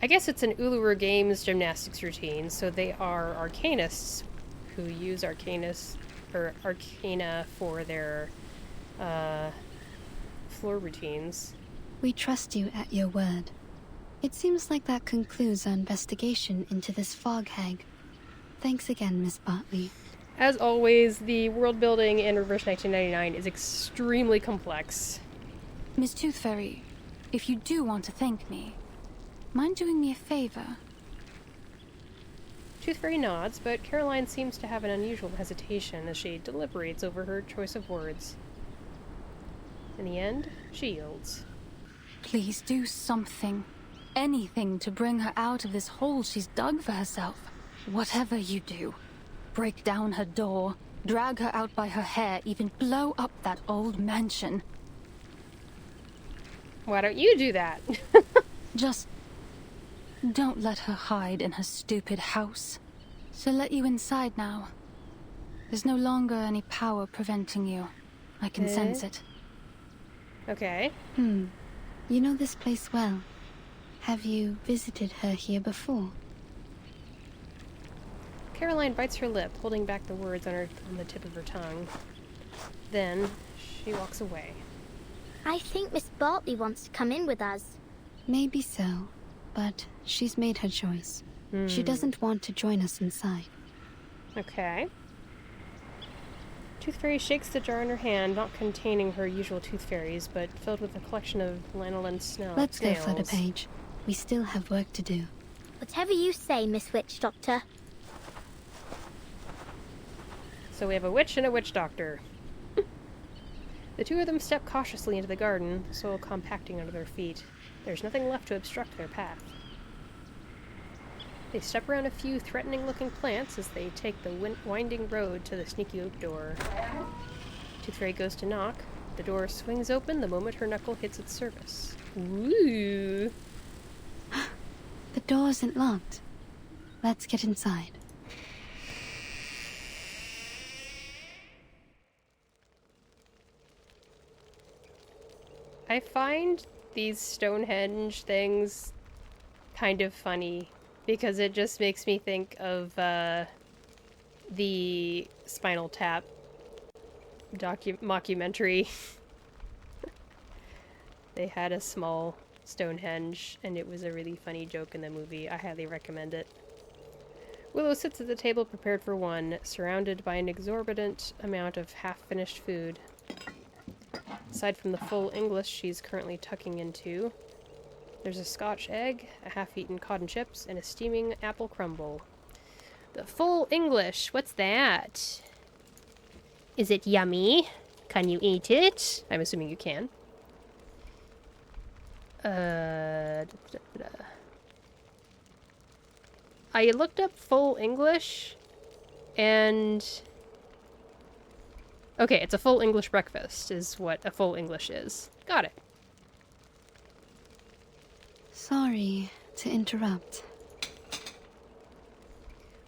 I guess it's an Uluru Games gymnastics routine, so they are arcanists who use arcana for their floor routines. We trust you at your word. It seems like that concludes our investigation into this fog hag. Thanks again, Miss Bartley. As always, the world building in Reverse 1999 is extremely complex. Miss Tooth Fairy, if you do want to thank me, mind doing me a favor? Tooth Fairy nods, but Caroline seems to have an unusual hesitation as she deliberates over her choice of words. In the end, she yields. Please do something. Anything to bring her out of this hole she's dug for herself. Whatever you do. Break down her door, drag her out by her hair, even blow up that old mansion. Why don't you do that? Just don't let her hide in her stupid house. She'll let you inside now. There's no longer any power preventing you. I can sense it. Okay. You know this place well. Have you visited her here before? Caroline bites her lip, holding back the words on the tip of her tongue. Then, she walks away. I think Miss Bartley wants to come in with us. Maybe so, but she's made her choice. She doesn't want to join us inside. Okay. Tooth Fairy shakes the jar in her hand, not containing her usual tooth fairies, but filled with a collection of lanolin snails. Let's go, Flutterpage. We still have work to do. Whatever you say, Miss Witch Doctor. So we have a witch and a witch doctor. The two of them step cautiously into the garden, the soil compacting under their feet. There's nothing left to obstruct their path. They step around a few threatening-looking plants as they take the winding road to the sneaky oak door. Tooth Fairy goes to knock. The door swings open the moment her knuckle hits its surface. Ooh! The door isn't locked. Let's get inside. I find these Stonehenge things kind of funny because it just makes me think of the Spinal Tap mockumentary. They had a small Stonehenge, and it was a really funny joke in the movie. I highly recommend it. Willow sits at the table prepared for one, surrounded by an exorbitant amount of half-finished food. Aside from the full English she's currently tucking into, there's a Scotch egg, a half-eaten cod and chips, and a steaming apple crumble. The full English, what's that? Is it yummy? Can you eat it? I'm assuming you can. I looked up full English, and... Okay, it's a full English breakfast, is what a full English is. Got it. Sorry to interrupt.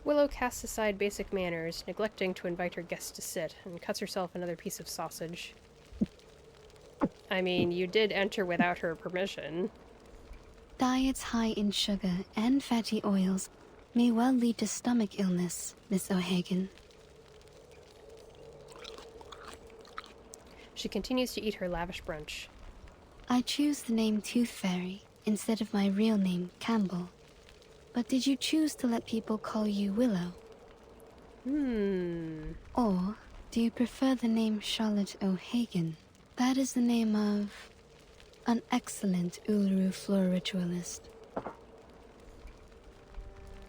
Willow casts aside basic manners, neglecting to invite her guests to sit, and cuts herself another piece of sausage. I mean, you did enter without her permission. Diets high in sugar and fatty oils may well lead to stomach illness, Miss O'Hagan. She continues to eat her lavish brunch. I choose the name Tooth Fairy instead of my real name, Campbell. But did you choose to let people call you Willow? Or do you prefer the name Charlotte O'Hagan? That is the name of an excellent Uluru floor ritualist.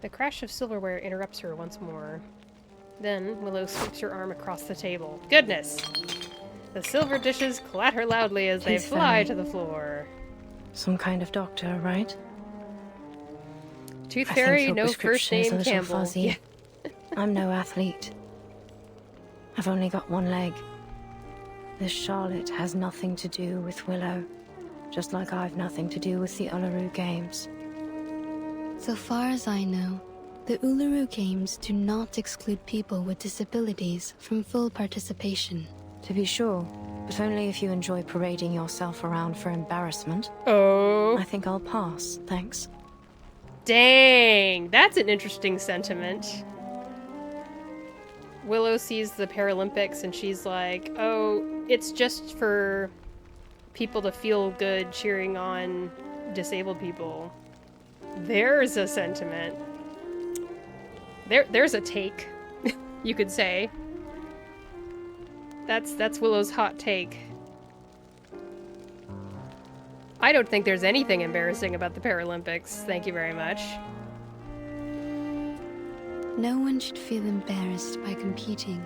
The crash of silverware interrupts her once more. Then, Willow sweeps her arm across the table. Goodness! The silver dishes clatter loudly as they Tooth fly Fairy. to the floor. Some kind of doctor, right? Tooth I think Fairy, your no first prescription is a name little Campbell. fuzzy. Yeah. I'm no athlete. I've only got one leg. This Charlotte has nothing to do with Willow, just like I've nothing to do with the Uluru Games. So far as I know, the Uluru Games do not exclude people with disabilities from full participation. To be sure, but only if you enjoy parading yourself around for embarrassment. Oh. I think I'll pass, thanks. Dang, that's an interesting sentiment. Willow sees the Paralympics and she's like, oh, it's just for people to feel good cheering on disabled people. There's a sentiment. There's a take, you could say. That's Willow's hot take. I don't think there's anything embarrassing about the Paralympics. Thank you very much. No one should feel embarrassed by competing,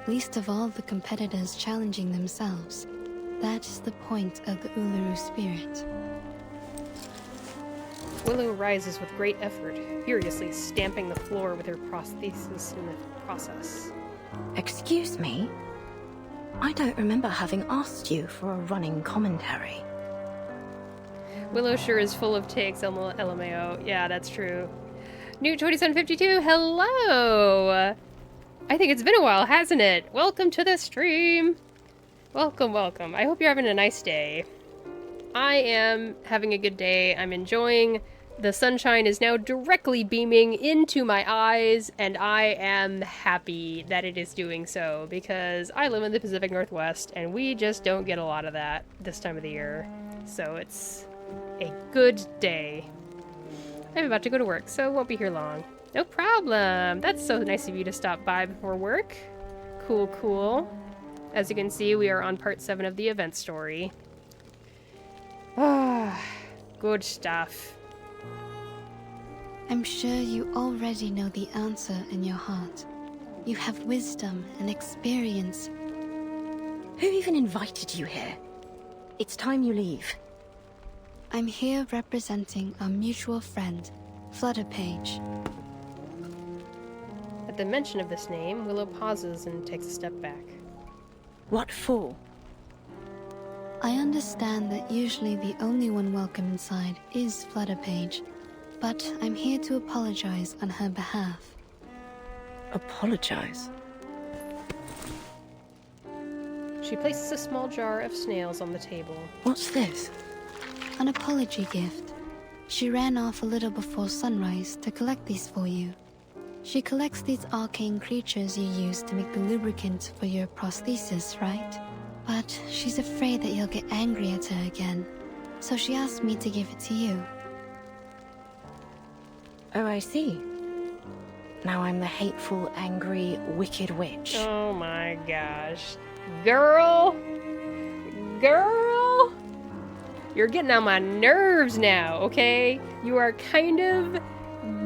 least of all the competitors challenging themselves. That is the point of the Uluru spirit. Willow rises with great effort, furiously stamping the floor with her prosthesis in the process. Excuse me? I don't remember having asked you for a running commentary. Willow sure is full of takes, LMAO. Yeah, that's true. New 2752, hello! I think it's been a while, hasn't it? Welcome to the stream! Welcome, welcome. I hope you're having a nice day. I am having a good day. I'm enjoying. The sunshine is now directly beaming into my eyes, and I am happy that it is doing so, because I live in the Pacific Northwest, and we just don't get a lot of that this time of the year. So it's a good day. I'm about to go to work, so I won't be here long. No problem! That's so nice of you to stop by before work. Cool, cool. As you can see, we are on part 7 of the event story. Ah, good stuff. I'm sure you already know the answer in your heart. You have wisdom and experience. Who even invited you here? It's time you leave. I'm here representing our mutual friend, Flutterpage. At the mention of this name, Willow pauses and takes a step back. What for? I understand that usually the only one welcome inside is Flutterpage, but I'm here to apologize on her Apologize? She She places a small jar of snails on the table. What's this? An apology gift. She ran off a little before sunrise to collect these for you. She collects these arcane creatures you use to make the lubricant for your prosthesis, right? But she's afraid that you'll get angry at her again. So she asked me to give it to you. Oh, I see. Now I'm the hateful, angry, wicked witch. Oh my gosh. Girl! Girl! You're getting on my nerves now, okay? You are kind of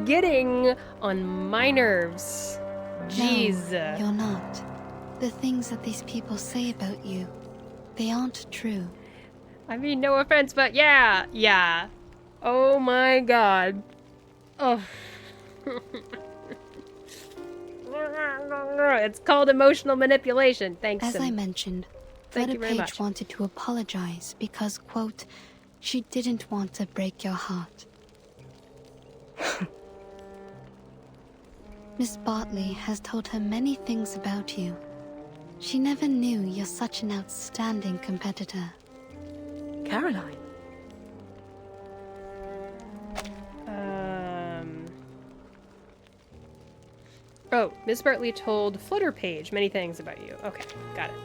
getting on my nerves. Jeez. No, you're not. The things that these people say about you, they aren't true. I mean, no offense, but yeah. Oh my god. Oh. It's called emotional manipulation. Thanks. As I mentioned, Thank Fleda you very Page much. wanted to apologize because, quote, she didn't want to break your heart. Miss Bartley has told her many things about you. She never knew you're such an outstanding competitor. Caroline? Oh, Miss Bartley told Flutterpage many things about you. Okay, got it.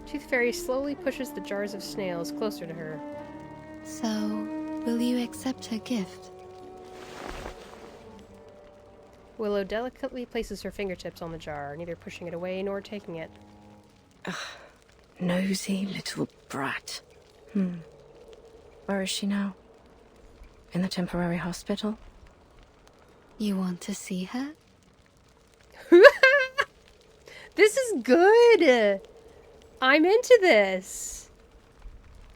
Tooth Fairy slowly pushes the jars of snails closer to her. So, will you accept her gift? Willow delicately places her fingertips on the jar, neither pushing it away nor taking it. Ugh, nosy little brat. Where is she now? In the temporary hospital? You want to see her? This is good! I'm into this.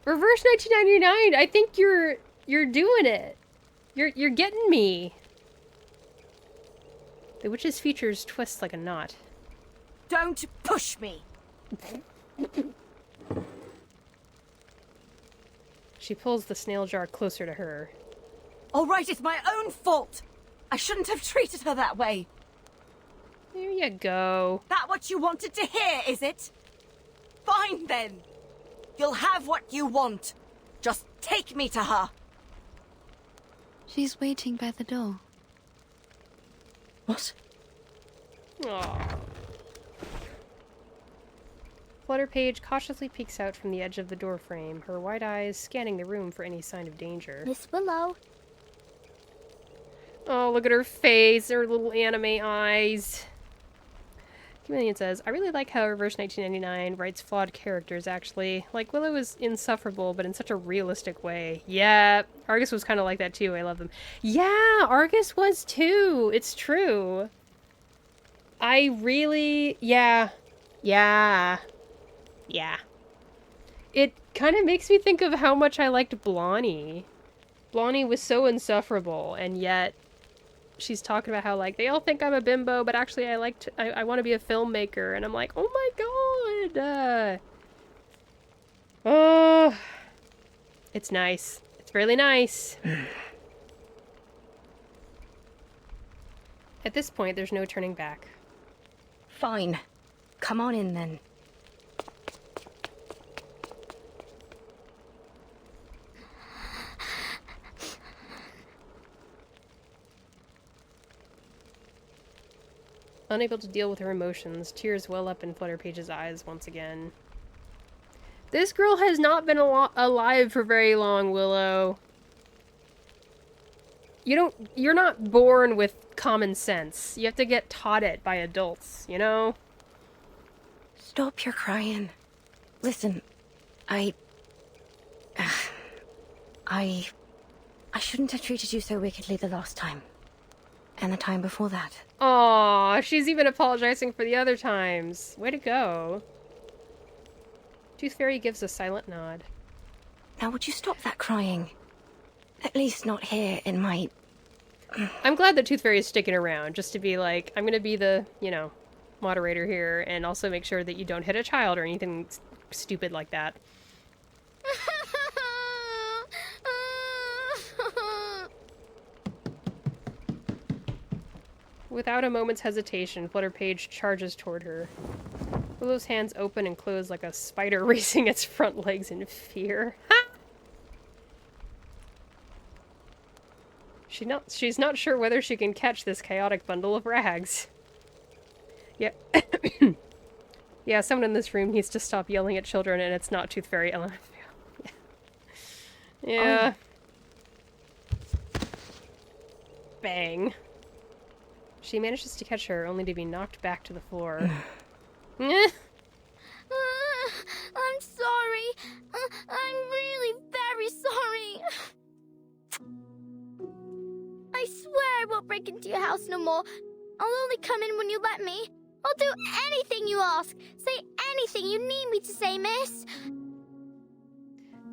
Reverse 1999. I think you're doing it. You're getting me. The witch's features twist like a knot. Don't push me! She pulls the snail jar closer to her. All right, it's my own fault. I shouldn't have treated her that way. There you go. That what you wanted to hear, is it? Fine then. You'll have what you want. Just take me to her. She's waiting by the door. What? Aww. Flutterpage cautiously peeks out from the edge of the doorframe, her wide eyes scanning the room for any sign of danger. Miss Willow. Oh, look at her face, her little anime eyes. Chameleon says, I really like how Reverse 1999 writes flawed characters, actually. Like, Willow is insufferable, but in such a realistic way. Yeah, Argus was kind of like that, too. I love them. Yeah, Argus was, too. It's true. I really... Yeah. It kind of makes me think of how much I liked Blondie. Blondie was so insufferable, and yet... she's talking about how, like, they all think I'm a bimbo, but actually I want to be a filmmaker. And I'm like, oh my god. Oh. It's nice. It's really nice. At this point, there's no turning back. Fine. Come on in, then. Unable to deal with her emotions, tears well up in Flutterpage's eyes once again. This girl has not been alive for very long, Willow. You're not born with common sense. You have to get taught it by adults, you know? Stop your crying. Listen, I shouldn't have treated you so wickedly the last time. And the time before that. Aww, she's even apologizing for the other times. Way to go. Tooth Fairy gives a silent nod. Now would you stop that crying? At least not here in my... I'm glad that Tooth Fairy is sticking around, just to be like, I'm gonna be the, moderator here, and also make sure that you don't hit a child or anything stupid like that. Without a moment's hesitation, Flutterpage charges toward her. Willow's hands open and close like a spider raising its front legs in fear. She's not sure whether she can catch this chaotic bundle of rags. Yeah. Yeah, someone in this room needs to stop yelling at children, and it's not Tooth Fairy LMFAO. Yeah. Bang. She manages to catch her, only to be knocked back to the floor. I'm sorry. I'm really very sorry. I swear I won't break into your house no more. I'll only come in when you let me. I'll do anything you ask. Say anything you need me to say, miss.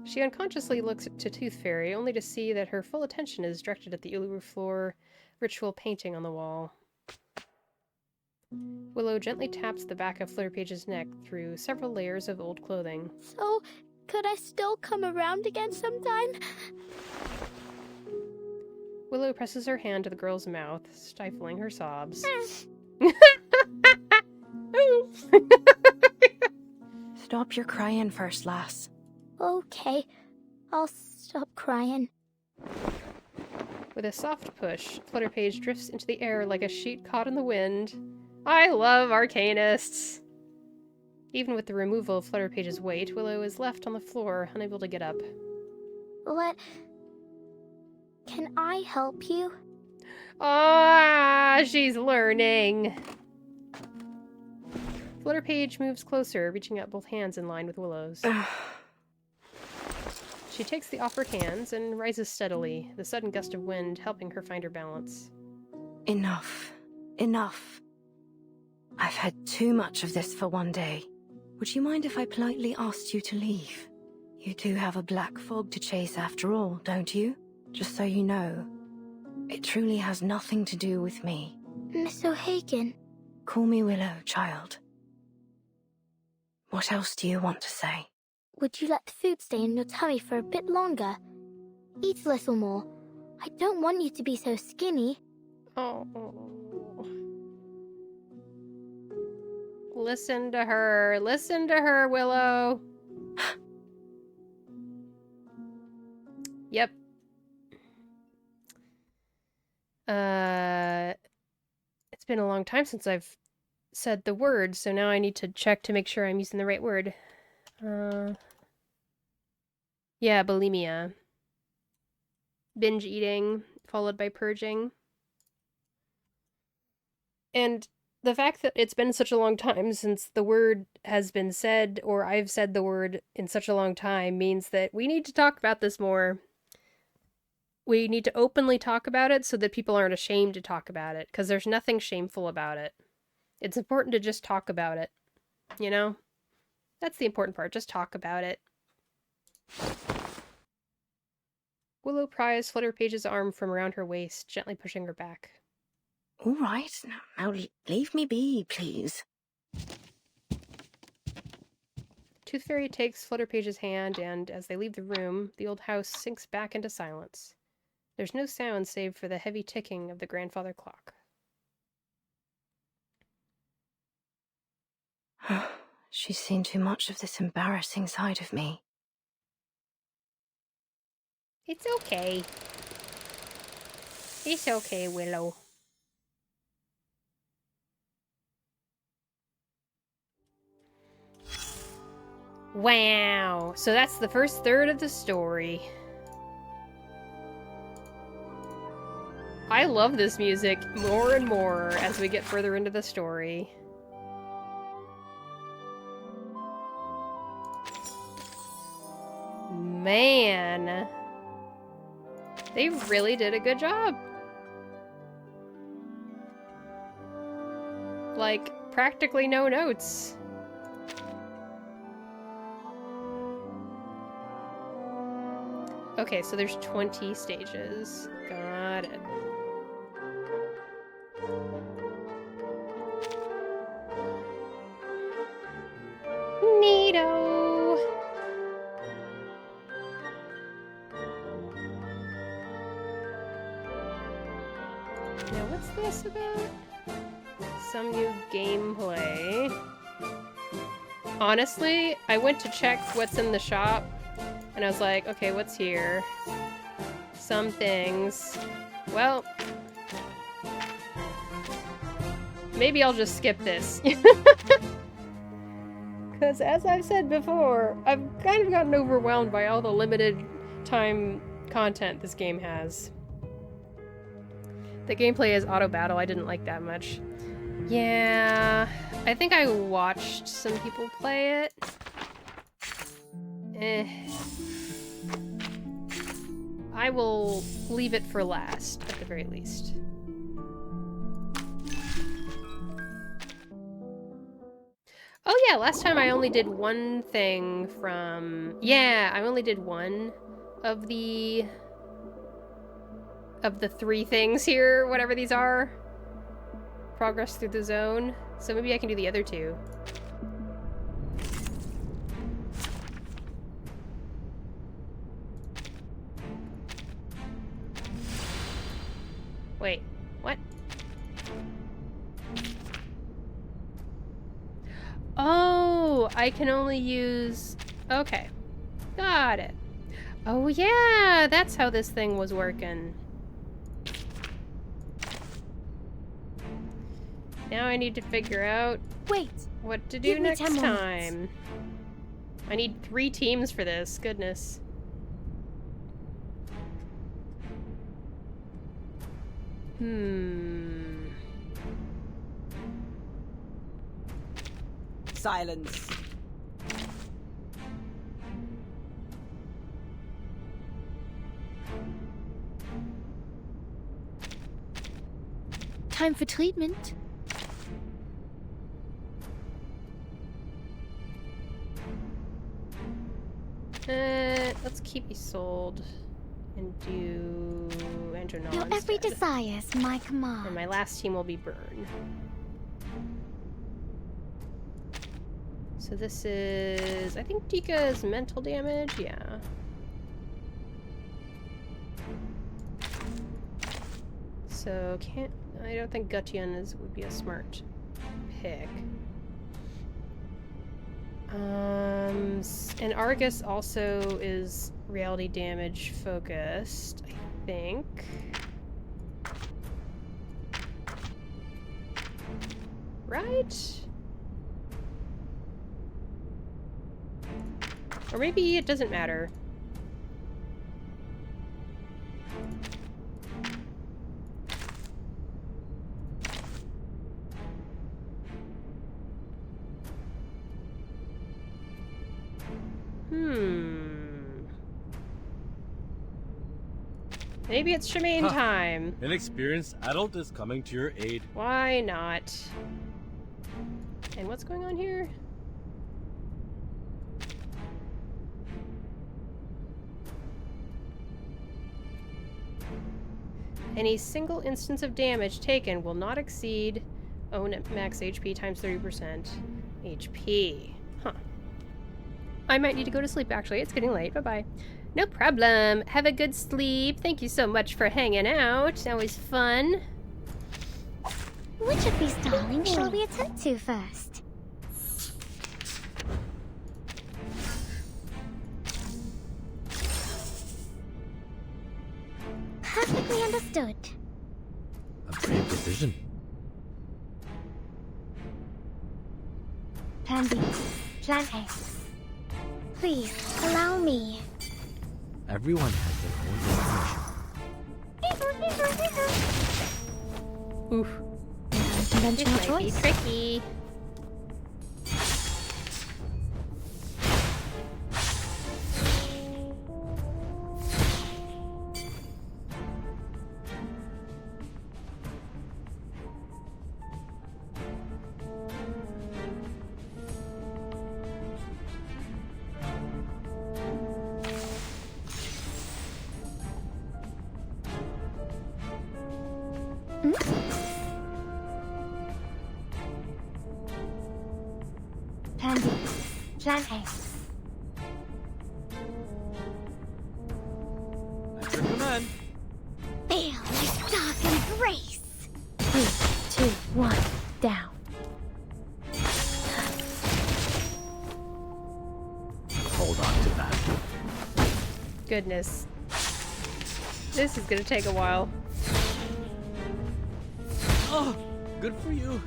She unconsciously looks to Tooth Fairy, only to see that her full attention is directed at the Uluru floor ritual painting on the wall. Willow gently taps the back of Flutterpage's neck through several layers of old clothing. So, could I still come around again sometime? Willow presses her hand to the girl's mouth, stifling her sobs. Stop your crying first, lass. Okay, I'll stop crying. With a soft push, Flutterpage drifts into the air like a sheet caught in the wind. I love arcanists! Even with the removal of Flutterpage's weight, Willow is left on the floor, unable to get up. Can I help you? Ah, she's learning! Flutterpage moves closer, reaching out both hands in line with Willow's. She takes the offered hands and rises steadily, the sudden gust of wind helping her find her balance. Enough. Enough. I've had too much of this for one day. Would you mind if I politely asked you to leave? You do have a black fog to chase after all, don't you? Just so you know. It truly has nothing to do with me. Miss O'Hagan. Call me Willow, child. What else do you want to say? Would you let the food stay in your tummy for a bit longer? Eat a little more. I don't want you to be so skinny. Oh. Listen to her. Listen to her, Willow. Yep. It's been a long time since I've said the word, so now I need to check to make sure I'm using the right word. Yeah, bulimia. Binge eating, followed by purging. And the fact that it's been such a long time since the word has been said, or I've said the word in such a long time, means that we need to talk about this more. We need to openly talk about it so that people aren't ashamed to talk about it, because there's nothing shameful about it. It's important to just talk about it, you know? That's the important part, just talk about it. Willow pries Flutterpage's arm from around her waist, gently pushing her back. All right, now leave me be, please. Tooth Fairy takes Flutterpage's hand, and as they leave the room, the old house sinks back into silence. There's no sound save for the heavy ticking of the grandfather clock. She's seen too much of this embarrassing side of me. It's okay. It's okay, Willow. Wow. So that's the first third of the story. I love this music more and more as we get further into the story. Man. They really did a good job. Like, practically no notes. Okay, so there's 20 stages. Got it. Neato! Now what's this about? some new gameplay. Honestly, I went to check what's in the shop, and I was like, okay, what's here? Some things. Well, maybe I'll just skip this. Because as I've said before, I've kind of gotten overwhelmed by all the limited time content this game has. The gameplay is auto battle. I didn't like that much. Yeah, I think I watched some people play it. I will leave it for last, at the very least. Oh yeah, last time I only did one thing from... Yeah, I only did one of the 3 things here, whatever these are. Progress through the zone. So maybe I can do the other 2. Wait, what? Oh, I can only use... Okay. Got it. Oh yeah, that's how this thing was working. Now I need to figure out what to do next time. I need 3 teams for this, goodness. Silence. Time for treatment. Let's keep you sold and do Andronol Your every instead. desire is my command. And my last team will be Burn. So this is... I think Dika is mental damage, yeah. So can't... I don't think Gutian would be a smart pick. And Argus also is reality damage focused, I think. Right? Or maybe it doesn't matter. Maybe it's Shemaine time. An experienced adult is coming to your aid. Why not? And what's going on here? Any single instance of damage taken will not exceed own max HP times 30% HP. Huh. I might need to go to sleep, actually. It's getting late. Bye-bye. No problem. Have a good sleep. Thank you so much for hanging out. Always fun. Which of these darlings shall we attend to first? Perfectly understood. A brave decision. Plan B. Plan A. Please, allow me. Everyone has their own information. Oof. Conventional This might be choice. tricky. Plan B. Plan A. At your command. Feel my dark embrace. 3, 2, 1, down. goodness. This is gonna take a while. Oh, good for you.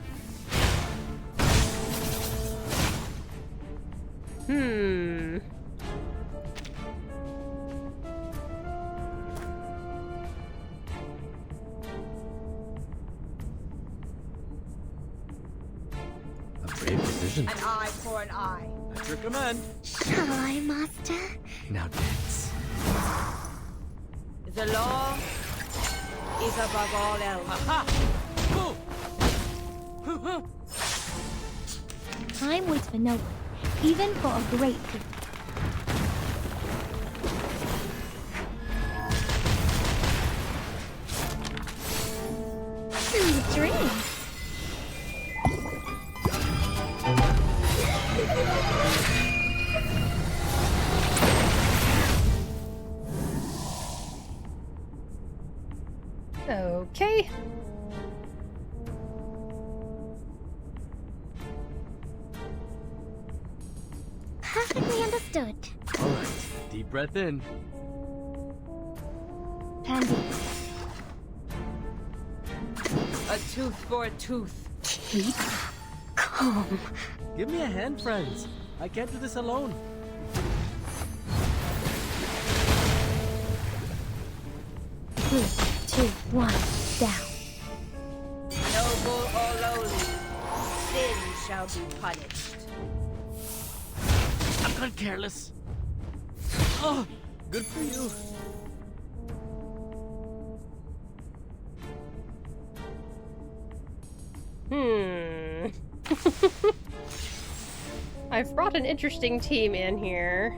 A brave decision. An eye for an eye. At your command. Shall I, Master? Now dance. The law is above all else. Aha! Time waits for no one, even for a great king. Sweet dreams. Okay. Perfectly understood. All right, deep breath in. Plan B. A tooth for a tooth. Keep calm. Give me a hand, friends. I can't do this alone. Three, 2, 1, down. Noble or lowly, sin shall be punished. I'm not careless. Oh, good for you. I've brought an interesting team in here.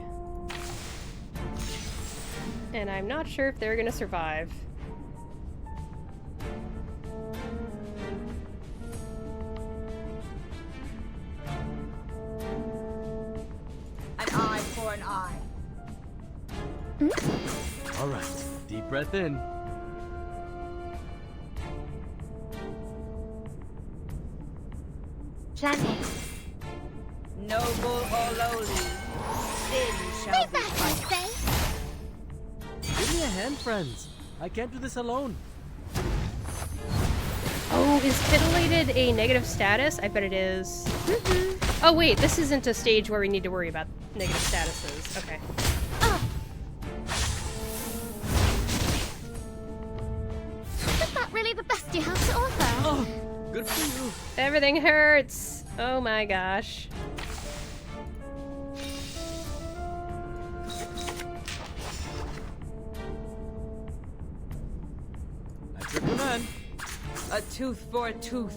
And I'm not sure if they're gonna survive. An eye for an eye. All right, deep breath in. Plan A. Noble or lowly, sin shall be punished. Give me a hand, friends. I can't do this alone. Oh, is titillated a negative status? I bet it is. Oh wait, this isn't a stage where we need to worry about negative statuses. Okay. Is that really the best you have to offer? Oh, good for you. Everything hurts. Oh my gosh. At your command. A tooth for a tooth.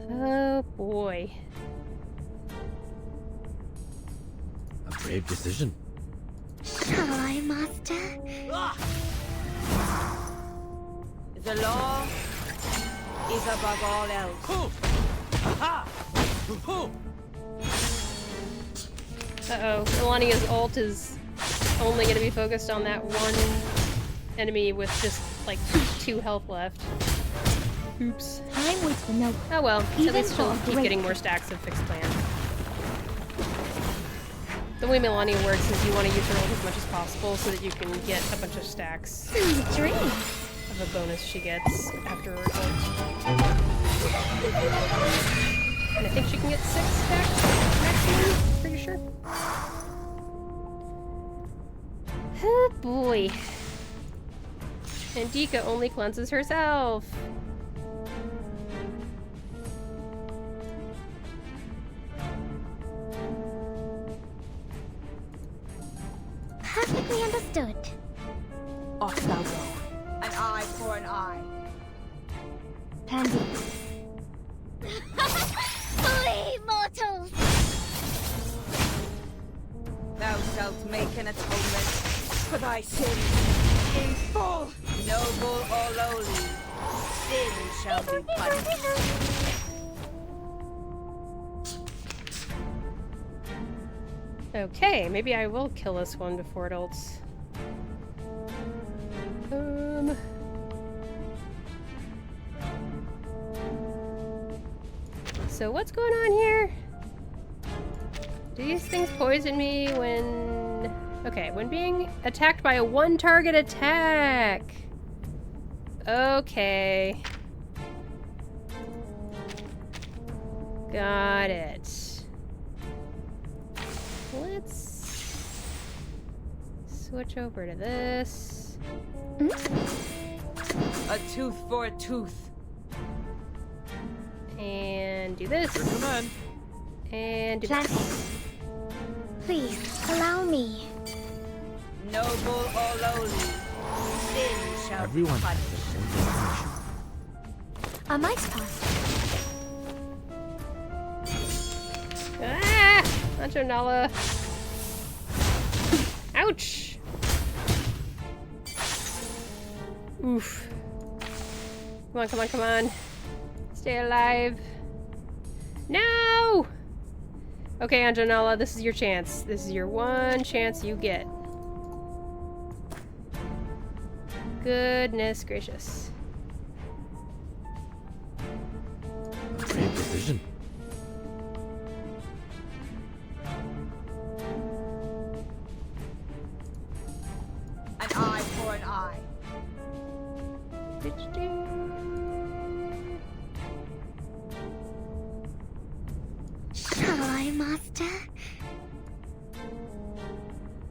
Oh boy. A brave decision. Shall I, Master? The law is above all else. Uh-oh. Melania's ult is only going to be focused on that one enemy with just, like, 2 health left. Oops. Time waits for no one. Oh well, at Even least she'll for a keep great getting more stacks of fixed plan. The way Melania works is you want to use her ult as much as possible so that you can get a bunch of stacks Sweet dreams. of a bonus she gets after her ult. And I think she can get 6 stacks maximum, pretty sure. Oh boy. And Dika only cleanses herself. Perfectly understood. Off thou go. An eye for an eye. Plan B. Flee, mortals! Thou shalt make an atonement for thy sins in full. Noble or lowly, sin shall be punished. Okay, maybe I will kill this one before it ults. So what's going on here? Do these things poison me when Okay, when being attacked by a one-target attack. Okay. Got it. Let's switch over to this. A tooth for a tooth. And do this. And do this. Please, allow me. Noble or lowly, sin shall Everyone be has punished. the same destination. A mice pass. Ah! Antonella. Ouch! Oof. Come on, come on, come on. Stay alive. No! Okay, Antonella, this is your chance. This is your one chance you get. Goodness gracious. Great decision. An eye for an eye. Shall I, Master?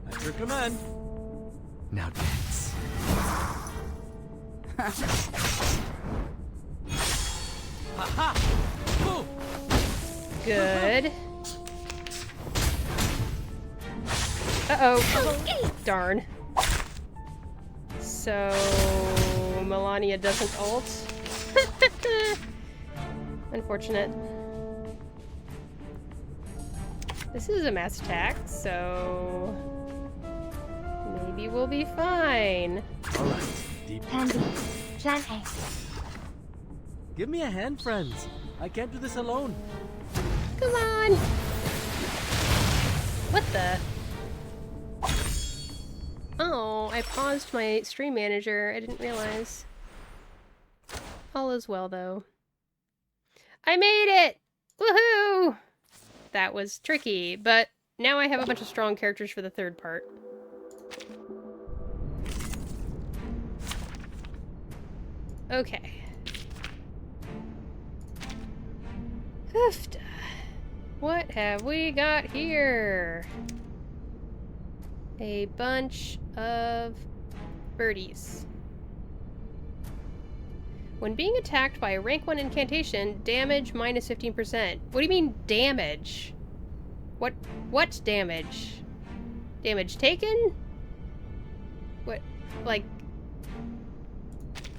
At your command. Now dance. Ha-ha! Boom! Good. Uh-oh. Darn. So, Melania doesn't ult. Unfortunate. This is a mass attack, so maybe we'll be fine. All right. Deep. Plan B. Plan A. Give me a hand, friends. I can't do this alone. Come on. What the? Oh, I paused my stream manager. I didn't realize. All is well, though. I made it! Woohoo! That was tricky, but now I have a bunch of strong characters for the third part. Okay. Oofda. What have we got here? A bunch of birdies. When being attacked by a rank 1 incantation, damage minus 15%. What do you mean damage? What damage? Damage taken? What, like...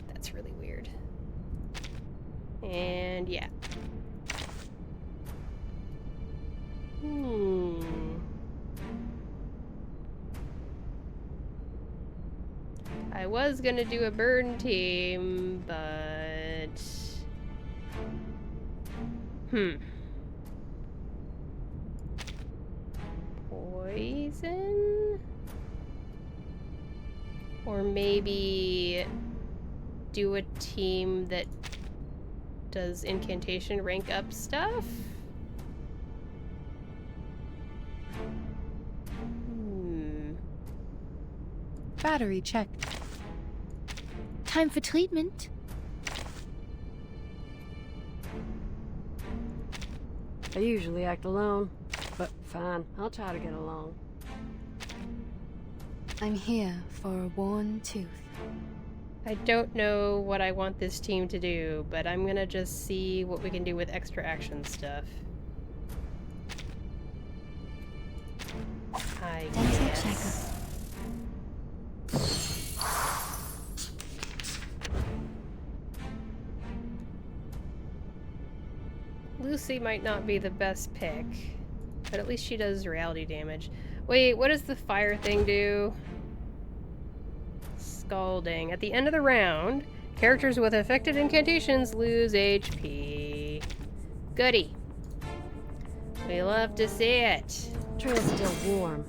That's really weird. And yeah. I was gonna do a burn team, but... Poison? Or maybe do a team that does incantation rank up stuff? Battery checked. Time for treatment. I usually act alone, but fine, I'll try to get along. I'm here for a worn tooth. I don't know what I want this team to do, but I'm gonna just see what we can do with extra action stuff. I guess. Lucy might not be the best pick, but at least she does reality damage. Wait, what does the fire thing do? Scalding. At the end of the round, characters with affected incantations lose HP. Goody. We love to see it. Trail's still warm.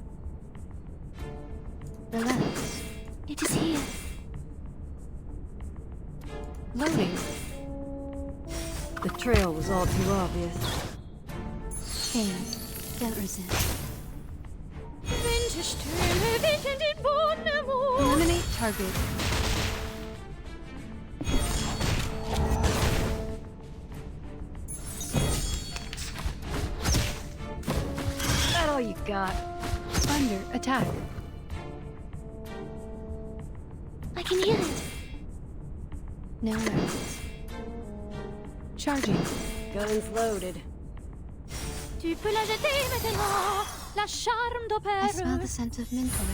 Relax. It is here. Loading. The trail was all too obvious. Hey, don't resist. Eliminate target. Is that all you got? Under attack. I can hear it. No errors. Charging. Guns loaded. Tu peux la jeter maintenant, la charme I d'opéra. smell the scent of mint oil.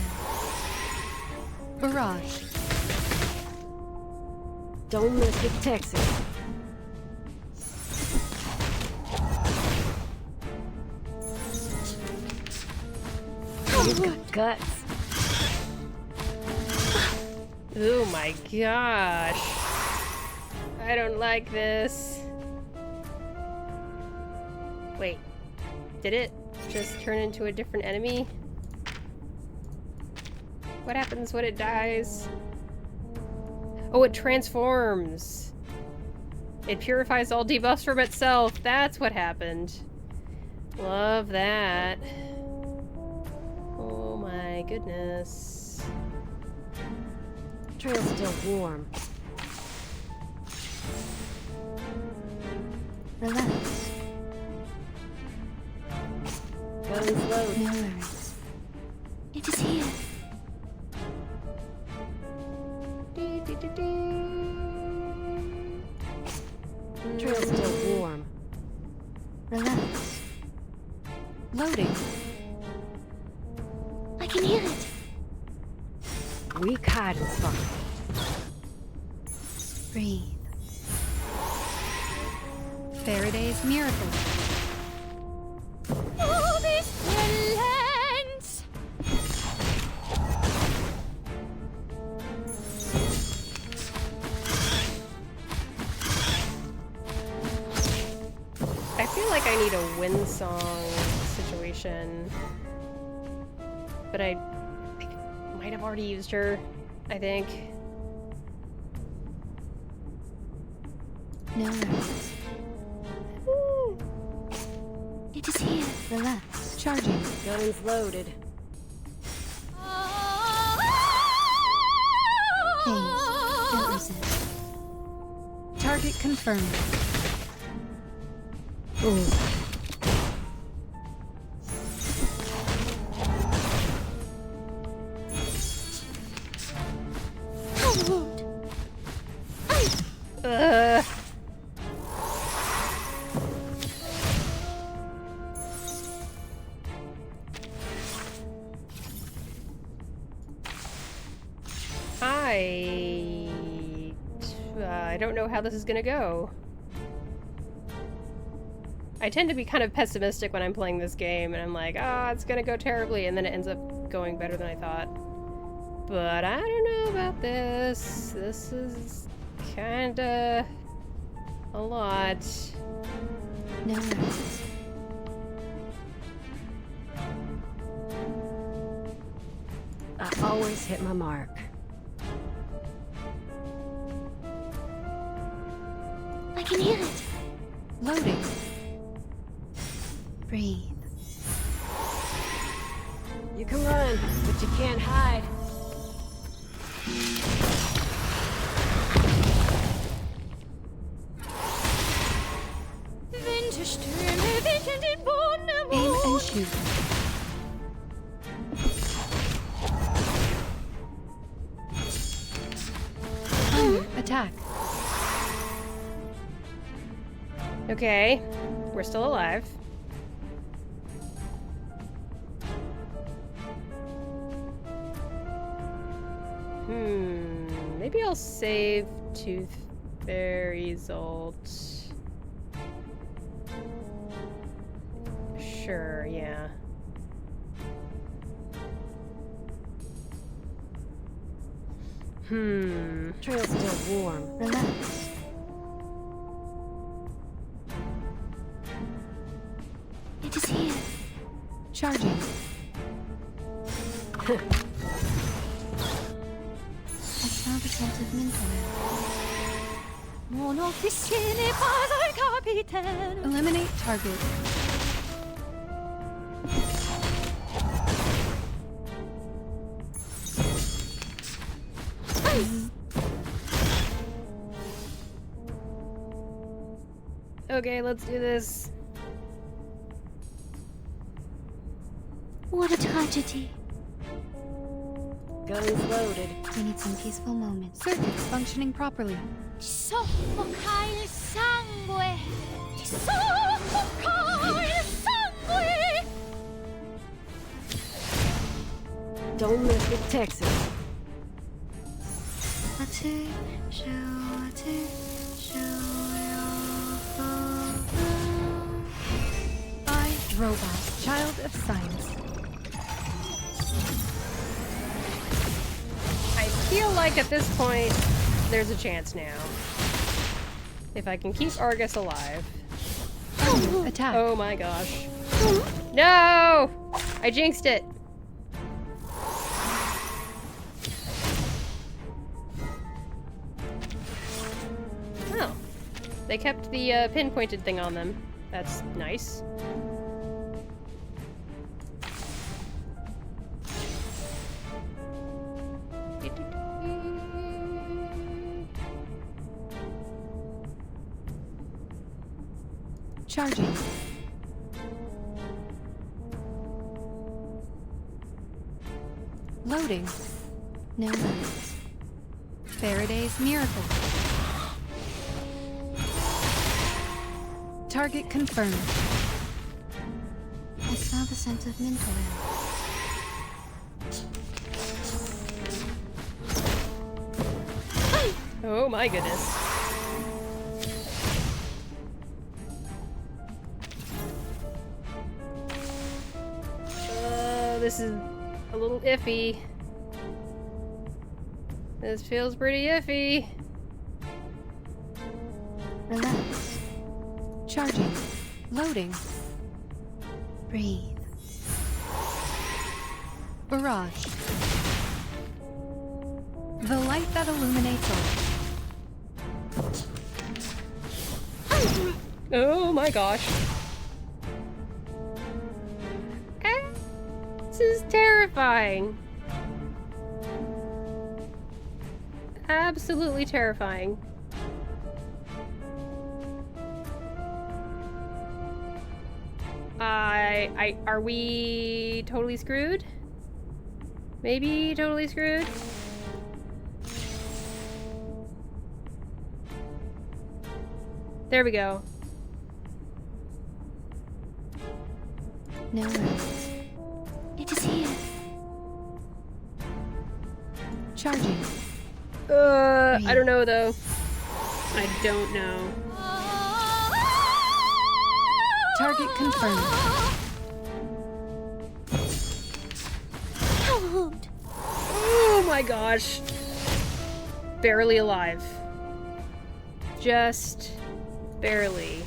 Barrage. Don't mess with Texas. You got guts. Oh my gosh. I don't like this. Wait. Did it just turn into a different enemy? What happens when it dies? Oh, it transforms. It purifies all debuffs from itself. That's what happened. Love that. Oh my goodness. Trail's still warm. Relax. Guns loaded. No worries. It is here. Trail's still warm. Relax. Loading. I can hear it. Weak hiding spot. Breathe. Faraday's miracle. Oh, this talents. I feel like I need a wind song situation. But I might have already used her, I think. No worries. It is here. Relax. Charging. Guns loaded. Haze. Don't resist. Target confirmed. Ooh. Ugh. I don't know how this is gonna go. I tend to be kind of pessimistic when I'm playing this game, and I'm like, ah, it's gonna go terribly, and then it ends up going better than I thought. But I don't know about this. This is kinda a lot. No worries. I always hit my mark. I can hear it. Loading. Breathe. You can run, but you can't hide. Aim and shoot. Under attack. Okay, we're still alive. Maybe I'll save Tooth Fairy's ult. Sure, yeah. Trail's still warm. Relax. It is here. Charging. I smell the scent of mint oil. Mon officier n'est pas un capitaine. Eliminate target. Okay, let's do this. What a tragedy. Guns loaded. We need some peaceful moments. Circuits functioning properly. Soffoca il sangue! Soffoca il sangue! Don't mess with Texas. I, Robot, child of science. I feel like at this point, there's a chance now. If I can keep Argus alive. Attack. Oh my gosh. No! I jinxed it. Oh. They kept the pinpointed thing on them. That's nice. Charging. Loading. No worries. Faraday's miracle. Target confirmed. I smell the scent of mint oil. Oh my goodness. This is a little iffy. This feels pretty iffy. Relax. Charging. Loading. Breathe. Barrage. The light that illuminates all. Oh my gosh. This is terrifying. Absolutely terrifying. Are we totally screwed? Maybe totally screwed? There we go. No worries. It is here. Charging. I don't know though. I don't know. Target confirmed. Help! Oh my gosh. Barely alive. Just barely.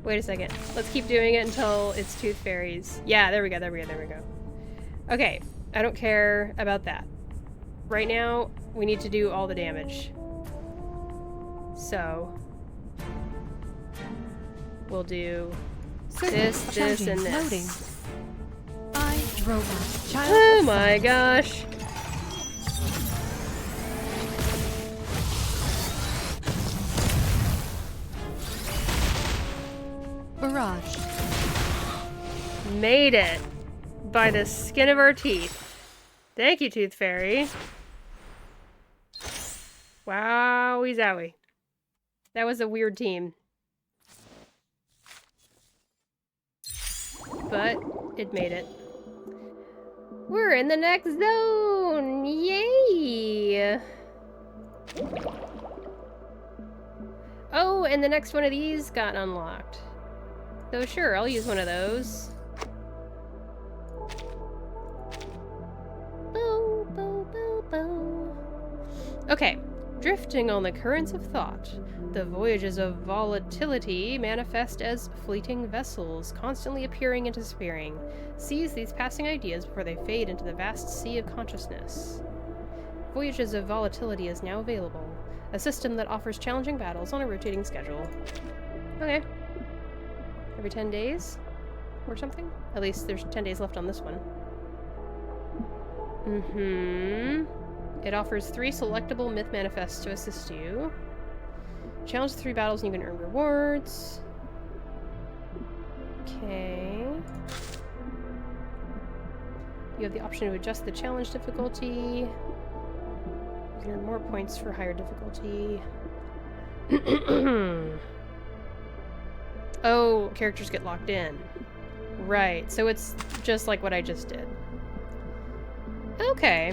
Wait a second. Let's keep doing it until it's Tooth Fairies. Yeah, there we go, there we go, there we go. Okay, I don't care about that. Right now, we need to do all the damage. So, we'll do this, this, and this. Loading. I, Robot, child Oh of my science. gosh. Barrage. Made it by the skin of our teeth. Thank you, Tooth Fairy. Wowie zowie. That was a weird team. But it made it. We're in the next zone! Yay! Oh, and the next one of these got unlocked. So sure, I'll use one of those. Boo, boo, boo, boo. Okay, drifting on the currents of thought, the voyages of volatility manifest as fleeting vessels, constantly appearing and disappearing. Seize these passing ideas before they fade into the vast sea of consciousness. Voyages of Volatility is now available, a system that offers challenging battles on a rotating schedule. Okay. Every 10 days? Or something? At least there's 10 days left on this one. It offers 3 selectable myth manifests to assist you. Challenge 3 battles and you can earn rewards. Okay. You have the option to adjust the challenge difficulty. You can earn more points for higher difficulty. Oh, characters get locked in. Right, so it's just like what I just did. Okay.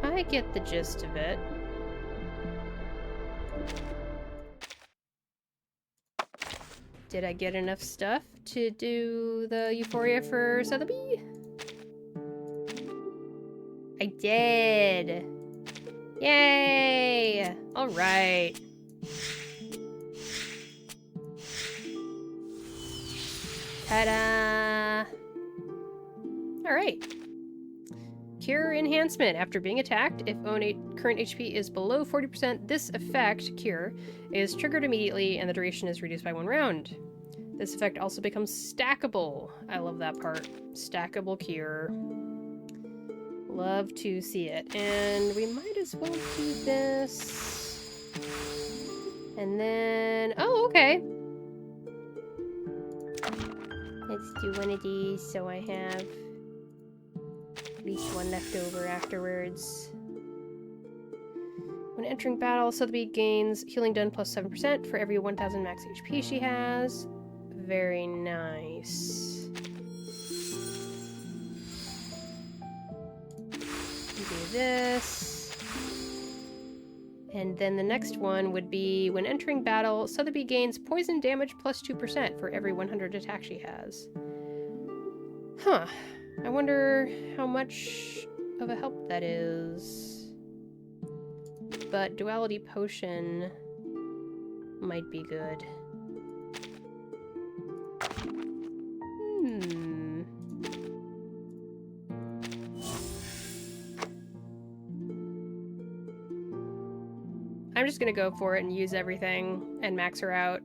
I get the gist of it. Did I get enough stuff to do the Euphoria for Sotheby? I did! Yay! Alright. Ta-da! Alright. Cure enhancement. After being attacked, if current HP is below 40%, this effect, Cure, is triggered immediately and the duration is reduced by 1 round. This effect also becomes stackable. I love that part. Stackable Cure. Love to see it. And we might as well do this. And then... oh, okay. Let's do one of these so I have at least one left over afterwards. When entering battle, Sotheby gains healing done plus 7% for every 1000 max HP she has. Very nice. Do this. And then the next one would be when entering battle, Sotheby gains poison damage plus 2% for every 100 attack she has. Huh. I wonder how much of a help that is. But Duality Potion might be good. I'm just gonna go for it and use everything and max her out.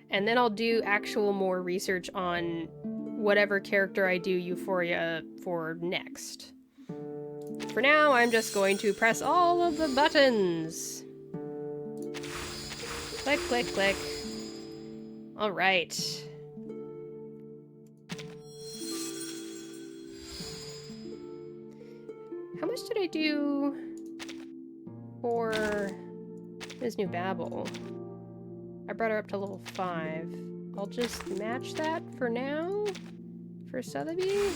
And then I'll do actual more research on whatever character I do Euphoria for next. For now, I'm just going to press all of the buttons. Click, click, click. All right. How much did I do for Ms. New Babel? I brought her up to level 5. I'll just match that for now for Sotheby.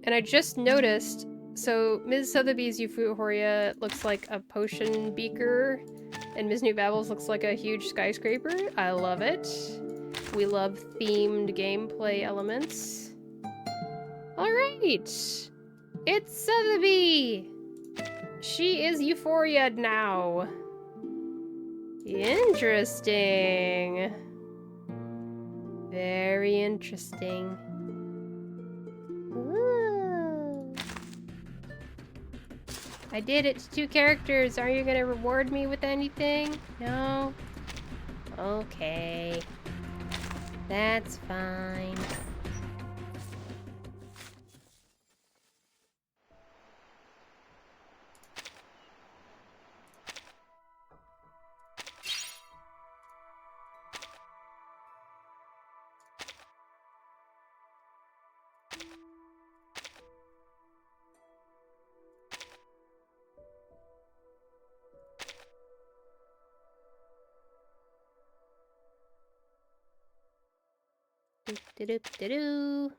And I just noticed, so Ms. Sotheby's Euphoria looks like a potion beaker, and Ms. New Babel's looks like a huge skyscraper. I love it. We love themed gameplay elements. Alright! It's Sotheby! She is Euphoria now. Interesting. Very interesting. Ooh. I did it to 2 characters. Are you gonna reward me with anything? No? Okay. That's fine. Do-do-do-do-do.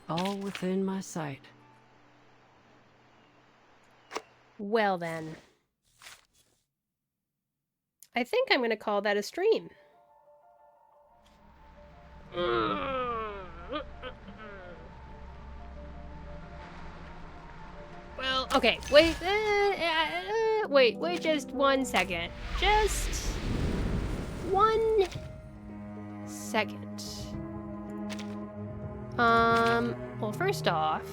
All within my sight. Well then. I think I'm gonna call that a stream. Well, okay, wait, wait just 1 second. Just 1 second. Well, first off,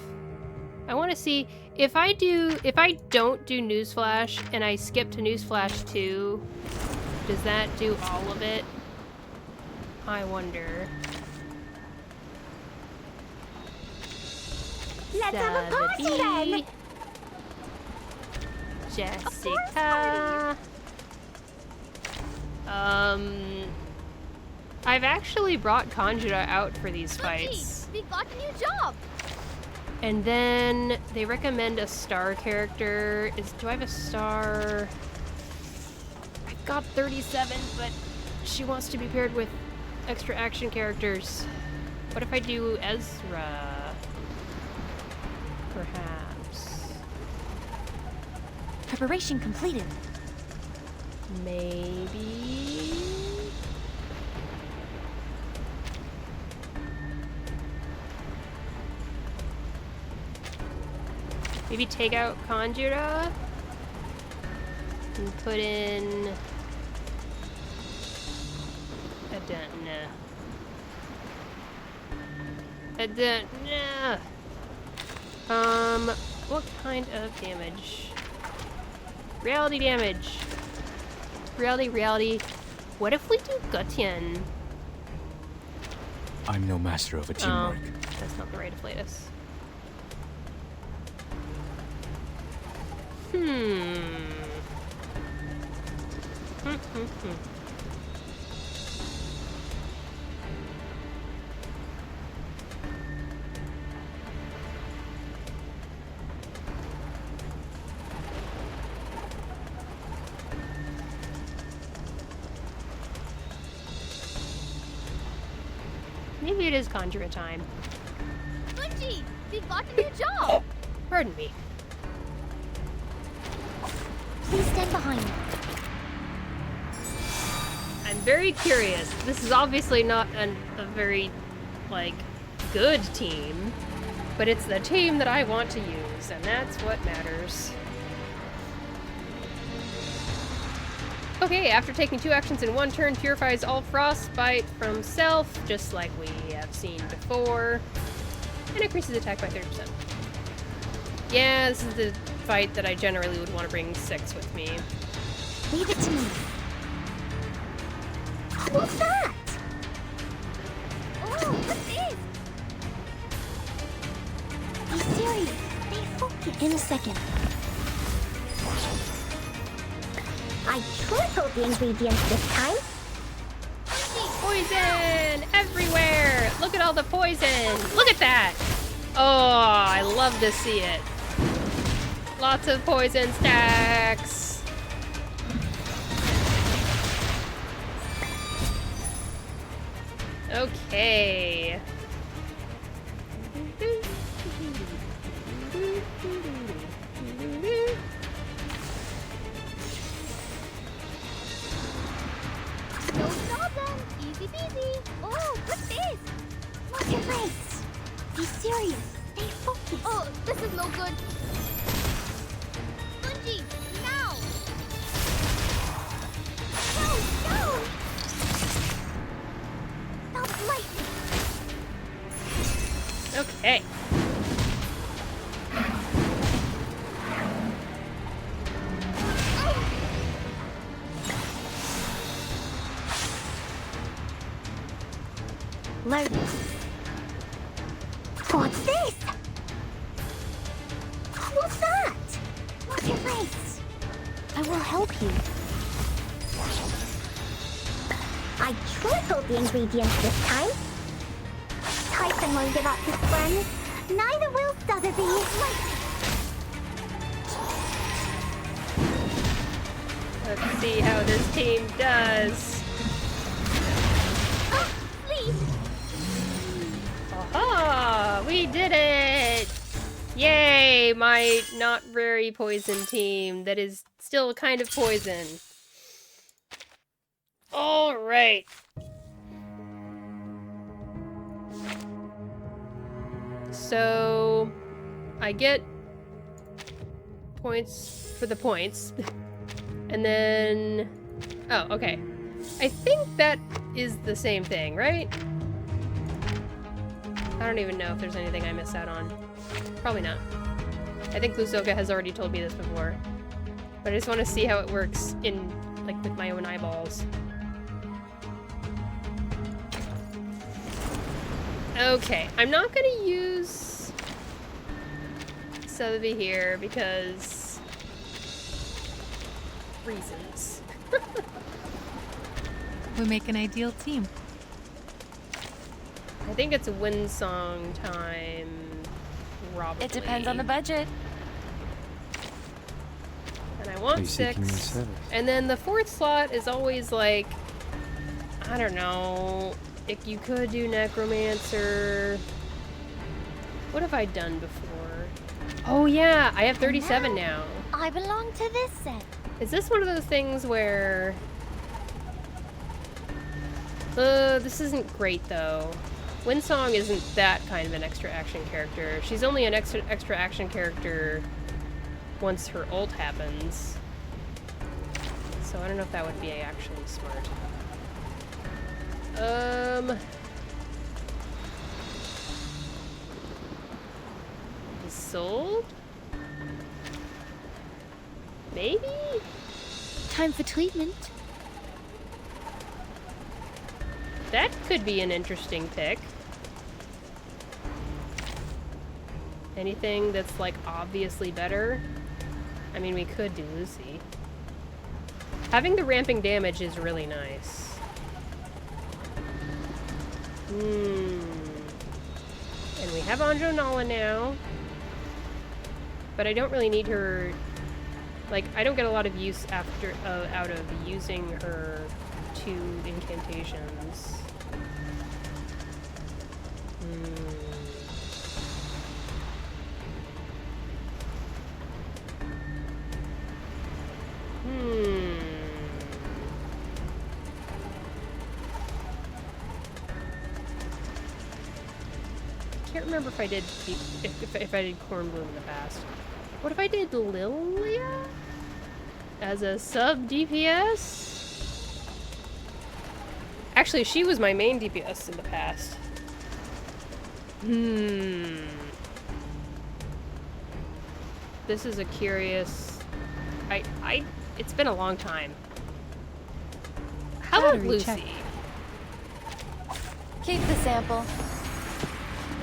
I want to see if I don't do Newsflash and I skip to Newsflash 2, does that do all of it? I wonder. Let's have a party then! Jessica. I've actually brought Conjura out for these fights. We got a new job! And then they recommend a star character. Do I have a star? I've got 37, but she wants to be paired with extra action characters. What if I do Ezra? Perhaps. Preparation completed. Maybe. Maybe take out Conjura and put in Adana. What kind of damage? Reality damage. Reality. What if we do Gutian? I'm no master of a teamwork. That's not the right Afflatus. Maybe it is Conjura time. Bungie, we got a new job! Pardon me. Please stand behind me. I'm very curious. This is obviously not a very, like, good team, but it's the team that I want to use, and that's what matters. Okay, after taking 2 actions in 1 turn, purifies all frostbite from self, just like we have seen before, and increases attack by 30%. Yeah, this is the fight that I generally would want to bring 6 with me. Leave it to me. What's that? Oh, what's this? Be serious. Stay focused. In a second. I tripled the ingredients this time. Poison everywhere! Look at all the poison! Look at that! Oh, I love to see it. Lots of poison stacks. Okay. No problem. Easy peasy. Oh, what's this? Look at race. Be serious. Stay focused. Oh, this is no good. Bungie, now! No! Stop lightning. Okay. Loaded. What's this? What's that? Look at race. I will help you. I tripled the ingredients this time. Typhon won't give up his friends. Neither will Sotheby. Let's see how this team does. Aha! We did it! Yay! My not very poison team that is still kind of poison. Alright. So I get points for the points. And then... Oh, okay. I think that is the same thing, right? I don't even know if there's anything I missed out on. Probably not. I think Luzoka has already told me this before. But I just want to see how it works in, like, with my own eyeballs. Okay, I'm not gonna use Sotheby here because reasons. We make an ideal team. I think it's Windsong time, probably. It depends on the budget. And I Are want you seeking your 6. service? And then the 4th slot is always like, I don't know, if you could do Necromancer. What have I done before? Oh yeah, I have 37 now. I belong to this set. Is this one of those things where... this isn't great though. Windsong isn't that kind of an extra action character. She's only an extra action character once her ult happens. So I don't know if that would be actually smart. Sold? Maybe? Time for treatment. That could be an interesting pick. Anything that's like obviously better? I mean, we could do Lucy. Having the ramping damage is really nice. And we have Anjo Nala now. But I don't really need her... Like, I don't get a lot of use after out of using her 2 incantations. I can't remember if I did if I did Cornbloom in the past. What if I did Lilia as a sub DPS? Actually, she was my main DPS in the past. This is a curious... It's been a long time. How about Battery Lucy? check. Keep the sample.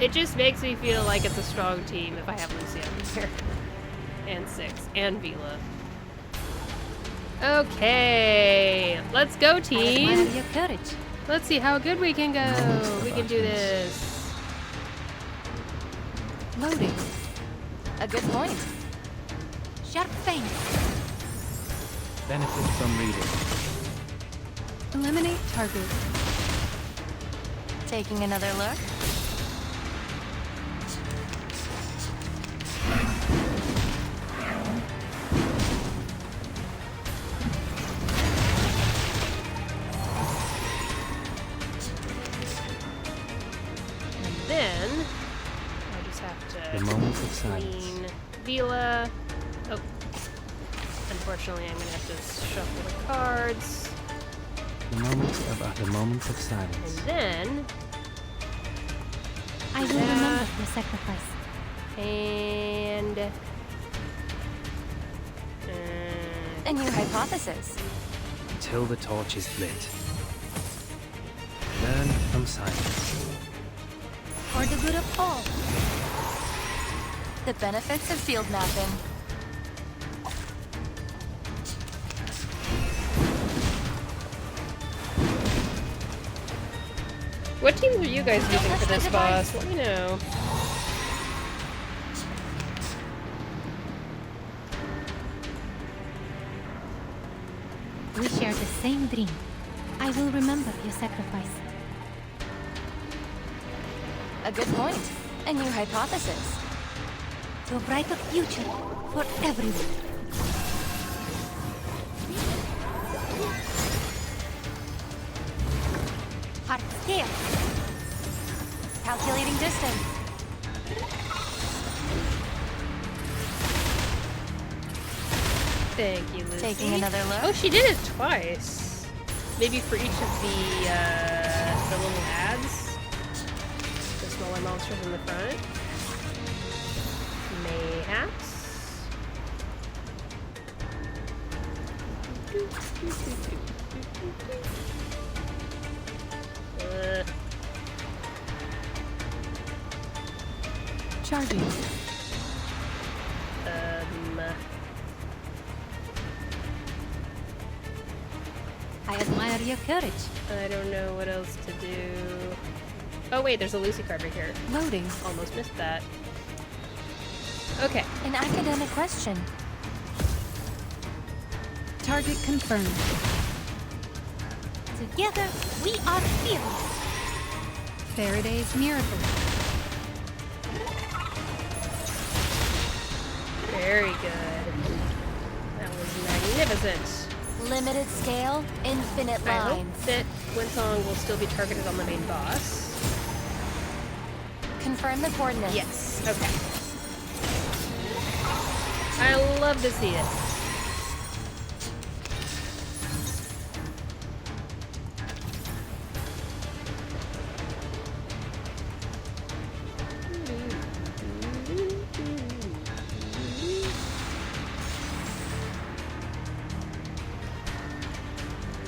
It just makes me feel like it's a strong team if I have Lucy on here. And 6. And Vila. Okay. Let's go, team. Admire your courage. Let's see how good we can go. We can do this. Loading. A good point. Sharp fang. Benefit from reading. Eliminate target. Taking another look. Then I just have to The moment of silence. clean Vila. Oh, unfortunately, I'm gonna have to shuffle the cards, The moment of silence. and then I will remember your sacrifice. and A new hypothesis. Until the torch is lit. Learn from silence. For the good of all. The benefits of field mapping. what teams are you guys using for this boss? Let me know. We share the same dream. I will remember your sacrifice. A good point. A new hypothesis. To a brighter future for everyone. Heart scale. Calculating distance. Thank you, Lucy. Taking another look. Oh, she did it twice. Maybe for each of the little ads. The smaller monsters in the front. Mayhaps. Charging. I admire your courage. I don't know what else to do. Oh wait, there's a Lucy card right here. Loading. Almost missed that. Okay. An academic question. Target confirmed. Together, we are fearless. Faraday's miracle. Very good. That was magnificent. Limited scale, infinite I hope lines. that Winsong will still be targeted on the main boss. Confirm the coordinates. Yes. Okay. I love to see it.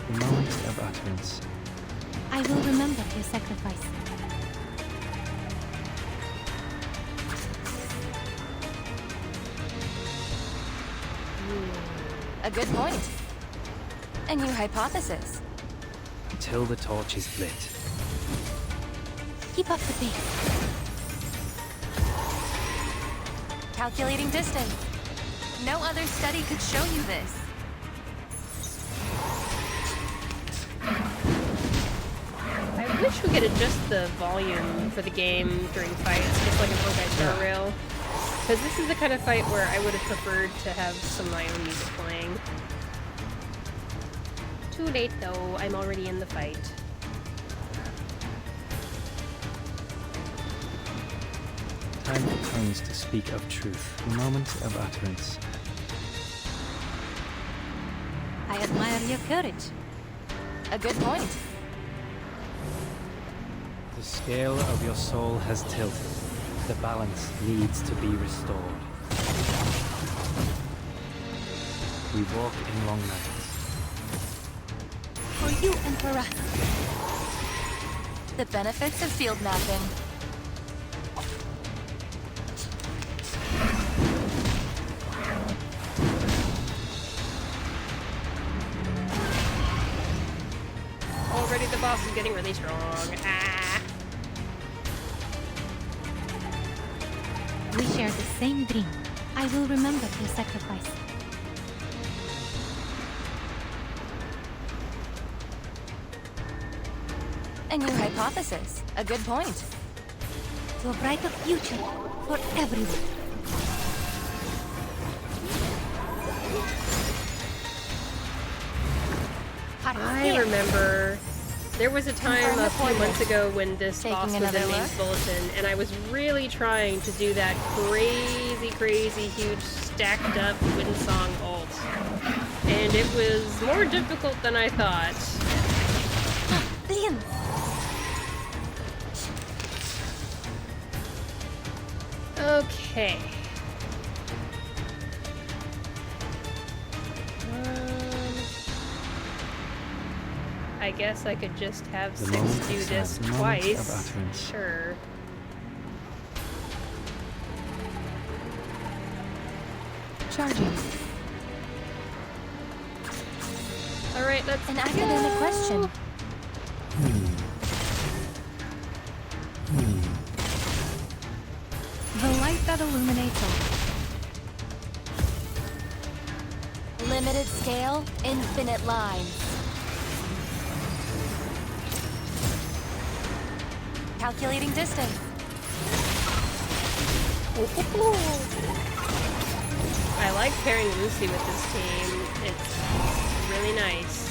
The moment of utterance. I will remember your sacrifice. A good point. A new hypothesis. Until the torch is lit. Keep up the pace. Calculating distance. No other study could show you this. I wish we could adjust the volume for the game during fights, just like an Honkai Star Rail. Because this is the kind of fight where I would have preferred to have some of my own music playing. Too late though, I'm already in the fight. Time for tongues to speak of truth. The moment of utterance. I admire your courage. A good point. The scale of your soul has tilted. The balance needs to be restored. We walk in long nights. For you, Emperor. The benefits of field mapping. Already the boss is getting really strong. Ah! We share the same dream. I will remember your sacrifice. A new hypothesis. A good point. To a brighter future for everyone. I remember there was a time a few months ago when this boss was in Name's Bulletin, and I was really trying to do that crazy, huge, stacked up Winsong ult. And it was more difficult than I thought. Liam! Okay. I guess I could just have The 6 moment do of this silence. The moment of twice. utterance. Sure. Charging. Alright, let's An academic question. The light that illuminates all. Limited scale, infinite lines. Calculating distance. I like pairing Lucy with this team. It's really nice.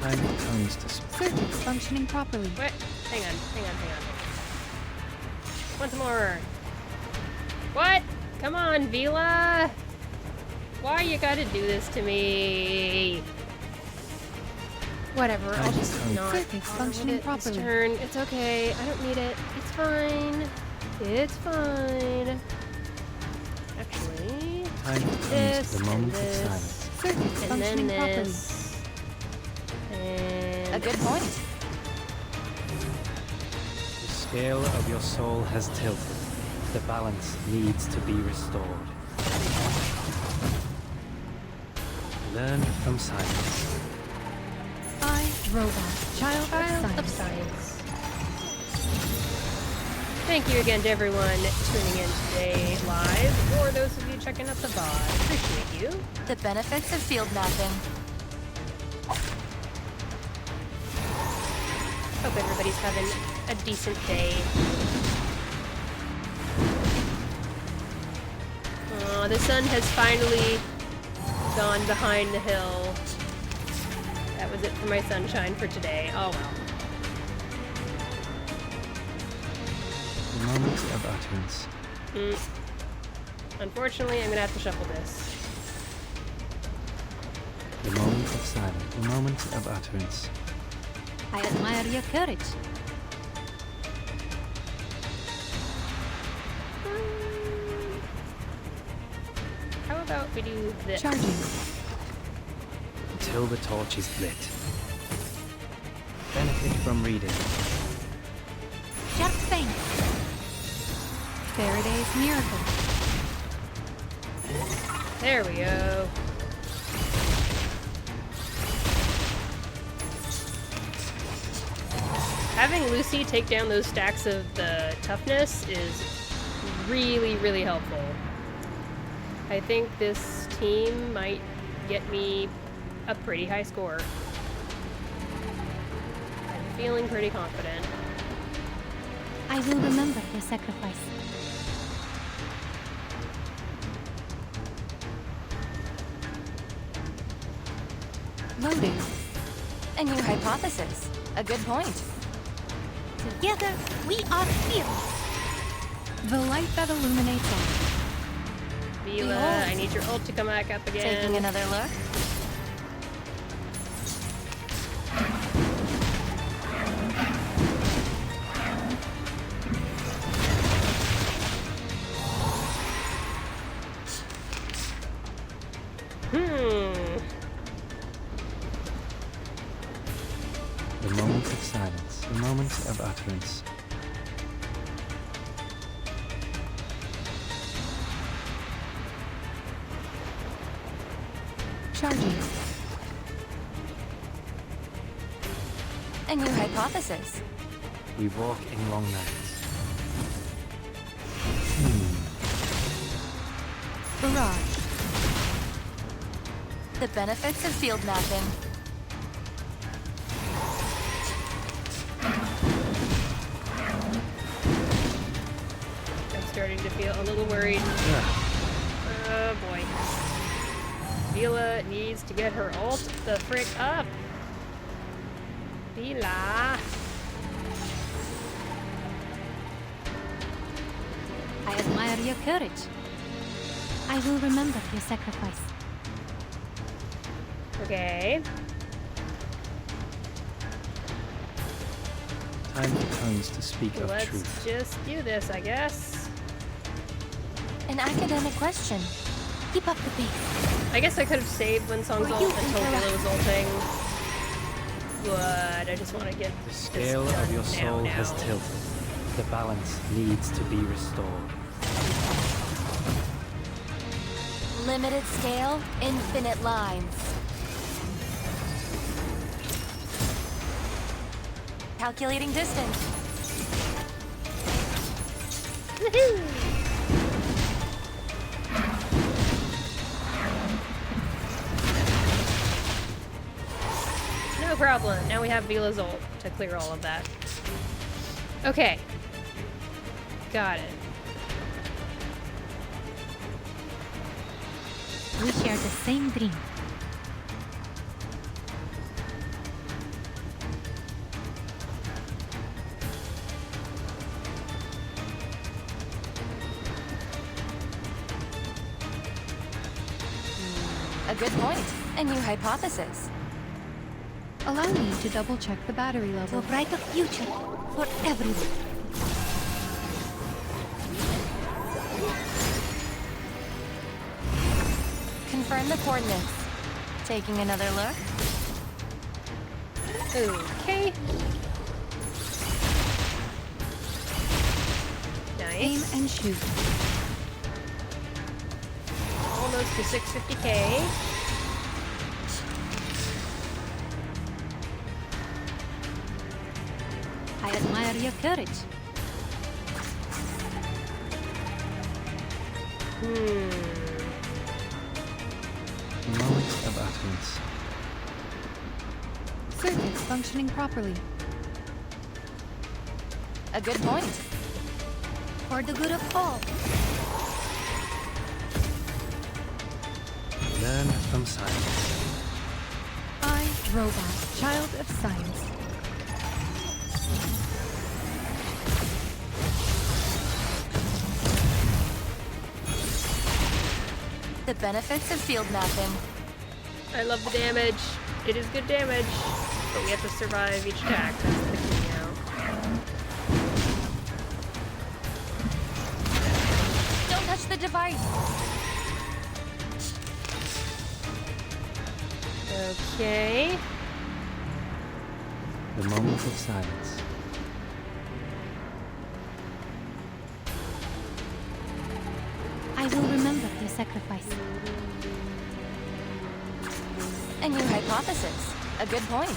Time for tongues to speak. Circuits functioning properly. Wait, hang on. Once more. What? Come on, Vila! Why you gotta do this to me? Whatever, I'll just not Circuits bother functioning with it this properly. turn. It's okay. I don't need it. It's fine. It's fine. Actually, Time to turn this, to the moment and of this, silence. Circuits and then functioning properly. this, and A good point. The scale of your soul has tilted. The balance needs to be restored. Learn from silence. I, Robot, Child of Science. Thank you again to everyone tuning in today live, or those of you checking out the VOD. Appreciate you. The benefits of field mapping. Hope everybody's having a decent day. The sun has finally gone behind the hill. That was it for my sunshine for today. Oh well. The moment of utterance. Unfortunately, I'm gonna have to shuffle this. The moment of silence. The moment of utterance. I admire your courage. How about we do this? Charging. Until the torch is lit. Benefit from reading. Sharp Fang. Faraday's Miracle. There we go. Having Lucy take down those stacks of the toughness is really, really helpful. I think this team might get me a pretty high score. I'm feeling pretty confident. I will remember your sacrifice. Loading. A new hypothesis. A good point. Together, we are fearless. The light that illuminates all. Vila, I need your ult to come back up again. Taking another look. The moment of silence. The moment of utterance. Charging. A new hypothesis. We walk in long nights. Barrage. The benefits of field mapping. I'm starting to feel a little worried. Oh boy. Vila needs to get her ult the frick up. Vila. I admire your courage. I will remember your sacrifice. Okay. Time for tongues to speak of Let's truth. just do this, I guess. An academic question. Keep up the pace. I guess I could have saved when Song's ult until Vila was ulting. But I just want to get The this scale done of your soul now. has tilted. The balance needs to be restored. Limited scale, infinite lines. Calculating distance. Woohoo! No problem. Now we have Vila's ult to clear all of that. Okay. Got it. We share the same dream. A good point. A new hypothesis. Allow me to double-check the battery To level. a brighter future for everyone. Confirm the coordinates. Taking another look. Okay. Aim Nice. and shoot. Almost to 650k. I admire your courage. Moment of utterance. Circuits functioning properly. A good point. For the good of all. Learn from science. I, Robot, child of science. The benefits of field mapping. I love the damage. It is good damage. But we have to survive each attack. That's the key now. Don't touch the device. Okay. The moment of silence. I will remember your sacrifice. A new hypothesis. A good point.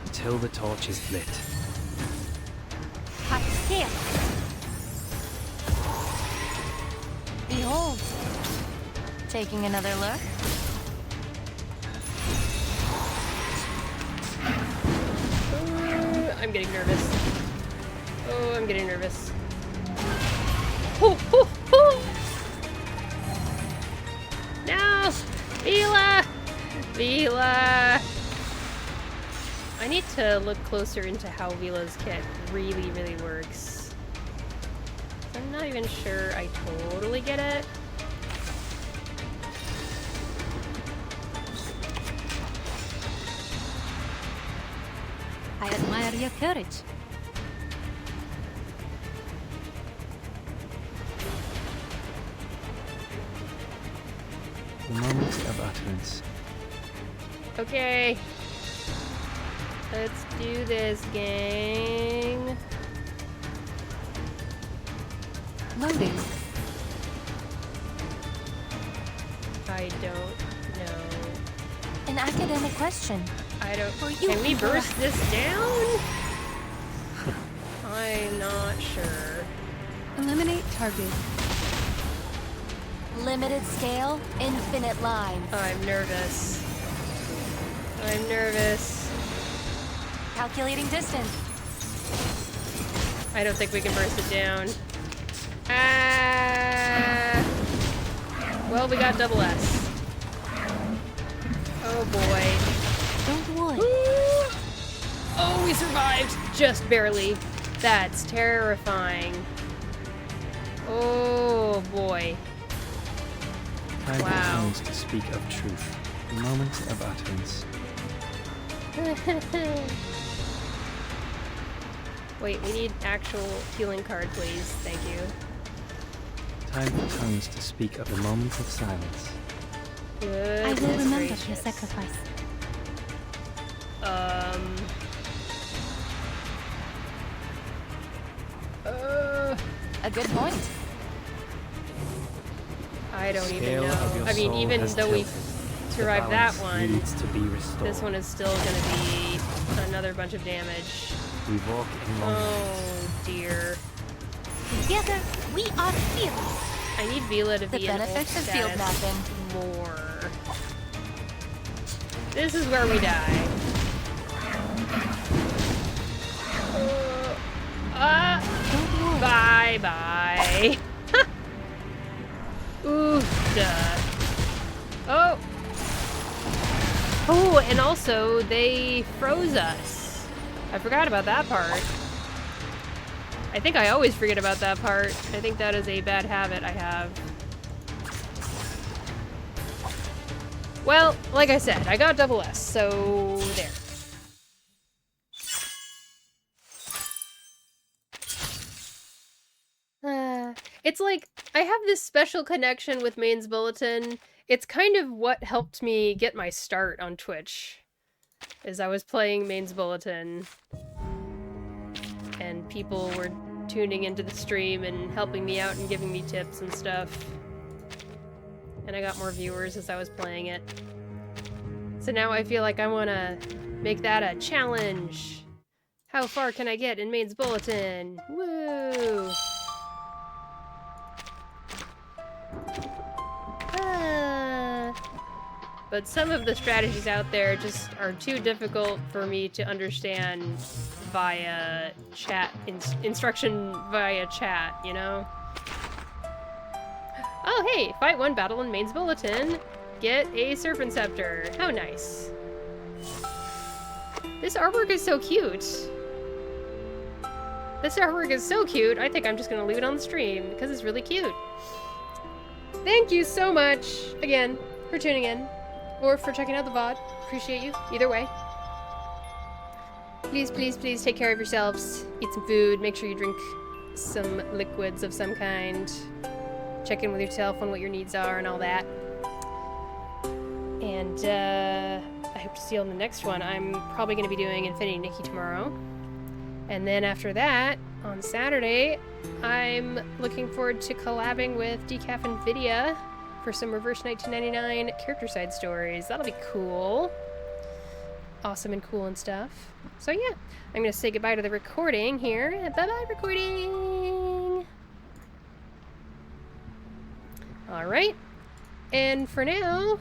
Until the torch is lit. Hot here. Behold. Taking another look. I'm getting nervous. Oh, I'm getting nervous. Hoo, hoo, hoo. No! Vila! Vila! I need to look closer into how Vila's kit really, really works. I'm not even sure I totally get it. I admire your courage. The moment of utterance. Okay. Let's do this, gang. Loading. I don't know. An academic question. I don't. you, Can we Cora. burst this down? I'm not sure. Eliminate target. Limited scale, infinite lines. I'm nervous. I'm nervous. Calculating distance. I don't think we can burst it down. Ah. Well, we got double S. Oh boy. Don't worry. Oh, we survived! Just barely. That's terrifying. Oh boy. Time Wow. comes to speak of truth. The moment of utterance. Wait, we need actual healing card, please. Thank you. Time for tongues to speak of the moment of silence. Goodness I will remember gracious. your sacrifice. A good point. I don't even Scale of know. your I mean, soul even has though we tilted. The survived that balance one, needs to be restored. this one is still gonna be another bunch of damage. We walk in long Oh dear. Together, we are fearless. I need Vila to The be in benefits ult of field status mapping. more. This is where we die. Bye bye. Ooh, duh. Oh. Oh, and also they froze us. I forgot about that part. I think I always forget about that part. I think that is a bad habit I have. Well, like I said, I got double S, so there. It's like, I have this special connection with Maine's Bulletin. It's kind of what helped me get my start on Twitch, is I was playing Maine's Bulletin, and people were tuning into the stream and helping me out and giving me tips and stuff. And I got more viewers as I was playing it. So now I feel like I want to make that a challenge. How far can I get in Maine's Bulletin? Woo! But some of the strategies out there just are too difficult for me to understand via chat, instruction via chat, you know? Oh hey, fight one battle in Maine's Bulletin. Get a Serpent Scepter. How nice. This artwork is so cute. This artwork is so cute, I think I'm just gonna leave it on the stream, because it's really cute. Thank you so much, again, for tuning in. Or for checking out the VOD. Appreciate you. Either way. Please, please, please take care of yourselves. Eat some food. Make sure you drink some liquids of some kind. Check in with yourself on what your needs are and all that. And I hope to see you on the next one. I'm probably going to be doing Infinity Nikki tomorrow. And then after that, on Saturday, I'm looking forward to collabing with Decaf and Vidya for some Reverse 1999 character side stories. That'll be cool. Awesome and cool and stuff. So yeah, I'm gonna say goodbye to the recording here. Bye-bye, recording! Alright. And for now,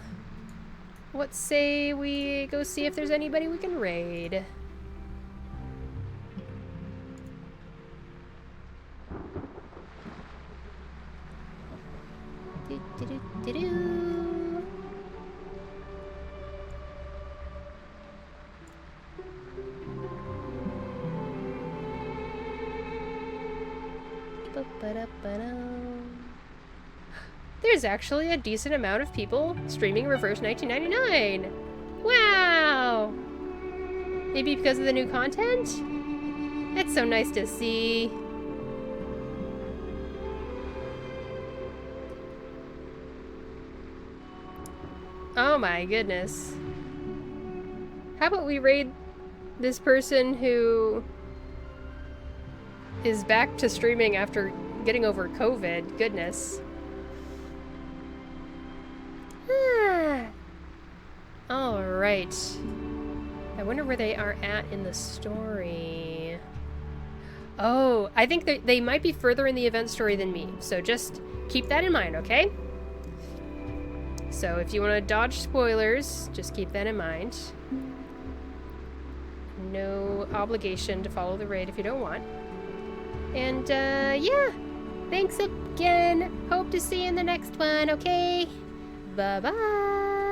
let's say we go see if there's anybody we can raid. There's actually a decent amount of people streaming Reverse 1999. Wow! Maybe because of the new content? It's so nice to see. Oh my goodness. How about we raid this person who is back to streaming after getting over COVID? Goodness. Alright. I wonder where they are at in the story. Oh, I think they might be further in the event story than me, so just keep that in mind, okay? So if you want to dodge spoilers, just keep that in mind. No obligation to follow the raid if you don't want. And, yeah. Thanks again. Hope to see you in the next one, okay? Bye-bye.